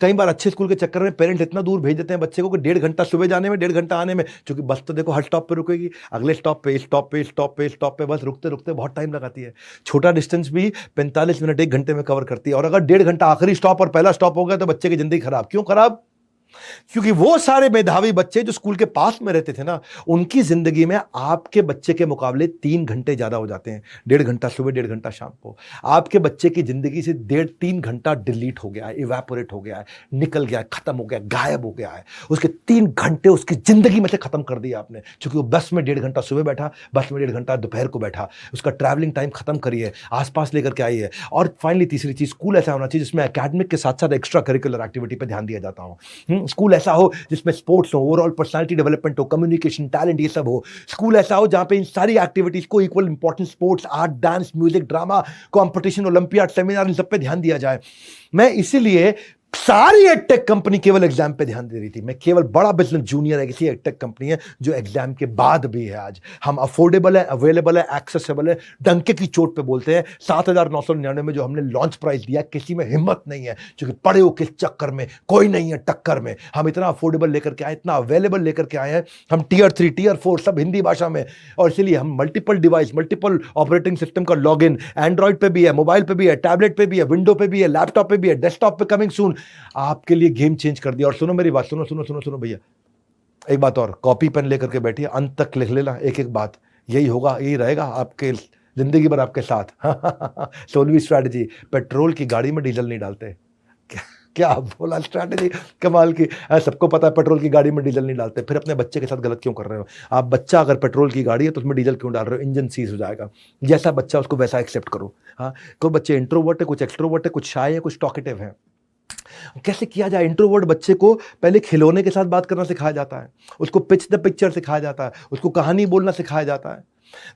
कई बार अच्छे स्कूल के चक्कर में पेरेंट्स इतना दूर भेज देते हैं बच्चे को कि 1.5 घंटा सुबह जाने में, 1.5 घंटा आने में, क्योंकि बस तो देखो हर स्टॉप पे रुकेगी, अगले स्टॉप पे, स्टॉप पे, स्टॉप पे, स्टॉप पे, बस रुकते रुकते बहुत टाइम लगाती है। छोटा डिस्टेंस भी 45 मिनट 1 घंटे में कवर करती है, और अगर 1.5 घंटा आखिरी स्टॉप और पहला स्टॉप हो गया तो बच्चे की जिंदगी खराब। क्यों खराब? क्योंकि वो सारे मेधावी बच्चे जो स्कूल के पास में रहते थे ना, उनकी जिंदगी में आपके बच्चे के मुकाबले 3 घंटे ज्यादा हो जाते हैं। 1.5 घंटा सुबह, 1.5 घंटा शाम को। आपके बच्चे की जिंदगी से 1.5-3 घंटा डिलीट हो गया है, इवेपोरेट हो गया है, निकल गया है, खत्म हो गया, गायब हो गया है। उसके 3 घंटे उसकी जिंदगी में से खत्म कर दिया आपने, क्योंकि वो बस में 1.5 घंटा सुबह बैठा, बस में 1.5 घंटा दोपहर को बैठा, उसका ट्रैवलिंग टाइम खत्म करिए, आसपास लेकर के आइए। और फाइनली तीसरी चीज, स्कूल ऐसा होना चाहिए जिसमें एकेडमिक के साथ साथ एक्स्ट्रा करिकुलर एक्टिविटी पर ध्यान दिया जाता हो। स्कूल ऐसा हो जिसमें स्पोर्ट्स हो, ओवरऑल पर्सनालिटी डेवलपमेंट हो, कम्युनिकेशन, टैलेंट, ये सब हो। स्कूल ऐसा हो जहां पे इन सारी एक्टिविटीज को equal importance, sports, art, dance, music, drama, competition, olympiad, seminar, इन सब पे ध्यान दिया जाए। मैं इसीलिए सारी एडटेक कंपनी केवल एग्जाम पे ध्यान दे रही थी। मैं केवल बड़ा बिजनेस जूनियर है, किसी एडटेक कंपनी है जो एग्जाम के बाद भी है। आज हम अफोर्डेबल है, अवेलेबल है, एक्सेसिबल है, डंके की चोट पे बोलते हैं। 7,999 में जो हमने लॉन्च प्राइस दिया, किसी में हिम्मत नहीं है, क्योंकि पड़े हो किस चक्कर में, कोई नहीं है टक्कर में। हम इतना अफोर्डेबल लेकर के आए, इतना अवेलेबल लेकर के आए हैं। हम Tier 3, Tier 4 सब हिंदी भाषा में, और इसलिए हम multiple device, multiple operating system का लॉग इन, एंड्रॉइड पे भी है, मोबाइल पे भी है, टैबलेट पे भी है, विंडो पे भी है, लैपटॉप पे भी है, डेस्कटॉप पे कमिंग सून, आपके लिए गेम चेंज कर दिया। और सुनो मेरी बात, सुनो सुनो सुनो सुनो भैया, एक बात और, कॉपी पेन लेकर के बैठिए, अंत तक लिख लेना एक एक बात। यही होगा, यही रहेगा आपके जिंदगी भर आपके साथ। 16वीं स्ट्रैटेजी, पेट्रोल की गाड़ी में डीजल नहीं डालते। क्या बोला, स्ट्रैटेजी कमाल की। सबको पता है पेट्रोल की गाड़ी में डीजल नहीं डालते, फिर अपने बच्चे के साथ गलत क्यों कर रहे हो आप? बच्चा अगर पेट्रोल की गाड़ी है तो उसमें डीजल क्यों डाल रहे हो? इंजन सीज हो जाएगा। जैसा बच्चा उसको वैसा एक्सेप्ट करो। हाँ, कोई बच्चे इंट्रोवर्ट है, कुछ एक्सट्रोवर्ट है, कुछ शाय है, कुछ टॉकेटिव है। कैसे किया जाए? इंट्रोवर्ट बच्चे को पहले खिलौने के साथ बात करना सिखाया जाता है, उसको पिच द पिक्चर सिखाया जाता है, उसको कहानी बोलना सिखाया जाता है।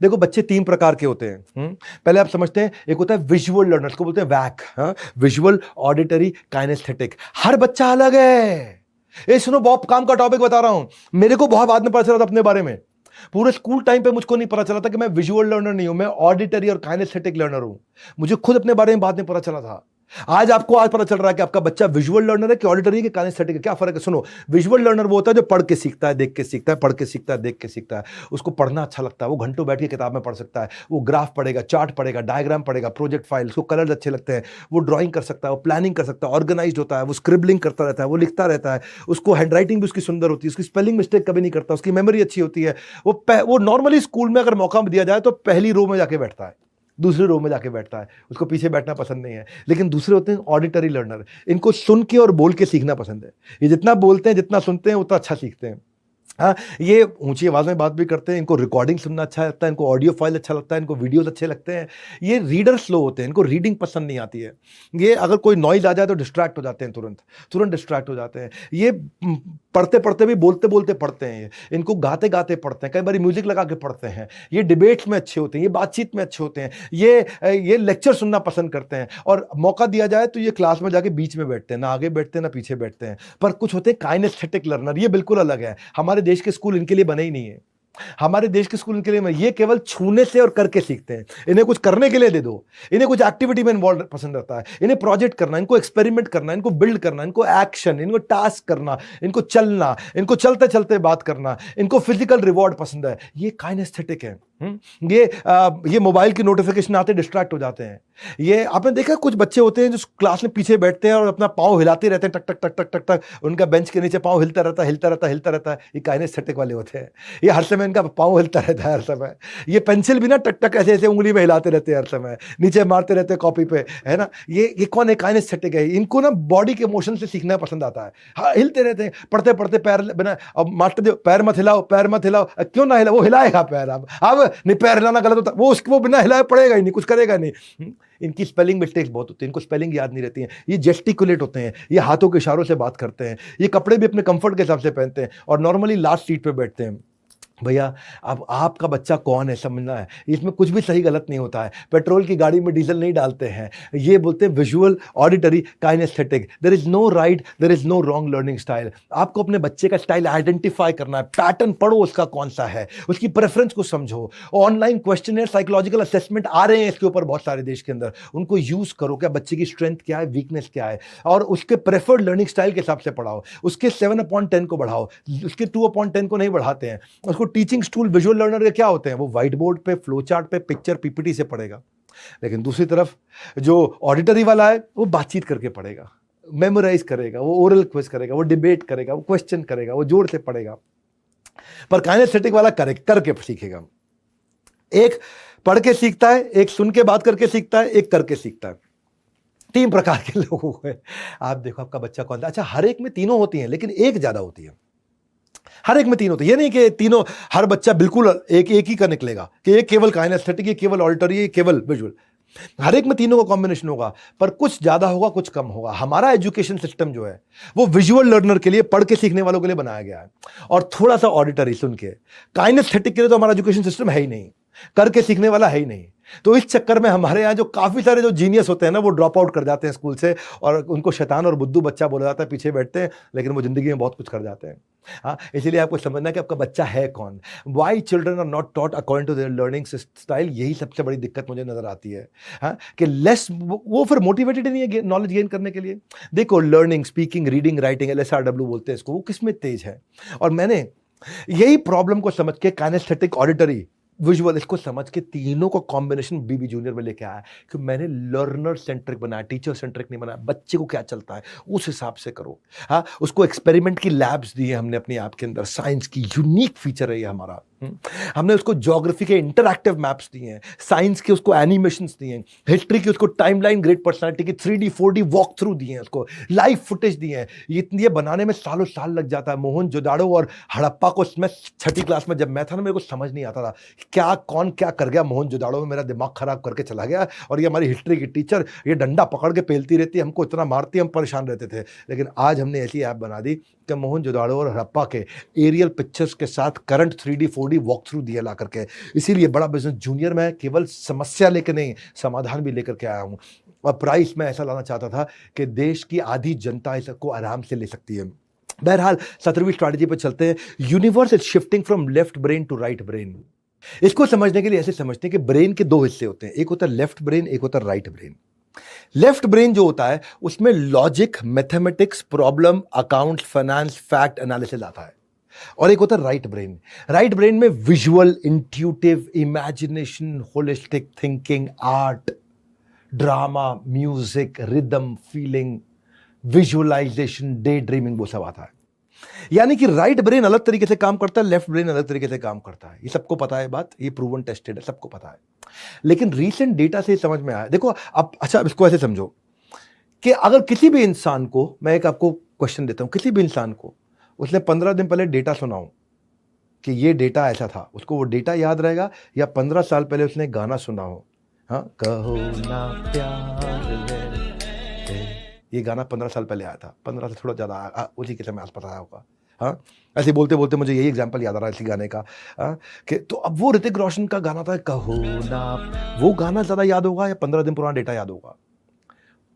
देखो बच्चे 3 प्रकार के होते हैं। पहले आप समझते हैं, एक होता है विजुअल लर्नर्स को बोलते हैं वैक, विजुअल, ऑडिटरी, काइनेस्थेटिक। हर बच्चा अलग है। ये सुनो, बहुत काम का टॉपिक बता रहा हूं, मेरे को बहुत बाद में पता चला था अपने बारे में। पूरे स्कूल टाइम पे मुझको नहीं पता चला था कि मैं विजुअल लर्नर नहीं हूं, मैं ऑडिटरी और काइनेस्थेटिक लर्नर हूं। मुझे खुद अपने बारे में बाद में पता चला था। आज पता चल रहा है कि आपका बच्चा विजुअल लर्नर है कि ऑडिटरी के काइनेस्थेटिक है। क्या फर्क है? सुनो, विजुअल लर्नर वो होता है जो पढ़ के सीखता है, देख के सीखता है, पढ़ के सीखता है, देख के सीखता है। उसको पढ़ना अच्छा लगता है, वो घंटों बैठ के किताब में पढ़ सकता है, वो ग्राफ पढ़ेगा, चार्ट पढ़ेगा, डायग्राम पढ़ेगा, प्रोजेक्ट फाइल, उसको कलर्स अच्छे लगते हैं, वो ड्राइंग कर सकता है, वो प्लानिंग कर सकता है, ऑर्गेनाइज्ड होता है, वो स्क्रिबलिंग करता रहता है, वो लिखता रहता है, उसको हैंडराइटिंग भी उसकी सुंदर होती है, उसकी स्पेलिंग मिस्टेक कभी नहीं करता, उसकी मेमोरी अच्छी होती है। वो नॉर्मली स्कूल में अगर मौका दिया जाए तो पहली रो में जाके बैठता है, दूसरे रो में जाके बैठता है, उसको पीछे बैठना पसंद नहीं है। लेकिन दूसरे होते हैं ऑडिटरी लर्नर, इनको सुन के और बोल के सीखना पसंद है। ये जितना बोलते हैं, जितना सुनते हैं, उतना अच्छा सीखते हैं। हाँ, ये ऊंची आवाज में बात भी करते हैं, इनको रिकॉर्डिंग सुनना अच्छा लगता है, इनको ऑडियो फाइल अच्छा लगता है, इनको वीडियोस अच्छे लगते हैं। ये रीडर स्लो होते हैं, इनको रीडिंग पसंद नहीं आती है। ये अगर कोई नॉइज आ जाए तो डिस्ट्रैक्ट हो जाते हैं, तुरंत डिस्ट्रैक्ट हो जाते हैं। ये पढ़ते पढ़ते भी बोलते बोलते पढ़ते हैं, इनको गाते गाते पढ़ते हैं, कई बार म्यूजिक लगा के पढ़ते हैं। ये डिबेट्स में अच्छे होते हैं, ये बातचीत में अच्छे होते हैं, ये लेक्चर सुनना पसंद करते हैं, और मौका दिया जाए तो ये क्लास में जाके बीच में बैठते हैं, ना आगे बैठते हैं ना पीछे बैठते हैं। पर कुछ होते हैं काइनेस्थेटिक लर्नर, ये बिल्कुल अलग है। हमारे देश के स्कूल इनके लिए बने ही नहीं है। हमारे देश के स्कूल इनके लिए, ये केवल छूने से और करके सीखते हैं। इन्हें कुछ करने के लिए दे दो, इन्हें कुछ एक्टिविटी में इन्वॉल्व पसंद रहता है, इन्हें प्रोजेक्ट करना, इनको एक्सपेरिमेंट करना, इनको बिल्ड करना, इनको एक्शन, इनको टास्क करना, इनको चलना, इनको चलते चलते बात करना, इनको फिजिकल रिवॉर्ड पसंद है। ये काइनेस्थेटिक है। ये मोबाइल की नोटिफिकेशन आते डिस्ट्रैक्ट हो जाते हैं। ये आपने देखा, कुछ बच्चे होते हैं जो क्लास में पीछे बैठते हैं और अपना पाँव हिलाते रहते हैं, टक टक टक टक टक टक, उनका बेंच के नीचे पाँव हिलता रहता है, हिलता रहता है, हिलता रहता है। ये काइनेस्थेटिक वाले होते हैं। ये हर समय इनका पाँव हिलता रहता है, हर समय। ये पेंसिल भी ना टक टक ऐसे ऐसे उंगली में हिलाते रहते हैं, हर समय नीचे मारते रहते हैं कॉपी पे, है ना। ये कौन है? काइनेस्थेटिक है। इनको ना बॉडी के मोशन से सीखना पसंद आता है। हाँ, हिलते रहते हैं, पढ़ते पढ़ते पैर बिना, अब मास्टर जो पैर मत हिलाओ, पैर मत हिलाओ, क्यों ना हिला? वो हिलाएगा पैर। अब नहीं, पैर हिलाना गलत होता, वो बिना हिलाए पड़ेगा ही नहीं, कुछ करेगा नहीं। इनकी स्पेलिंग मिस्टेक्स बहुत होती है, इनको स्पेलिंग याद नहीं रहती है। ये जेस्टिकुलेट होते हैं, ये हाथों के इशारों से बात करते हैं, ये कपड़े भी अपने कंफर्ट के हिसाब से पहनते हैं, और नॉर्मली लास्ट सीट पे बैठते हैं। भैया, अब आपका बच्चा कौन है समझना है। इसमें कुछ भी सही गलत नहीं होता है। पेट्रोल की गाड़ी में डीजल नहीं डालते हैं। ये बोलते हैं visual, auditory, kinaesthetic. There is no right, there is no wrong learning style. आपको अपने बच्चे का स्टाइल आइडेंटिफाई करना है, पैटर्न पढ़ो उसका कौन सा है, उसकी प्रेफरेंस को समझो। ऑनलाइन क्वेश्चन, साइकोलॉजिकल असेसमेंट आ रहे हैं इसके ऊपर बहुत सारे देश के अंदर, उनको यूज करो। क्या बच्चे की स्ट्रेंथ क्या है, वीकनेस क्या है, और उसके प्रेफर्ड लर्निंग स्टाइल के हिसाब से पढ़ाओ। उसके 7/10 को बढ़ाओ, उसके 2/10 को नहीं बढ़ाते हैं। उसको टीचिंग टूल विजुअल लर्नर के क्या होते हैं? वो व्हाइट बोर्ड पे, फ्लो चार्ट पे, पिक्चर, पीपीटी से पढ़ेगा। लेकिन दूसरी तरफ जो ऑडिटरी वाला है, वो बातचीत करके पढ़ेगा, मेमोराइज करेगा, वो ओरल क्विज करेगा, वो डिबेट करेगा, वो क्वेश्चन करेगा, वो जोर से पढ़ेगा। पर काइनेस्थेटिक वाला करके सीखेगा। एक पढ़ के सीखता है, एक सुन के बात करके सीखता है, एक करके सीखता है। 3 प्रकार के लोगों को आप देखो आपका बच्चा कौन सा। अच्छा, हर एक में तीनों होती हैं, लेकिन एक ज्यादा होती है। हर एक में 3 होते हैं। ये नहीं कि तीनों, हर बच्चा बिल्कुल एक ही का निकलेगा कि ये केवल काइनेस्थेटिक, ये केवल ऑडिटरी, ये केवल विजुअल। हर एक में तीनों का कॉम्बिनेशन होगा, पर कुछ ज्यादा होगा, कुछ कम होगा। हमारा एजुकेशन सिस्टम जो है वो विजुअल लर्नर के लिए, पढ़ के सीखने वालों के लिए बनाया गया है, और थोड़ा सा ऑडिटरी, सुन के। काइनेस्थेटिक के लिए तो हमारा एजुकेशन सिस्टम है ही नहीं, करके सीखने वाला है ही नहीं। तो इस चक्कर में हमारे यहाँ जो काफी सारे जो जीनियस होते हैं ना, वो ड्रॉप आउट कर जाते हैं स्कूल से, और उनको शैतान और बुद्धू बच्चा बोला जाता है। पीछे बैठते हैं, लेकिन वो जिंदगी में बहुत कुछ कर जाते हैं। हाँ, इसीलिए आपको समझना है कि आपका बच्चा है कौन। Why children are not taught according to their learning style, यही सबसे बड़ी दिक्कत मुझे नजर आती है। हाँ, कि लेस वो फिर मोटिवेटेड नहीं है नॉलेज गेन करने के लिए। देखो, learning, speaking, reading, writing, LSRW बोलते हैं इसको, वो किसमें तेज है। और मैंने यही प्रॉब्लम को समझ के काइनेस्थेटिक, ऑडिटरी, विजुअल, इसको समझ के तीनों का कॉम्बिनेशन बीबी जूनियर में लेके आया कि मैंने लर्नर सेंट्रिक बनाया, टीचर सेंट्रिक नहीं बनाया। बच्चे को क्या चलता है उस हिसाब से करो। हाँ, उसको एक्सपेरिमेंट की लैब्स दी है हमने अपने आप के अंदर। साइंस की यूनिक फीचर है ये हमारा। हमने उसको ज्योग्राफी के इंटरैक्टिव मैप्स दिए हैं, साइंस के उसको एनिमेशंस दिए हैं, हिस्ट्री की उसको टाइमलाइन, ग्रेट पर्सनालिटी की 3D 4D वॉक थ्रू दिए हैं, उसको लाइव फुटेज दिए हैं। ये बनाने में सालों साल लग जाता है। मोहनजोदाड़ो और हड़प्पा को मैं 6ठी क्लास में जब मैं था ना, मेरे को समझ नहीं आता था क्या कौन क्या कर गया मोहनजोदाड़ो में, मेरा दिमाग खराब करके चला गया। और ये हमारी हिस्ट्री की टीचर ये डंडा पकड़ के पेलती रहती, हमको इतना मारती, हम परेशान रहते थे। लेकिन आज हमने ऐसी ऐप बना दी कि मोहनजोदाड़ो और हड़प्पा के एरियल पिक्चर्स के साथ current 3D 4D walk through दिया ला करके। इसीलिए बड़ा बिजनेस जूनियर में केवल समस्या लेकर नहीं, समाधान भी लेकर के आया हूं। और प्राइस में ऐसा लाना चाहता था कि देश की आधी जनता इसको आराम से ले सकती है। बहरहाल 17वीं स्ट्रैटेजी पर चलते हैं। Universe is shifting from left brain to right brain. इसको समझने के लिए ऐसे समझते हैं कि ब्रेन के 2 हिस्से होते हैं, एक होता है लेफ्ट ब्रेन, एक होता है राइट ब्रेन। लेफ्ट ब्रेन जो होता है उसमें logic, mathematics, problem, accounts, finance, fact analysis आता है। और एक होता है राइट ब्रेन। राइट ब्रेन में visual, intuitive, imagination, holistic thinking, art, drama, music, rhythm, feeling, visualisation, day dreaming, वो सब आता है। यानी कि राइट ब्रेन अलग तरीके से काम करता है, लेफ्ट ब्रेन अलग तरीके से काम करता है। ये सबको पता है बात, ये प्रूवन टेस्टेड है, सबको पता है। लेकिन रीसेंट डेटा से समझ में आया। देखो अब अच्छा इसको ऐसे समझो कि अगर किसी भी इंसान को, मैं एक आपको क्वेश्चन देता हूं, किसी भी इंसान को उसने 15 दिन पहले डेटा सुनाऊं कि ये डेटा ऐसा था, उसको वो डेटा याद रहेगा? या 15 साल पहले उसने गाना सुना हो, हाँ कहो ना प्यार है, ये गाना 15 साल पहले आया था, 15 से थोड़ा ज़्यादा उसी के समय आसपास आया होगा। हाँ ऐसे बोलते बोलते मुझे यही एग्जाम्पल याद आ रहा है इसी गाने का। कि तो अब वो ऋतिक रोशन का गाना था कहो ना, वो गाना ज़्यादा याद होगा या 15 दिन पुराना डेटा याद होगा?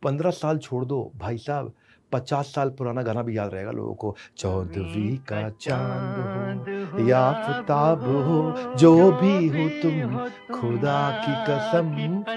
15 साल छोड़ दो भाई साहब, 50 साल पुराना गाना भी याद रहेगा लोगों को। 14वीं का चांद हो या आफताब हो, जो भी हो तुम खुदा की कसम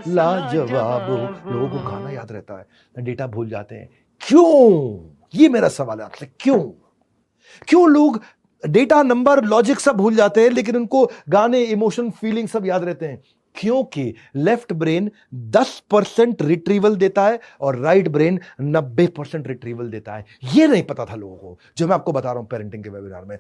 लाजवाब हो, लोगों को गाना याद रहता है, डेटा भूल जाते हैं। क्यों? ये मेरा सवाल है आपसे, क्यों लोग डेटा, नंबर, लॉजिक सब भूल जाते हैं लेकिन उनको गाने, इमोशन, फीलिंग सब याद रहते हैं? क्योंकि लेफ्ट ब्रेन 10% रिट्रीवल देता है और राइट ब्रेन 90% रिट्रीवल देता है। यह नहीं पता था लोगों को, जो मैं आपको बता रहा हूं पेरेंटिंग के वेबिनार में।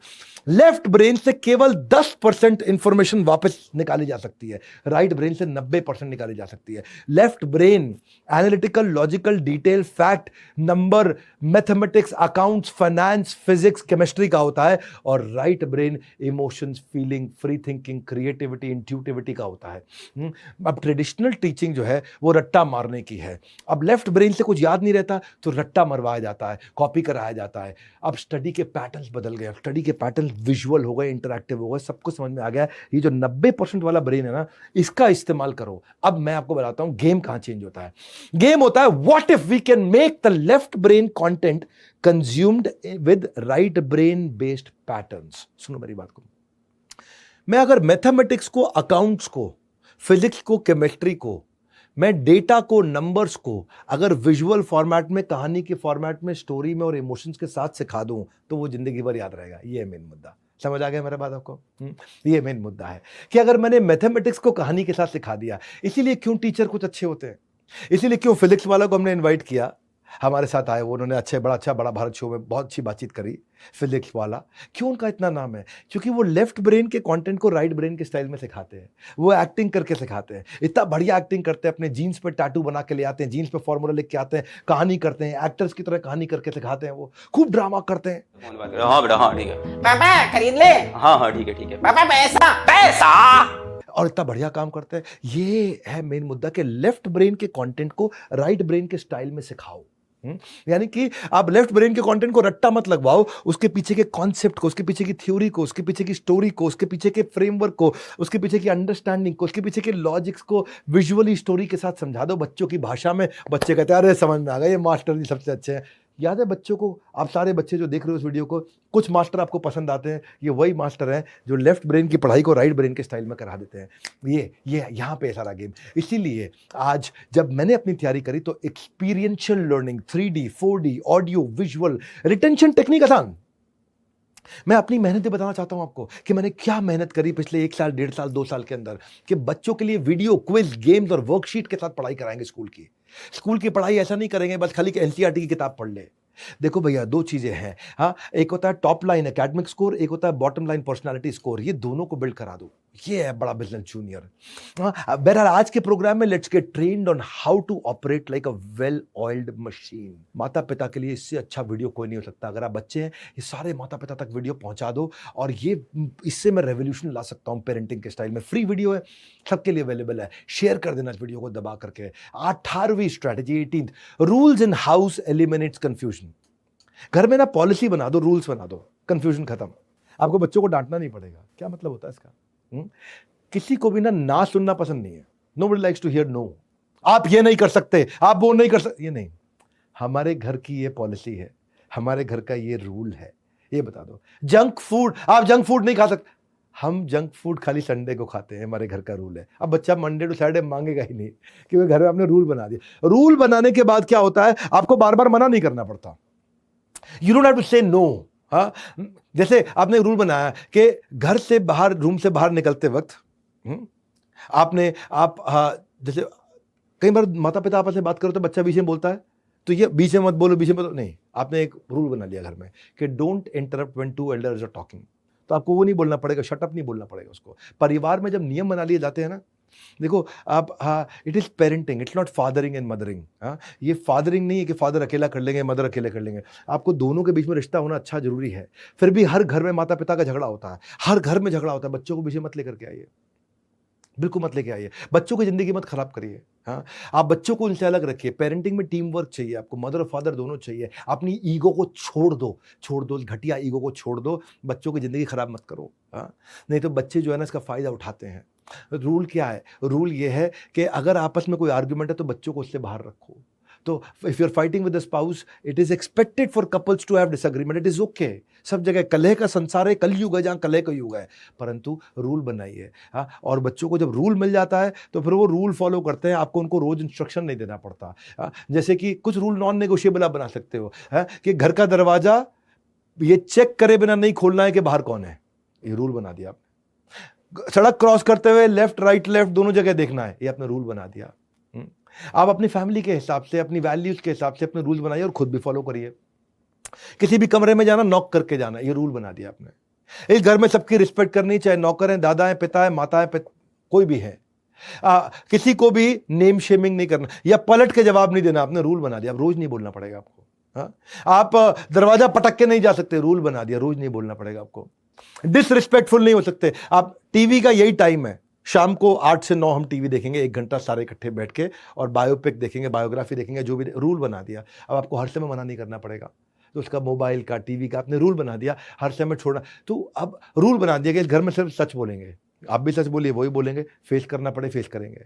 लेफ्ट ब्रेन से केवल 10% इंफॉर्मेशन वापस निकाली जा सकती है, राइट ब्रेन से 90% निकाली जा सकती है। Left brain analytical, logical, detail, fact, number, mathematics, accounts, finance, physics, chemistry का होता है और right brain emotions, feeling, free thinking, creativity, intuitivity का होता है। अब ट्रेडिशनल टीचिंग जो है वो रट्टा मारने की है। अब लेफ्ट ब्रेन से कुछ याद नहीं रहता तो रट्टा मरवाया जाता है, कॉपी कराया जाता है। अब स्टडी के पैटर्न्स बदल गए, स्टडी के पैटर्न्स विजुअल हो गए, इंटरैक्टिव हो गए, सबको समझ में आ गया। ये जो 90% वाला ब्रेन है ना, इसका इस्तेमाल करो। अब मैं आपको बताता हूं गेम कहां चेंज होता है। गेम होता है what if we can make the left brain content consumed with right brain based patterns. सुनो मेरी बात को, मैं अगर मैथमेटिक्स को, अकाउंट्स को, फिजिक्स को, केमिस्ट्री को, मैं डेटा को, नंबर्स को अगर विजुअल फॉर्मेट में, कहानी के फॉर्मेट में, स्टोरी में और इमोशंस के साथ सिखा दूं तो वो जिंदगी भर याद रहेगा। ये है मेन मुद्दा। समझ आ गया मेरा बात आपको? ये मेन मुद्दा है कि अगर मैंने मैथमेटिक्स को कहानी के साथ सिखा दिया, इसीलिए क्यों टीचर कुछ अच्छे होते हैं, इसीलिए क्यों फिजिक्स वाला को हमने इन्वाइट किया, हमारे साथ आए, वो उन्होंने बड़ा भारत शो में बहुत अच्छी बातचीत करी। फिजिक्स वाला क्यों उनका इतना नाम है? क्योंकि वो लेफ्ट ब्रेन के कंटेंट को राइट ब्रेन के स्टाइल में सिखाते हैं, वो एक्टिंग करके सिखाते हैं। इतना बढ़िया एक्टिंग करते हैं, अपने जीन्स पे टैटू बना के ले आते हैं, जीन्स पे फॉर्मूला लिख के आते हैं, कहानी करते हैं, एक्टर्स की तरह कहानी करके सिखाते हैं, वो खूब ड्रामा करते हैं। हाँ बेटा, हाँ ठीक है पापा खरीद ले। हाँ ठीक है पापा पैसा पैसा। और इतना बढ़िया काम करते हैं। ये है मेन मुद्दा कि लेफ्ट ब्रेन के कंटेंट को राइट ब्रेन के स्टाइल में सिखाओ। यानी कि आप लेफ्ट ब्रेन के कंटेंट को रट्टा मत लगवाओ, उसके पीछे के कॉन्सेप्ट को, उसके पीछे की थ्योरी को, उसके पीछे की स्टोरी को, उसके पीछे के फ्रेमवर्क को, उसके पीछे की अंडरस्टैंडिंग को, उसके पीछे के लॉजिक्स को विजुअली स्टोरी के साथ समझा दो बच्चों की भाषा में। बच्चे कहते हैं अरे समझ में आ गया, ये मास्टर जी सबसे अच्छे हैं। याद है बच्चों को, आप सारे बच्चे जो देख रहे हो इस वीडियो को, कुछ मास्टर आपको पसंद आते हैं, ये वही मास्टर हैं जो लेफ्ट ब्रेन की पढ़ाई को राइट ब्रेन के स्टाइल में करा देते हैं। ये यहाँ पे सारा गेम। इसीलिए आज जब मैंने अपनी तैयारी करी तो experiential learning, 3D 4D, audio, visual, retention technique आसान। मैं अपनी मेहनतें बताना चाहता हूं आपको कि मैंने क्या मेहनत करी पिछले 1 साल, 1.5 साल, 2 साल के अंदर, कि बच्चों के लिए वीडियो, क्विज, गेम्स और वर्कशीट के साथ पढ़ाई कराएंगे। स्कूल की पढ़ाई ऐसा नहीं करेंगे बस खाली कि एनसीईआरटी की किताब पढ़ ले। देखो भैया, दो चीजें हैं। हाँ, एक होता है टॉप लाइन एकेडमिक स्कोर, एक होता है बॉटम लाइन पर्सनालिटी स्कोर। ये दोनों को बिल्ड करा दो, ये है बड़ा बिजनेस जूनियर। हाँ, बहरहाल आज के प्रोग्राम में let's get trained on how to operate like a well oiled machine. माता पिता के लिए इससे अच्छा वीडियो कोई नहीं हो सकता। अगर आप बच्चे हैं, ये सारे माता पिता तक वीडियो पहुंचा दो, और ये इससे मैं रेवोल्यूशन ला सकता हूं पेरेंटिंग के स्टाइल में। फ्री वीडियो है, सबके लिए अवेलेबल है, शेयर कर देना इस वीडियो को दबा करके। 18वीं strategy, 18th, rules in house eliminates confusion. घर में ना पॉलिसी बना दो, रूल्स बना दो, कंफ्यूजन खत्म। आपको बच्चों को डांटना नहीं पड़ेगा। क्या मतलब होता है इसका? किसी को भी ना सुनना पसंद नहीं है। Nobody likes to hear no. आप ये नहीं कर सकते, आप वो नहीं कर सकते, ये नहीं। हमारे घर की ये पॉलिसी है, हमारे घर का ये रूल है, ये बता दो। जंक फूड, आप जंक फूड नहीं खा सकते। हम जंक फूड खाली संडे को खाते हैं, हमारे घर का रूल है। अब बच्चा मंडे टू सैटरडे मांगेगा ही नहीं, क्योंकि घर में आपने रूल बना दिया। रूल बनाने के बाद क्या होता है, आपको बार बार मना नहीं करना पड़ता। यू डोंट हैव टू से नो। हाँ, जैसे आपने रूल बनाया कि घर से बाहर, रूम से बाहर निकलते वक्त जैसे कई बार माता पिता आपस में बात करो तो बच्चा बीच में बोलता है, तो ये बीच में मत बोलो, बीच में बोलो नहीं। आपने एक रूल बना लिया घर में कि don't interrupt when two elders are talking. तो आपको वो नहीं बोलना पड़ेगा, शट अप नहीं बोलना पड़ेगा उसको। परिवार में जब नियम बना लिए जाते हैं ना, देखो आप, हाँ, it is parenting, it's not fathering and mothering. हाँ, ये फादरिंग नहीं है कि फादर अकेला कर लेंगे, मदर अकेले कर लेंगे। आपको दोनों के बीच में रिश्ता होना अच्छा जरूरी है। फिर भी हर घर में माता पिता का झगड़ा होता है, हर घर में झगड़ा होता है। बच्चों को पीछे मत लेकर के आइए, बिल्कुल मत लेके आइए। बच्चों की जिंदगी मत खराब करिए। हाँ, आप बच्चों को उनसे अलग रखिए। पेरेंटिंग में टीम वर्क चाहिए आपको, मदर और फादर दोनों चाहिए। अपनी ईगो को छोड़ दो, घटिया ईगो को छोड़ दो। बच्चों की जिंदगी खराब मत करो। हाँ, नहीं तो बच्चे जो है ना इसका फायदा उठाते हैं। रूल क्या है? रूल ये है कि अगर आपस में कोई आर्ग्यूमेंट है तो बच्चों को उससे बाहर रखो। तो if you are fighting with the spouse, it is expected for couples to have disagreement, it is okay. सब जगह कलह का संसार है, कलयुग है जहां कलह का युग है, परंतु रूल बनाइए। हाँ, और बच्चों को जब रूल मिल जाता है तो फिर वो रूल फॉलो करते हैं। आपको उनको रोज इंस्ट्रक्शन नहीं देना पड़ता। हाँ, जैसे कि कुछ रूल नॉन नेगोशिएबल आप बना सकते हो। हाँ, कि घर का दरवाजा ये चेक करे बिना नहीं खोलना है कि बाहर कौन है, ये रूल बना दिया आपने। सड़क क्रॉस करते हुए लेफ्ट राइट लेफ्ट दोनों जगह देखना है, ये आपने रूल बना दिया। आप अपनी फैमिली के हिसाब से, अपनी वैल्यूज के हिसाब से अपने रूल बनाइए और खुद भी फॉलो करिए। किसी भी कमरे में जाना, नॉक करके जाना, ये रूल बना दिया आपने। इस घर में सबकी रिस्पेक्ट करनी, चाहे नौकर हैं, दादा है, पिता है, माता है, कोई भी है। किसी को भी नेम शेमिंग नहीं करना या पलट के जवाब नहीं देना, आपने रूल बना दिया। अब रोज नहीं बोलना पड़ेगा आपको। हाँ? आप दरवाजा पटक के नहीं जा सकते, रूल बना दिया, रोज नहीं बोलना पड़ेगा आपको। डिसरिस्पेक्टफुल नहीं हो सकते आप। टीवी का यही टाइम है, शाम को 8 से 9 हम टीवी देखेंगे, 1 घंटा सारे इकट्ठे बैठ के, और बायोपिक देखेंगे, बायोग्राफी देखेंगे, जो भी। रूल बना दिया। अब आपको हर समय मना नहीं करना पड़ेगा। तो उसका मोबाइल का, टीवी का आपने रूल बना दिया, हर समय छोड़ना। तो अब रूल बना दिया कि इस घर में सिर्फ सच बोलेंगे। आप भी सच बोलिए, वही बोलेंगे, फेस करना पड़े फेस करेंगे।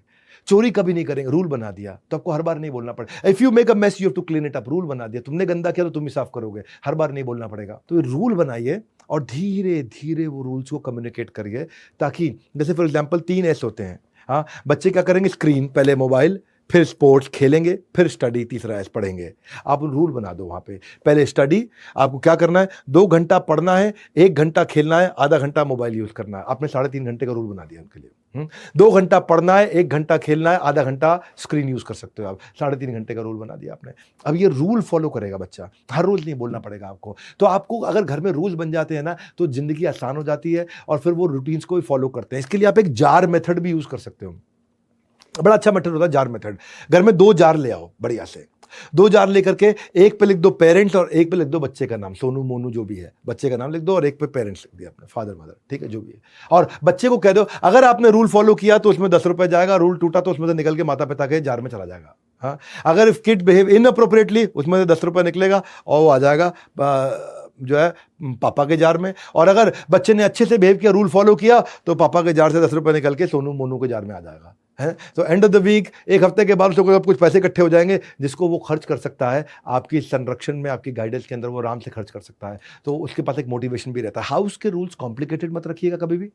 चोरी कभी नहीं करेंगे, रूल बना दिया। तो आपको हर बार नहीं बोलना पड़े। If you make a mess you have to clean it up, rule बना दिया। तुमने गंदा किया तो तुम ही साफ करोगे, हर बार नहीं बोलना पड़ेगा। तो रूल बनाइए और धीरे धीरे वो रूल्स को कम्युनिकेट करिए, ताकि जैसे फॉर एग्जांपल 3 एस होते हैं। हाँ, बच्चे क्या करेंगे? स्क्रीन, पहले मोबाइल, फिर स्पोर्ट्स खेलेंगे, फिर स्टडी, तीसरा एस पढ़ेंगे। आप रूल बना दो वहाँ पे। पहले स्टडी, आपको क्या करना है? 2 घंटा पढ़ना है, 1 घंटा खेलना है, आधा घंटा मोबाइल यूज करना है। आपने 3.5 घंटे का रूल बना दिया उनके लिए। 2 घंटा पढ़ना है, 1 घंटा खेलना है, आधा घंटा स्क्रीन यूज कर सकते हो आप। 3.5 घंटे का रूल बना दिया आपने। अब ये रूल फॉलो करेगा बच्चा, हर रोज नहीं बोलना पड़ेगा आपको। तो आपको अगर घर में रूल्स बन जाते हैं ना, तो जिंदगी आसान हो जाती है, और फिर वो रूटीन्स को भी फॉलो करते हैं। इसके लिए आप एक जार मेथड भी यूज कर सकते हो। बड़ा अच्छा मेथड होता है जार मेथड। घर में 2 जार ले आओ, बढ़िया से 2 जार लेकर के, एक पे लिख दो पेरेंट्स और एक पे लिख दो बच्चे का नाम, सोनू मोनू जो भी है, बच्चे का नाम लिख दो, और एक पे पेरेंट्स लिख दिया अपने, फादर मदर, ठीक है, जो भी है। और बच्चे को कह दो, अगर आपने रूल फॉलो किया तो उसमें 10 रुपए जाएगा, रूल टूटा तो उसमें से निकल के माता पिता के जार में चला जाएगा। हाँ, अगर इफ किड बिहेव इनअप्रोप्रिएटली, उसमें से 10 रुपए निकलेगा और वो आ जाएगा जो है पापा के जार में। और अगर बच्चे ने अच्छे से बिहेव किया, रूल फॉलो किया, तो पापा के जार से 10 रुपए निकल के सोनू मोनू के जार में आ जाएगा। है तो एंड ऑफ द वीक, 1 हफ्ते के बाद उसको कुछ पैसे इकट्ठे हो जाएंगे, जिसको वो खर्च कर सकता है आपकी संरक्षण में, आपकी गाइडेंस के अंदर, वो आराम से खर्च कर सकता है। तो उसके पास एक मोटिवेशन भी रहता है। हाउस के रूल्स कॉम्प्लिकेटेड मत रखिएगा कभी भी,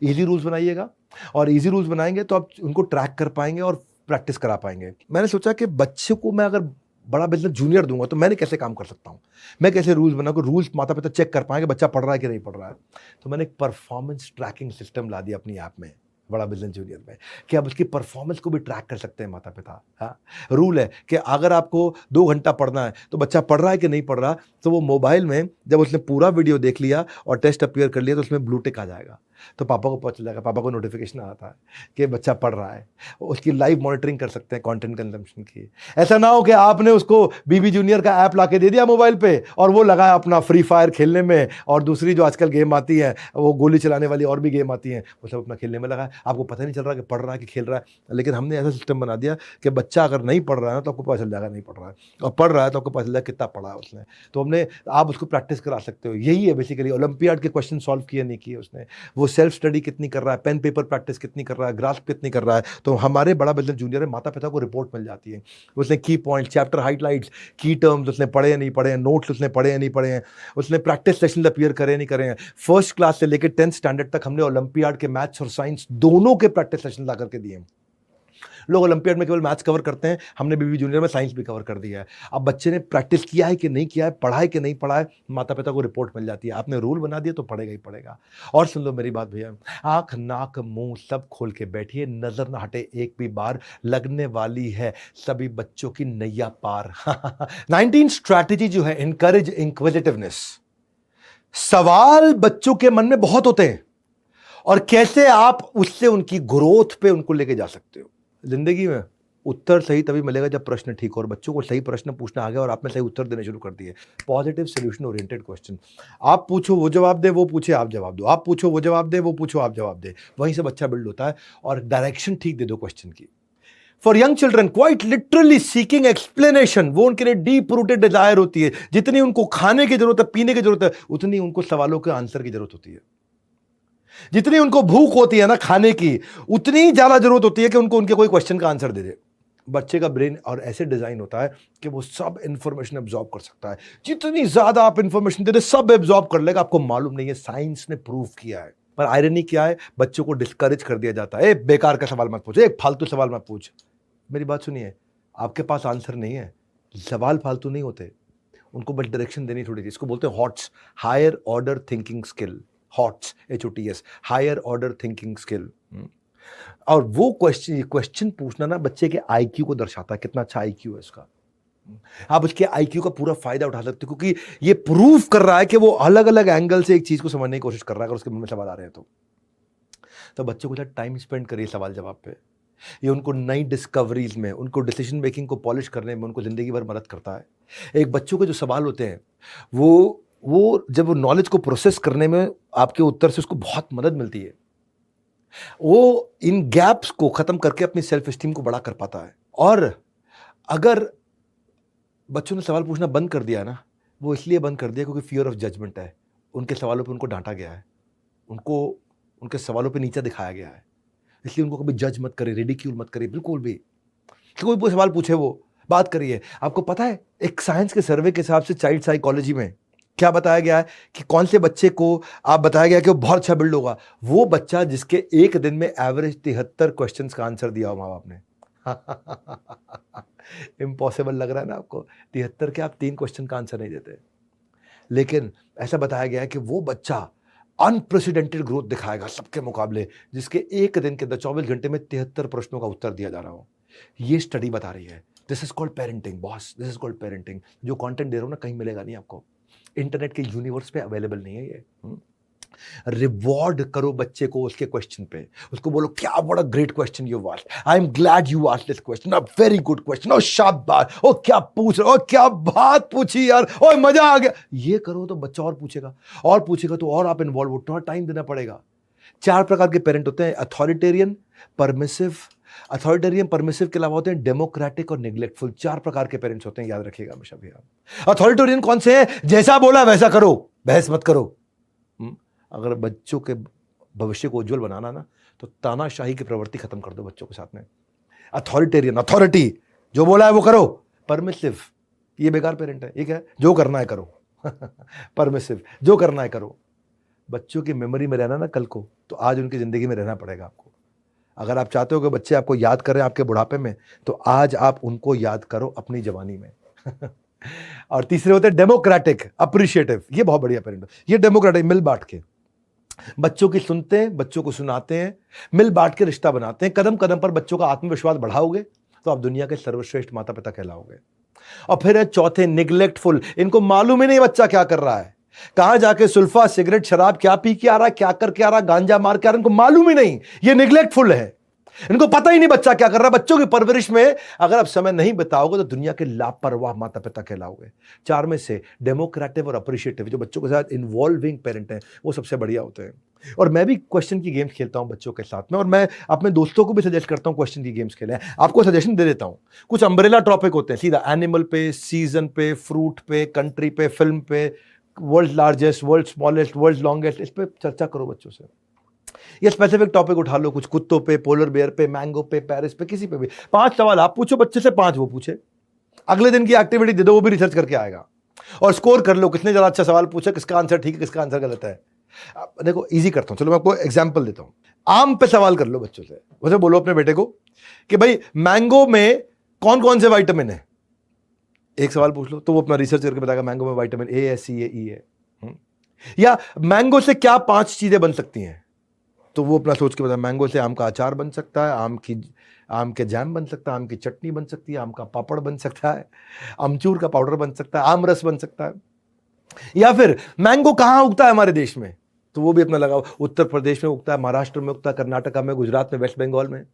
इजी रूल्स बनाइएगा। और इजी रूल्स बनाएंगे तो आप उनको ट्रैक कर पाएंगे और प्रैक्टिस करा पाएंगे। मैंने सोचा कि बच्चे को मैं अगर बड़ा बिजनेस जूनियर दूंगा तो मैंने कैसे काम कर सकता हूँ, मैं कैसे रूल्स बनाऊँ, रूल्स माता पिता चेक कर पाएंगे बच्चा पढ़ रहा है कि नहीं पढ़ रहा है। तो मैंने एक परफॉर्मेंस ट्रैकिंग सिस्टम ला दिया अपनी ऐप में। बड़ा बिजनेस जूनियर में, कि आप उसकी परफॉर्मेंस को भी ट्रैक कर सकते हैं माता पिता। हाँ, रूल है कि अगर आपको 2 घंटा पढ़ना है तो बच्चा पढ़ रहा है कि नहीं पढ़ रहा, तो वो मोबाइल में जब उसने पूरा वीडियो देख लिया और टेस्ट अपीयर कर लिया तो उसमें ब्लू टिक आ जाएगा, तो पापा को पता चल जाएगा, पापा को नोटिफिकेशन आता है कि बच्चा पढ़ रहा है। उसकी लाइव मॉनिटरिंग कर सकते हैं कंटेंट कंजम्पशन की। ऐसा ना हो कि आपने उसको बीबी जूनियर का ऐप लाके दे दिया मोबाइल पे और वो लगा अपना फ्री फायर खेलने में, और दूसरी जो आजकल गेम आती है वो गोली चलाने वाली और भी गेम आती हैं, वो सब अपना खेलने में लगा है। आपको पता नहीं चल रहा कि पढ़ रहा है कि खेल रहा है। लेकिन हमने ऐसा सिस्टम बना दिया कि बच्चा अगर नहीं पढ़ रहा है तो आपको पता चल जाएगा नहीं पढ़ रहा है, और पढ़ रहा है तो आपको पता चल जाएगा कितना पढ़ा है उसने। तो हमने, आप उसको प्रैक्टिस करा सकते हो। यही है बेसिकली, ओलंपियाड के क्वेश्चन सॉल्व किए नहीं किए उसने, वो सेल्फ स्टडी कितनी कर रहा है, पेन पेपर प्रैक्टिस कितनी कर रहा है, ग्रास्प कितनी कर रहा है। तो हमारे बड़ा बिजनेस जूनियर है, माता पिता को रिपोर्ट मिल जाती है, उसने की पॉइंट, चैप्टर हाइलाइट्स, की टर्म्स उसने पढ़े या नहीं पढ़े हैं, नोट्स उसने पढ़े या नहीं पढ़े हैं, उसने प्रैक्टिस सेशन अपीयर करे नहीं करे हैं। फर्स्ट क्लास से लेकर 10th स्टैंडर्ड तक हमने ओलंपियाड के मैथ्स और साइंस दोनों के प्रैक्टिस सेशन ला करके दिए। लोग ओलंपियाड में केवल मैथ्स कवर करते हैं, हमने बीबी जूनियर में साइंस भी कवर कर दिया है। अब बच्चे ने प्रैक्टिस किया है कि नहीं किया है, पढ़ा है कि नहीं पढ़ा है, माता पिता को रिपोर्ट मिल जाती है। आपने रूल बना दिया तो पढ़ेगा ही पढ़ेगा। और सुन लो मेरी बात भैया, आंख नाक मुंह सब खोल के बैठिए, नजर ना हटे एक भी बार, लगने वाली है सभी बच्चों की नैया पार। 19 स्ट्रैटेजी जो है, इनकरेज इंक्विजिटिवनेस। सवाल बच्चों के मन में बहुत होते हैं और कैसे आप उससे उनकी ग्रोथ पे उनको लेके जा सकते हो। जिंदगी में उत्तर सही तभी मिलेगा जब प्रश्न ठीक हो, और बच्चों को सही प्रश्न पूछना आ गया और आपने सही उत्तर देने शुरू कर दिए। पॉजिटिव सोल्यूशन ओरिएंटेड क्वेश्चन, आप पूछो वो जवाब दे, वो पूछे आप जवाब दो, आप पूछो वो जवाब दे, वो पूछो आप जवाब दे, वहीं से बच्चा बिल्ड होता है। और डायरेक्शन ठीक दे दो क्वेश्चन की। For young children quite literally seeking explanation, वो उनके लिए डीप रूटेड डिजायर होती है। जितनी उनको खाने की जरूरत है, पीने की जरूरत है, उतनी उनको सवालों के आंसर की जरूरत होती है। जितनी उनको भूख होती है ना खाने की, उतनी ज्यादा जरूरत होती है कि उनको उनके कोई क्वेश्चन का आंसर दे दे। बच्चे का ब्रेन और ऐसे डिजाइन होता है कि वो सब इंफॉर्मेशन एब्जॉर्ब कर सकता है। जितनी ज्यादा आप इंफॉर्मेशन दे दे सब एब्जॉर्ब कर लेगा। आपको मालूम नहीं है, साइंस ने प्रूव किया है। पर आयरनी क्या है, बच्चों को डिस्करेज कर दिया जाता है। बेकार का सवाल मत पूछ, एक फालतू सवाल मत पूछ। मेरी बात सुनिए, आपके पास आंसर नहीं है, सवाल फालतू नहीं होते, उनको बस डायरेक्शन देनी थोड़ी सी। इसको बोलते हैं HOTS, higher order thinking skill. HOTS, HOTS, higher order thinking skill. और वो क्वेश्चन पूछना ना बच्चे के IQ को दर्शाता है, कितना अच्छा IQ है इसका। आप उसके IQ का पूरा फायदा उठा सकते हो, क्योंकि ये प्रूव कर रहा है कि वो अलग अलग एंगल से एक चीज को समझने की कोशिश कर रहा है। अगर उसके मन में सवाल आ रहे हैं तो बच्चों के साथ टाइम स्पेंड करिए सवाल जवाब पे। ये उनको नई डिस्कवरीज में, उनको डिसीजन मेकिंग को पॉलिश करने में उनको जिंदगी भर मदद करता है। एक बच्चों के जो सवाल होते हैं वो जब वो नॉलेज को प्रोसेस करने में आपके उत्तर से उसको बहुत मदद मिलती है। वो इन गैप्स को खत्म करके अपनी सेल्फ एस्टीम को बड़ा कर पाता है। और अगर बच्चों ने सवाल पूछना बंद कर दिया ना, वो इसलिए बंद कर दिया क्योंकि फियर ऑफ जजमेंट है। उनके सवालों पे उनको डांटा गया है, उनको उनके सवालों पे नीचा दिखाया गया है। इसलिए उनको कभी जज मत करिए, रिडिक्यूल मत करिए, बिल्कुल भी। कोई सवाल पूछे वो बात करिए। आपको पता है एक साइंस के सर्वे के हिसाब से चाइल्ड साइकोलॉजी में क्या बताया गया है कि कौन से बच्चे को आप बताया गया कि वो बहुत अच्छा बिल्ड होगा? वो बच्चा जिसके एक दिन में एवरेज 73 क्वेश्चंस का आंसर दिया हो माँ बाप ने। इम्पॉसिबल लग रहा है ना आपको? 73 के आप 3 क्वेश्चन का आंसर नहीं देते। लेकिन ऐसा बताया गया है कि वो बच्चा अनप्रेसिडेंटेड ग्रोथ दिखाएगा सबके मुकाबले, जिसके एक दिन के अंदर 24 घंटे में 73 प्रश्नों का उत्तर दिया जा रहा हो। ये स्टडी बता रही है। This is called parenting boss, this is called parenting. जो कंटेंट दे रहा हूं ना कहीं मिलेगा नहीं आपको, इंटरनेट के यूनिवर्स पे अवेलेबल नहीं है ये। रिवॉर्ड करो बच्चे को उसके क्वेश्चन पे, उसको बोलो क्या बड़ा great question you asked, I am glad you asked this question, a very good question, ओ शाबाश, ओ क्या पूछ रहे हो, क्या बात पूछी यार, ओ मजा आ गया। ये करो तो बच्चा और पूछेगा तो और आप इन्वॉल्व हो, थोड़ा टाइम देना पड़ेगा। 4 प्रकार के पेरेंट होते हैं, अथॉरिटेरियन, परमिसिव के अलावा होते हैं डेमोक्रेटिक और निग्लेक्टफुल। 4 प्रकार के पेरेंट्स होते हैं, याद रखिएगा हमेशा भैया। अथॉरिटेरियन कौन से हैं? जैसा बोला वैसा करो, बहस मत करो। अगर बच्चों के भविष्य को उज्जवल बनाना ना तो तानाशाही की प्रवृत्ति खत्म कर दो बच्चों के साथ में। अथॉरिटेरियन, अथॉरिटी, जो बोला है वो करो। परमिसिव, ये बेकार पेरेंट है, ठीक है, जो करना है करो। परमिसिव, जो करना है करो। बच्चों की मेमोरी में रहना ना कल को, तो आज उनकी जिंदगी में रहना पड़ेगा आपको। अगर आप चाहते हो कि बच्चे आपको याद करें आपके बुढ़ापे में, तो आज आप उनको याद करो अपनी जवानी में। और तीसरे होते हैं डेमोक्रेटिक, अप्रिशिएटिव। ये बहुत बढ़िया पेरेंट, ये डेमोक्रेटिक, मिल बांट के। बच्चों की सुनते हैं, बच्चों को सुनाते हैं, मिल बांट के रिश्ता बनाते हैं, कदम कदम पर बच्चों का आत्मविश्वास बढ़ाओगे तो आप दुनिया के सर्वश्रेष्ठ माता पिता कहलाओगे। और फिर है चौथे, निग्लेक्टफुल। इनको मालूम ही नहीं बच्चा क्या कर रहा है, कहां जाके सुल्फा, सिगरेट, शराब क्या पी के आ रहा है, क्या करके आ रहा है, गांजा मार के आ रहा है, इनको मालूम ही नहीं। ये निग्लेक्टफुल है, इनको पता ही नहीं बच्चा क्या कर रहा है। बच्चों की परवरिश में अगर आप समय नहीं बिताओगे तो दुनिया के लापरवाह माता पिता कहलाओगे। 4 में से डेमोक्रेटिव और अप्रिशिएटिव, जो बच्चों के साथ इन्वॉल्विंग पेरेंट हैं, वो सबसे बढ़िया होते हैं। और मैं भी क्वेश्चन की गेम्स खेलता हूं बच्चों के साथ में, और मैं अपने दोस्तों को भी सजेस्ट करता हूं क्वेश्चन की गेम्स खेलें। आपको सजेशन दे देता हूं, कुछ अम्ब्रेला टॉपिक होते हैं, सीधा एनिमल पे, सीजन पे, फ्रूट पे, कंट्री पे, फिल्म पे, world largest, world smallest, world longest, इस पे चर्चा करो बच्चों से। ये स्पेसिफिक टॉपिक उठा लो, कुछ कुत्तों पे, पोलर बेयर पे, मैंगो पे, पेरिस पे, किसी पे भी 5 सवाल आप पूछो बच्चे से, 5 वो पूछे। अगले दिन की एक्टिविटी दे दो, वो भी रिसर्च करके आएगा। और स्कोर कर लो, किसने ज्यादा अच्छा सवाल पूछा, किसका आंसर ठीक है, किसका आंसर गलत है। देखो इजी करता हूं, चलो मैं आपको एग्जाम्पल देता हूं। आम पे सवाल कर लो बच्चों से, उसे बोलो अपने बेटे को कि भाई मैंगो में कौन कौन से विटामिन है, एक सवाल पूछ लो तो वो अपना रिसर्च करके बताएगा मैंगो में विटामिन ए है, सी है, ई है। या मैंगो से क्या 5 चीजें बन सकती हैं, तो वो अपना सोच के बताया मैंगो से आम का अचार बन सकता है, आम के जैम बन सकता है, आम की चटनी बन सकती है, आम का पापड़ बन सकता है, अमचूर का पाउडर बन सकता है, आम रस बन सकता है। या फिर मैंगो कहाँ उगता है हमारे देश में, तो वो भी अपना लगाओ, उत्तर प्रदेश में उगता है, महाराष्ट्र में उगता है, कर्नाटका में, गुजरात में, वेस्ट बंगाल में।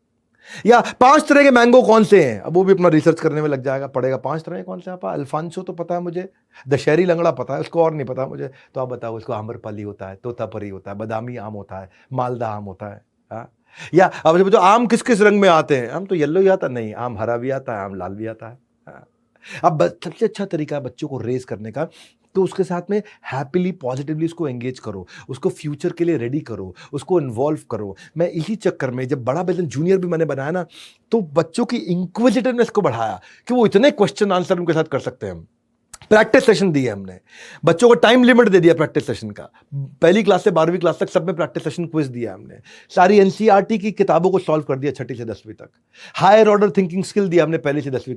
या 5 तरह के मैंगो कौन से हैं, अब वो भी अपना रिसर्च करने में लग जाएगा, पड़ेगा 5 तरह के कौन से। आप अल्फांसो तो पता है मुझे, दशहरी लंगड़ा पता है, उसको और नहीं पता मुझे, तो आप बताओ उसको आम्रपाली होता है, तोतापरी होता है, बादामी आम होता है, मालदा आम होता है। हाँ? या अब जो आम किस किस रंग में आते हैं, आम तो येलो ही आता नहीं, आम हरा भी आता है, आम लाल भी आता है। हाँ? अब सबसे अच्छा तरीका है बच्चों को रेज करने का, तो उसके साथ में हैप्पीली, पॉजिटिवली उसको एंगेज करो, उसको फ्यूचर के लिए रेडी करो, उसको इन्वॉल्व करो। मैं इसी चक्कर में जब बड़ा बिजनेस जूनियर भी मैंने बनाया ना, तो बच्चों की इंक्विजिटिवनेस को बढ़ाया कि वो इतने क्वेश्चन आंसर उनके साथ कर सकते हैं। प्रैक्टिस सेशन दिए हमने, बच्चों को टाइम लिमिट दे दिया प्रैक्टिस सेशन का, 1ली क्लास से 12वीं क्लास तक सब में प्रैक्टिस सेशन क्विज दिया हमने, सारी एनसीईआरटी की किताबों को सॉल्व कर दिया 6ठी से 10वीं तक, हायर ऑर्डर थिंकिंग स्किल दिया हमने 1ली से 10वीं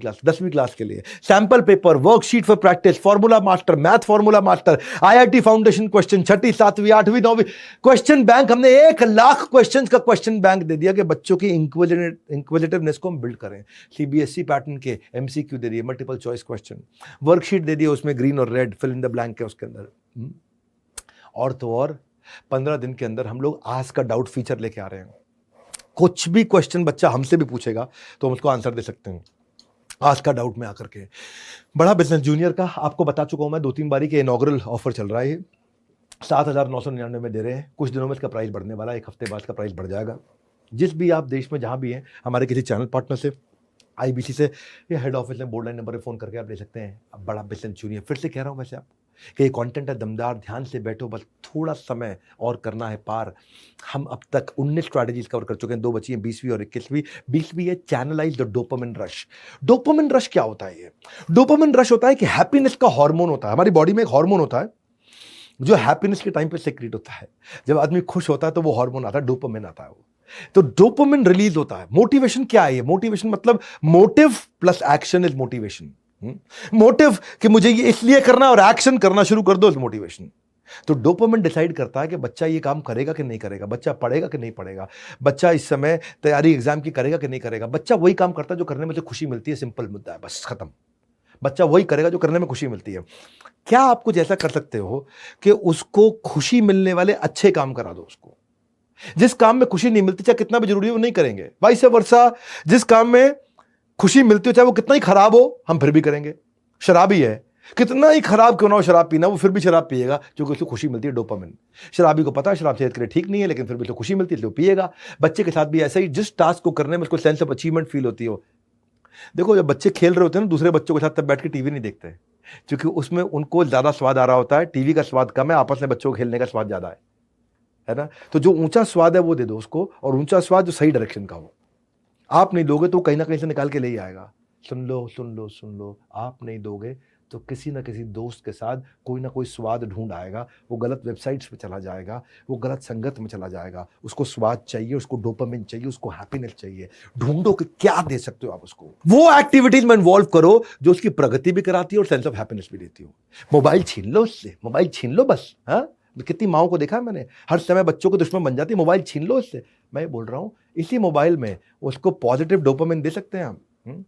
क्लास के लिए, sample paper, worksheet for practice, formula master, math formula master, IIT foundation question, 6ठी, 7वीं, 8वीं, 9वीं क्वेश्चन बैंक, हमने 1 लाख क्वेश्चन का क्वेश्चन बैंक दे दिया कि बच्चों की इंक्विजिटिवनेस को हम बिल्ड करें। सीबीएसई पैटर्न के एमसीक्यू दे दिए, मल्टीपल चॉइस क्वेश्चन, वर्कशीट दे दिया, उसमें ग्रीन और red fill in the blank है उसके अंदर। और तो और 15 दिन के अंदर हम लोग आज का डाउट फीचर लेके आ रहे हैं। कुछ भी क्वेश्चन बच्चा हमसे भी पूछेगा तो हम उसको आंसर दे सकते हैं आज का डाउट में आकर के। बड़ा बिजनेस जूनियर का आपको बता चुका हूं मैं 2-3 बारी के इनॉग्रल ऑफर चल रहा है, 7,999 में दे रहे हैं। कुछ दिनों में इसका प्राइस बढ़ने वाला है, 1 हफ्ते बाद इसका प्राइस बढ़ जाएगा। जिस भी आप देश में जहां भी हैं, हमारे किसी चैनल पार्टनर से, आईबीसी से या हेड ऑफिस में बोर्ड लाइन नंबर पे फोन करके आप ले सकते हैं। अब बड़ा बिजनेस जूनियर, फिर से कह रहा हूं वैसे आप कि ये कंटेंट है दमदार, ध्यान से बैठो, बस थोड़ा समय और करना है पार। हम अब तक 19 स्ट्रैटेजीज कवर कर चुके हैं, 2 बची हैं, 20वीं और 21वीं। 20वीं है channelise the dopamine rush. Dopamine rush क्या होता है? ये डोपामिन रश होता है कि हैप्पीनेस का हार्मोन होता है, हमारी बॉडी में एक हार्मोन होता है जो हैप्पीनेस के टाइम पे सेक्रेट होता है। जब आदमी खुश होता है तो वो हार्मोन आता है, डोपामिन आता है। वो तो डोपामिन रिलीज होता है। मोटिवेशन क्या है? मोटिवेशन मतलब motive plus action is motivation. Motive कि मुझे ये इसलिए करना और एक्शन करना शुरू कर दो इज मोटिवेशन। तो डोपामिन डिसाइड करता है कि बच्चा ये काम करेगा कि नहीं करेगा, बच्चा पढ़ेगा कि नहीं पढ़ेगा, बच्चा इस समय तैयारी एग्जाम की करेगा कि नहीं करेगा। बच्चा वही काम करता है जो करने में उसे खुशी मिलती है, सिंपल मुद्दा है, बस खत्म। बच्चा वही करेगा जो करने में खुशी मिलती है। क्या आप कुछ ऐसा कर सकते हो कि उसको खुशी मिलने वाले अच्छे काम करा दो? उसको जिस काम में खुशी नहीं मिलती, चाहे कितना भी जरूरी हो, वो नहीं करेंगे। वाइस वर्सा, जिस काम में खुशी मिलती हो चाहे वो कितना ही खराब हो, हम फिर भी करेंगे। शराबी है, कितना ही खराब क्यों ना हो शराब पीना, वो फिर भी शराब पिएगा क्योंकि उसको खुशी मिलती है, डोपामिन। शराबी को पता है शराब सेहत के लिए ठीक नहीं है, लेकिन फिर भी उसको खुशी मिलती है इसलिए पिएगा। बच्चे के साथ भी ऐसा ही, जिस टास्क को करने में उसको सेंस ऑफ अचीवमेंट फील होती हो। देखो जब बच्चे खेल रहे होते हैं ना दूसरे बच्चों के साथ, तब बैठ के टीवी नहीं देखते क्योंकि उसमें उनको ज्यादा स्वाद आ रहा होता है। टीवी का स्वाद कम है, आपस में बच्चों को खेलने का स्वाद ज्यादा है ना। तो जो ऊंचा स्वाद है वो दे दो उसको, और ऊंचा स्वाद जो सही डायरेक्शन का हो। आप नहीं दोगे तो कहीं ना कहीं से निकाल के ले ही आएगा। सुन लो सुन लो सुन लो, आप नहीं दोगे तो किसी ना किसी दोस्त के साथ कोई ना कोई स्वाद ढूंढ आएगा। वो गलत वेबसाइट्स पे चला जाएगा, वो गलत संगत में चला जाएगा। उसको स्वाद चाहिए, उसको डोपामिन चाहिए, उसको हैप्पीनेस चाहिए। ढूंढो कि क्या दे सकते हो आप उसको। वो एक्टिविटीज में इन्वॉल्व करो जो उसकी प्रगति भी कराती है और सेंस ऑफ हैप्पीनेस भी देती हो। मोबाइल छीन लो उससे, मोबाइल छीन लो बस। हाँ, कितनी माओं को देखा है मैंने, हर समय बच्चों को दुश्मन बन जाती है, मोबाइल छीन लो इससे। मैं बोल रहा हूँ इसी मोबाइल में उसको पॉजिटिव डोपामिन दे सकते हैं हम।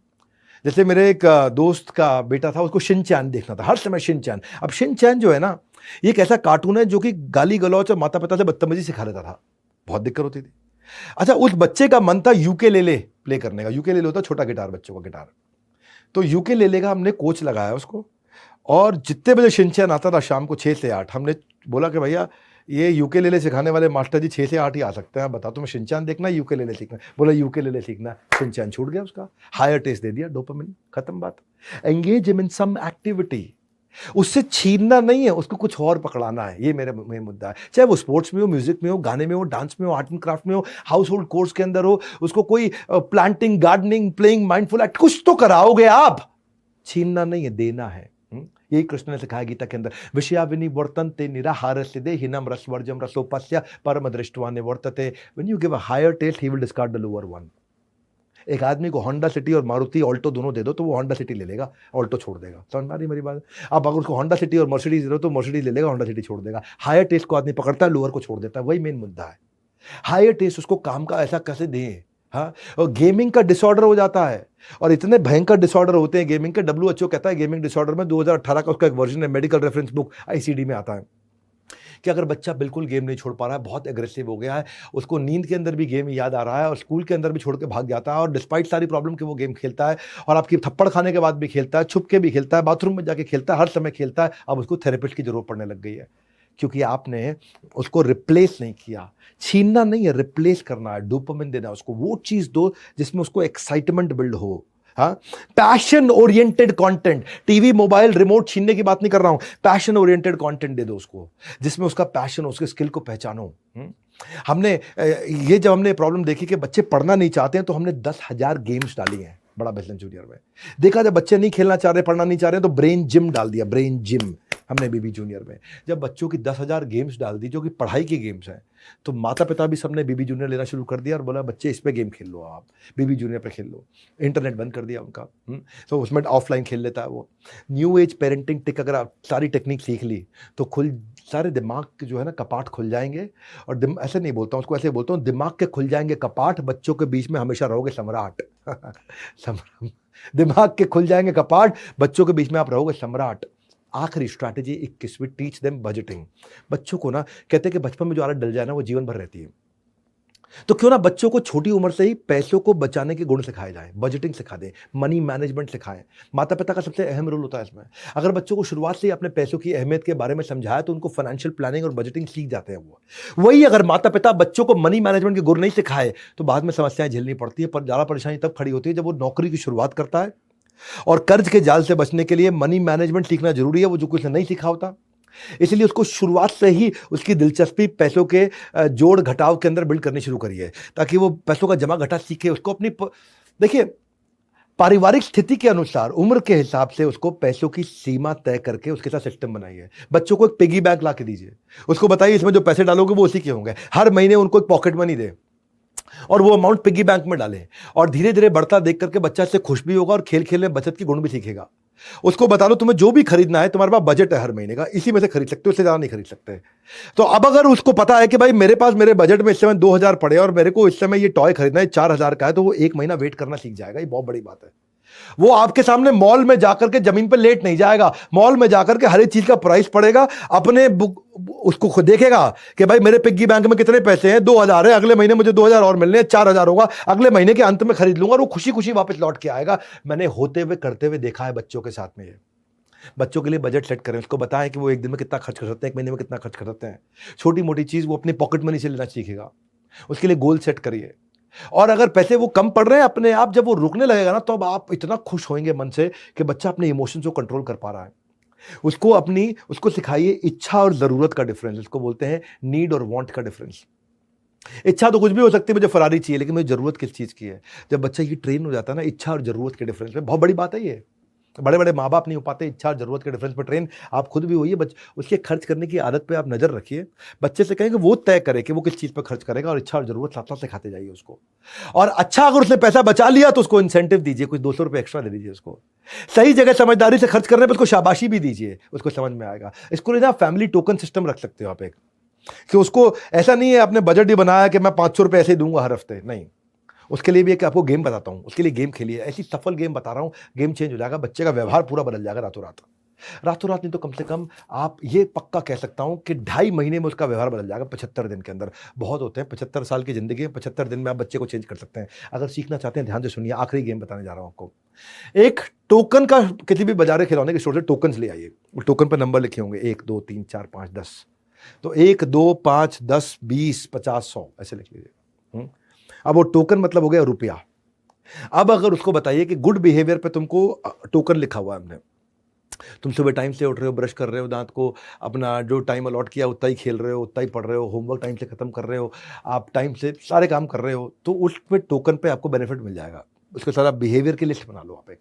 जैसे मेरे एक दोस्त का बेटा था, उसको शिनचैन देखना था, हर समय शिनचैन। अब शिनचैन जो है ना, ये एक ऐसा कार्टून है जो कि गाली गलौच और माता पिता से बदतमीजी सिखा लेता था, बहुत दिक्कत होती थी। अच्छा, उस बच्चे का मन था यूकेलेले प्ले करने का। यूकेलेले होता है छोटा गिटार, बच्चों का गिटार। तो यूकेलेले का हमने कोच लगाया उसको, और जितने बजे शिनचैन आता था शाम को 6 से 8, हमने बोला कि भैया ये यूकेलेले सिखाने वाले मास्टर जी 6 से 8 ही आ सकते हैं, बता तुम्हें शिनचैन देखना है यूकेलेले सीखना है? बोला यूकेलेले सीखना है। शिनचैन छूट गया उसका, हायर टेस्ट दे दिया, डोपामिन, खत्म बात। Engage him in some activity, उससे छीनना नहीं है, उसको कुछ और पकड़ाना है, ये मेरा मेन मुद्दा है। चाहे वो स्पोर्ट्स में हो, म्यूजिक में हो, गाने में हो, डांस में हो, आर्ट एंड क्राफ्ट में हो, हाउस होल्ड कोर्स के अंदर हो, उसको कोई planting, gardening, playing mindful act कुछ तो कराओगे आप, छीनना नहीं है, देना है। यही कृष्ण ने सिखाया गीता के अंदर, विषयाविनी वर्तन्ते निराहार सिदे हिनम रसवर्जम रसोपस्य परम दृष्टवा निवर्तते। When you give a higher taste he will discard the lower one. एक आदमी को होंडा सिटी और मारुति ऑल्टो दोनों दे दो तो वो होंडा सिटी ले लेगा, ऑल्टो छोड़ देगा। समझ में आ रही मेरी बात? आप अगर उसको होंडा सिटी और मर्सिडीज दे दो तो मर्सिडीज ले लेगा, होंडा सिटी छोड़ देगा। हायर टेस्ट को आदमी पकड़ता है, लोअर को छोड़ देता है, वही मेन मुद्दा है। हायर टेस्ट उसको काम का ऐसा कैसे दें? हाँ, और गेमिंग का डिसऑर्डर हो जाता है, और इतने भयंकर डिसऑर्डर होते हैं गेमिंग के। WHO कहता है गेमिंग डिसऑर्डर में 2018 का उसका एक वर्जन है, मेडिकल रेफरेंस बुक ICD में आता है, कि अगर बच्चा बिल्कुल गेम नहीं छोड़ पा रहा है, बहुत एग्रेसिव हो गया है, उसको नींद के अंदर भी गेम याद आ रहा है और स्कूल के अंदर भी छोड़ के भाग जाता है, और डिस्पाइट सारी प्रॉब्लम के वो गेम खेलता है, और आपकी थप्पड़ खाने के बाद भी खेलता है, छुप के भी खेलता है, बाथरूम में जाके खेलता है, हर समय खेलता है। अब उसको थेरेपिस्ट की जरूरत पड़ने लग गई है, क्योंकि आपने उसको रिप्लेस नहीं किया। छीनना नहीं है, रिप्लेस करना है, डोपामिन देना है उसको, वो चीज दो जिसमें उसको एक्साइटमेंट बिल्ड हो। हाँ, passion oriented content, TV, mobile, remote छीनने की बात नहीं कर रहा हूं, पैशन ओरिएंटेड कंटेंट दे दो उसको, जिसमें उसका पैशन, उसके स्किल को पहचानो। हमने ये जब हमने प्रॉब्लम देखी कि बच्चे पढ़ना नहीं चाहते हैं, तो हमने 10,000 गेम्स डाली हैं बड़ा बिजनेस जूनियर में। देखा जब बच्चे नहीं खेलना चाह रहे, पढ़ना नहीं चाह रहे, तो ब्रेन जिम डाल दिया, ब्रेन जिम हमने बीबी जूनियर में। जब बच्चों की 10,000 गेम्स डाल दी जो कि पढ़ाई की गेम्स हैं, तो माता पिता भी सबने बीबी जूनियर लेना शुरू कर दिया और बोला बच्चे इस पे गेम खेल लो, आप बीबी जूनियर पे खेल लो। इंटरनेट बंद कर दिया उनका, तो उसमें ऑफलाइन खेल लेता है वो। न्यू एज पेरेंटिंग टिक, अगर आप सारी टेक्निक सीख ली तो सारे दिमाग के जो है ना कपाट खुल जाएंगे। और ऐसे नहीं बोलता हूँ उसको, ऐसे बोलता हूँ दिमाग के खुल जाएंगे कपाट, बच्चों के बीच में हमेशा रहोगे सम्राट। दिमाग के खुल जाएंगे कपाट, बच्चों के बीच में आप रहोगे सम्राट। आखिरी स्ट्रैटेजी 21वीं, टीच देम बजटिंग। बच्चों को ना कहते हैं कि बचपन में जो आदत डल जाए ना वो जीवन भर रहती है, तो क्यों ना बच्चों को छोटी उम्र से ही पैसों को बचाने के गुण सिखाए जाएं, बजटिंग सिखा दें, मनी मैनेजमेंट सिखाएं। माता पिता का सबसे अहम रोल होता है इसमें। अगर बच्चों को शुरुआत से ही अपने पैसों की अहमियत के बारे में समझाया तो उनको फाइनेंशियल प्लानिंग और बजटिंग सीख जाते हैं वो। वही अगर माता पिता बच्चों को मनी मैनेजमेंट के गुण नहीं सिखाए तो बाद में समस्याएं झेलनी पड़ती है। पर ज़्यादा परेशानी तब खड़ी होती है जब वो नौकरी की शुरुआत करता है, और कर्ज के जाल से बचने के लिए मनी मैनेजमेंट सीखना जरूरी है, वो जो कुछ नहीं सीखा होता। इसलिए उसको शुरुआत से ही उसकी दिलचस्पी पैसों के जोड़ घटाव के अंदर बिल्ड करनी शुरू करिए, ताकि वो पैसों का जमा घटा सीखे। उसको अपनी देखिए पारिवारिक स्थिति के अनुसार, उम्र के हिसाब से उसको पैसों की सीमा तय करके उसके साथ सिस्टम बनाइए। बच्चों को एक पिगी बैंक ला के दीजिए, उसको बताइए इसमें जो पैसे डालोगे वो उसी के होंगे। हर महीने उनको एक पॉकेट मनी दे और वो अमाउंट पिगी बैंक में डालें, और धीरे धीरे बढ़ता देख करके बच्चा इससे खुश भी होगा और खेल खेल में बचत की गुण भी सीखेगा। उसको बता दो तुम्हें जो भी खरीदना है, तुम्हारे पास बजट है हर महीने का, इसी में से खरीद सकते हो, इससे ज्यादा नहीं खरीद सकते। तो अब अगर उसको पता है कि भाई मेरे पास मेरे बजट में इस समय 2,000 पड़े और मेरे को इस समय ये टॉय खरीदना है 4,000 का है, तो वो 1 महीना वेट करना सीख जाएगा। ये बहुत बड़ी बात है। वो आपके सामने मॉल में जाकर के जमीन पर लेट नहीं जाएगा, मॉल में जाकर के हर एक चीज का प्राइस पड़ेगा, अपने उसको खुद देखेगा कि भाई मेरे पिग्गी बैंक में कितने पैसे हैं, 2,000 है, अगले महीने मुझे 2,000 और मिलने हैं, 4,000 होगा, अगले महीने के अंत में खरीद लूंगा, और वो खुशी खुशी वापस लौट के आएगा। मैंने होते हुए करते हुए देखा है बच्चों के साथ में। ये बच्चों के लिए बजट सेट करें, उसको बताएं कि वो एक दिन में कितना खर्च कर सकते हैं, एक महीने में कितना खर्च कर सकते हैं। छोटी मोटी चीज वो अपनी पॉकेट मनी से लेना सीखेगा, उसके लिए गोल सेट करिए। और अगर पैसे वो कम पड़ रहे हैं अपने आप, जब वो रुकने लगेगा ना, तो अब आप इतना खुश होंगे मन से कि बच्चा अपने इमोशंस को कंट्रोल कर पा रहा है। उसको सिखाइए इच्छा और जरूरत का डिफरेंस, इसको बोलते हैं नीड और वांट का डिफरेंस। इच्छा तो कुछ भी हो सकती है, मुझे फरारी चाहिए, लेकिन मुझे जरूरत किस चीज की है। जब बच्चा ये ट्रेन हो जाता है ना इच्छा और जरूरत के डिफरेंस में, बहुत बड़ी बात है ये। बड़े बड़े माँ बाप नहीं हो पाते, इच्छा और जरूरत के डिफरेंस पर ट्रेन आप खुद भी होइए, उसके खर्च करने की आदत पे आप नजर रखिए। बच्चे से कहें कि वो तय करे कि वो किस चीज पर खर्च करेगा, और इच्छा और जरूरत साथ साथ सिखाते जाइए उसको। और अच्छा अगर उसने पैसा बचा लिया तो उसको इंसेंटिव दीजिए, कुछ 200 रुपये एक्स्ट्रा दे दीजिए उसको। सही जगह समझदारी से खर्च करने पर उसको शाबाशी भी दीजिए, उसको समझ में आएगा। इसको लेना फैमिली टोकन सिस्टम रख सकते हो आप एक, कि उसको ऐसा नहीं है आपने बजट ही बनाया कि मैं 500 रुपये ऐसे ही दूंगा हर हफ्ते, नहीं। उसके लिए भी एक आपको गेम बताता हूं, उसके लिए गेम खेलिए, ऐसी सफल गेम बता रहा हूं, गेम चेंज हो जाएगा, बच्चे का व्यवहार पूरा बदल जाएगा रातों रात। रातों रात नहीं तो कम से कम आप ये पक्का कह सकता हूं कि 2.5 महीने में उसका व्यवहार बदल जाएगा, 75 दिन के अंदर। बहुत होते हैं 75 साल की जिंदगी में, 75 दिन में आप बच्चे को चेंज कर सकते हैं। अगर सीखना चाहते हैं ध्यान से सुनिए, आखिरी गेम बताने जा रहा हूं आपको। एक टोकन का, किसी भी बाजार खिलौने के स्टोर से टोकन ले आइए, टोकन पर नंबर लिखे होंगे 1 2 3 4 5 10, तो 1 2 5 10 20 50 100 ऐसे लिख लीजिए। अब वो टोकन मतलब हो गया रुपया। अब अगर उसको बताइए कि गुड बिहेवियर पे तुमको टोकन लिखा हुआ है हमने, तुम सुबह टाइम से उठ रहे हो, ब्रश कर रहे हो, दांत को अपना जो टाइम अलॉट किया उतना ही खेल रहे हो, उतना ही पढ़ रहे हो, होमवर्क टाइम से खत्म कर रहे हो, आप टाइम से सारे काम कर रहे हो, तो उस पे टोकन पे आपको बेनिफिट मिल जाएगा। उसके साथ आप बिहेवियर की लिस्ट बना लो आप एक,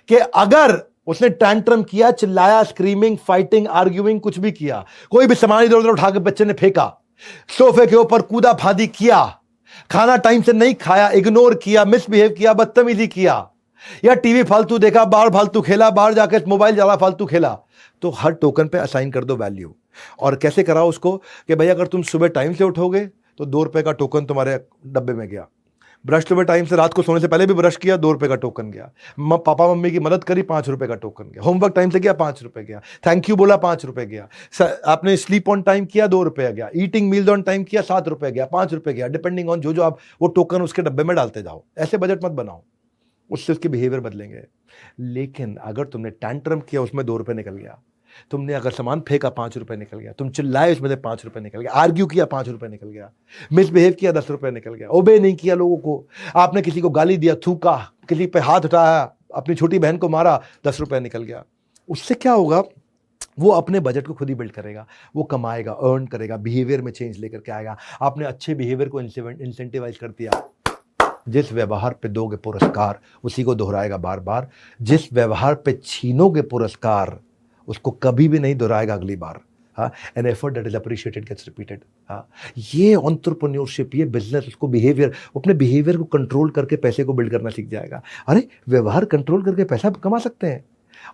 कि अगर उसने टैंट्रम किया, चिल्लाया, स्क्रीमिंग, फाइटिंग, आर्ग्यूइंग, कुछ भी किया, कोई भी सामान इधर उधर उठा के बच्चे ने फेंका, सोफे के ऊपर कूदा फादी किया, खाना टाइम से नहीं खाया, इग्नोर किया, मिसबिहेव किया, बदतमीजी किया, या टीवी फालतू देखा, बाहर फालतू खेला, बाहर जाकर मोबाइल ज्यादा फालतू खेला, तो हर टोकन पे असाइन कर दो वैल्यू। और कैसे कराओ उसको कि भाई अगर तुम सुबह टाइम से उठोगे तो 2 रुपए का टोकन तुम्हारे डब्बे में गया, ब्रश सुबह टाइम से रात को सोने से पहले भी ब्रश किया, 2 रुपए का टोकन गया, पापा मम्मी की मदद करी, 5 रुपए का टोकन गया, होमवर्क टाइम से किया, 5 रुपए गया, थैंक यू बोला, 5 रुपए गया, आपने स्लीप ऑन टाइम किया, 2 रुपए गया, ईटिंग मील्स ऑन टाइम किया, 7 रुपए गया, 5 रुपए गया, डिपेंडिंग ऑन जो आप वो टोकन उसके डब्बे में डालते जाओ। ऐसे बजट मत बनाओ, उससे उसके बिहेवियर बदलेंगे। लेकिन अगर तुमने टैंट्रम किया, उसमें 2 रुपए निकल गया, तुमने अगर सामान फेंका, 5 रुपए निकल गया, तुम चिल्लाए, उसमें से 5 रुपए निकल गया, आर्ग्यू किया, 5 रुपए निकल गया, मिसबिहेव किया, 10 रुपए निकल गया, ओबे नहीं किया लोगों को, आपने किसी को गाली दिया, थूका, किसी पे हाथ उठाया, अपनी छोटी बहन को मारा, 10 रुपए निकल गया। उससे क्या होगा, वो अपने बजट को खुद ही बिल्ड करेगा, वो कमाएगा, अर्न करेगा, बिहेवियर में चेंज लेकर के आएगा। आपने अच्छे बिहेवियर को इंसेंटिवाइज कर दिया, जिस व्यवहार पे दोगे पुरस्कार उसी को दोहराएगा बार बार, जिस व्यवहार पे छीनोगे पुरस्कार उसको कभी भी नहीं दोहराएगा अगली बार। हाँ, an effort that is appreciated gets repeated. हाँ, ये एंटरप्रेन्योरशिप, ये बिजनेस, उसको बिहेवियर, अपने बिहेवियर को कंट्रोल करके पैसे को बिल्ड करना सीख जाएगा। अरे व्यवहार कंट्रोल करके पैसा कमा सकते हैं,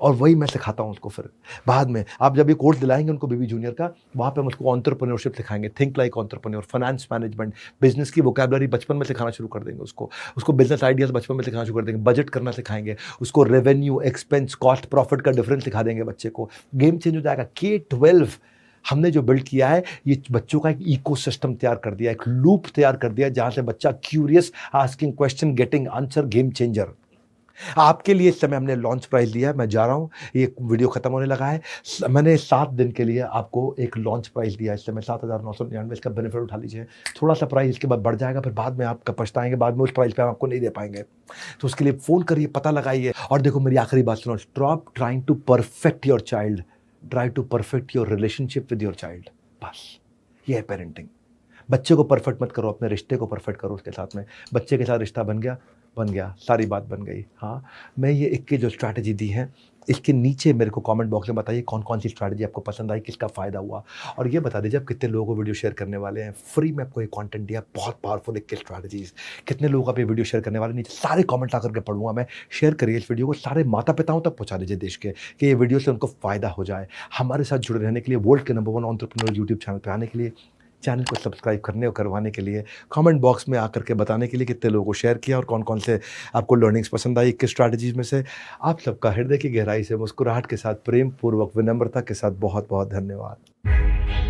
और वही मैं सिखाता हूँ उसको। फिर बाद में आप जब ये कोर्स दिलाएंगे उनको बीबी जूनियर का, वहाँ पे हम उसको एंटरप्रेन्योरशिप सिखाएंगे, think like entrepreneur, finance management, business की वोकैबुलरी बचपन में सिखाना शुरू कर देंगे उसको बिजनेस आइडियाज बचपन में सिखाना शुरू कर देंगे, बजट करना सिखाएंगे उसको, रेवेन्यू, एक्सपेंस, कॉस्ट, प्रॉफिट का डिफरेंस सिखा देंगे बच्चे को। गेम चेंज हो जाएगा। K-12 हमने जो बिल्ड किया है, ये बच्चों का एक इकोसिस्टम तैयार कर दिया, एक लूप तैयार कर दिया, जहां से बच्चा curious, asking question, getting answer, game changer. आपके लिए इस समय हमने लॉन्च प्राइस दिया है, मैं जा रहा हूँ, ये वीडियो खत्म होने लगा है, मैंने 7 दिन के लिए आपको एक लॉन्च प्राइस दिया है इस समय 7,999। इसका बेनिफिट उठा लीजिए। थोड़ा सा प्राइस इसके बाद बढ़ जाएगा, फिर बाद में आपका पछताएंगे, बाद में उस प्राइस पे हम आपको नहीं दे पाएंगे। तो उसके लिए फ़ोन करिए, पता लगाइए। और देखो मेरी आखिरी बात सुनो, stop trying to perfect your child, try to perfect your relationship with your child. बस ये है पेरेंटिंग। बच्चे को परफेक्ट मत करो, अपने रिश्ते को परफेक्ट करो उसके साथ में। बच्चे के साथ रिश्ता बन गया, सारी बात बन गई। हाँ, मैं ये 21 जो स्ट्रैटेजी दी है, इसके नीचे मेरे को कमेंट बॉक्स में बताइए कौन कौन सी स्ट्रैटेजी आपको पसंद आई, किसका फ़ायदा हुआ, और ये बता दीजिए आप कितने लोगों को वीडियो शेयर करने वाले हैं। फ्री में आपको ये कंटेंट दिया, बहुत पावरफुल 21 स्ट्रैटेजीज। कितने लोगों को आप ये वीडियो शेयर करने वाले, नीचे सारे कमेंट आकर के पढ़ूंगा मैं। शेयर करिए इस वीडियो को, सारे माता पिताओं तक पहुँचा दीजिए देश के, कि ये वीडियो से उनको फ़ायदा हो जाए। हमारे साथ जुड़े रहने के लिए, वर्ल्ड के नंबर 1 एंटरप्रेन्योर यूट्यूब चैनल पर आने के लिए, चैनल को सब्सक्राइब करने और करवाने के लिए, कमेंट बॉक्स में आकर के बताने के लिए कितने लोगों को शेयर किया और कौन कौन से आपको लर्निंग्स पसंद आई, किस स्ट्रैटेजीज में से। आप सबका हृदय की गहराई से, मुस्कुराहट के साथ, प्रेम पूर्वक, विनम्रता के साथ बहुत बहुत धन्यवाद।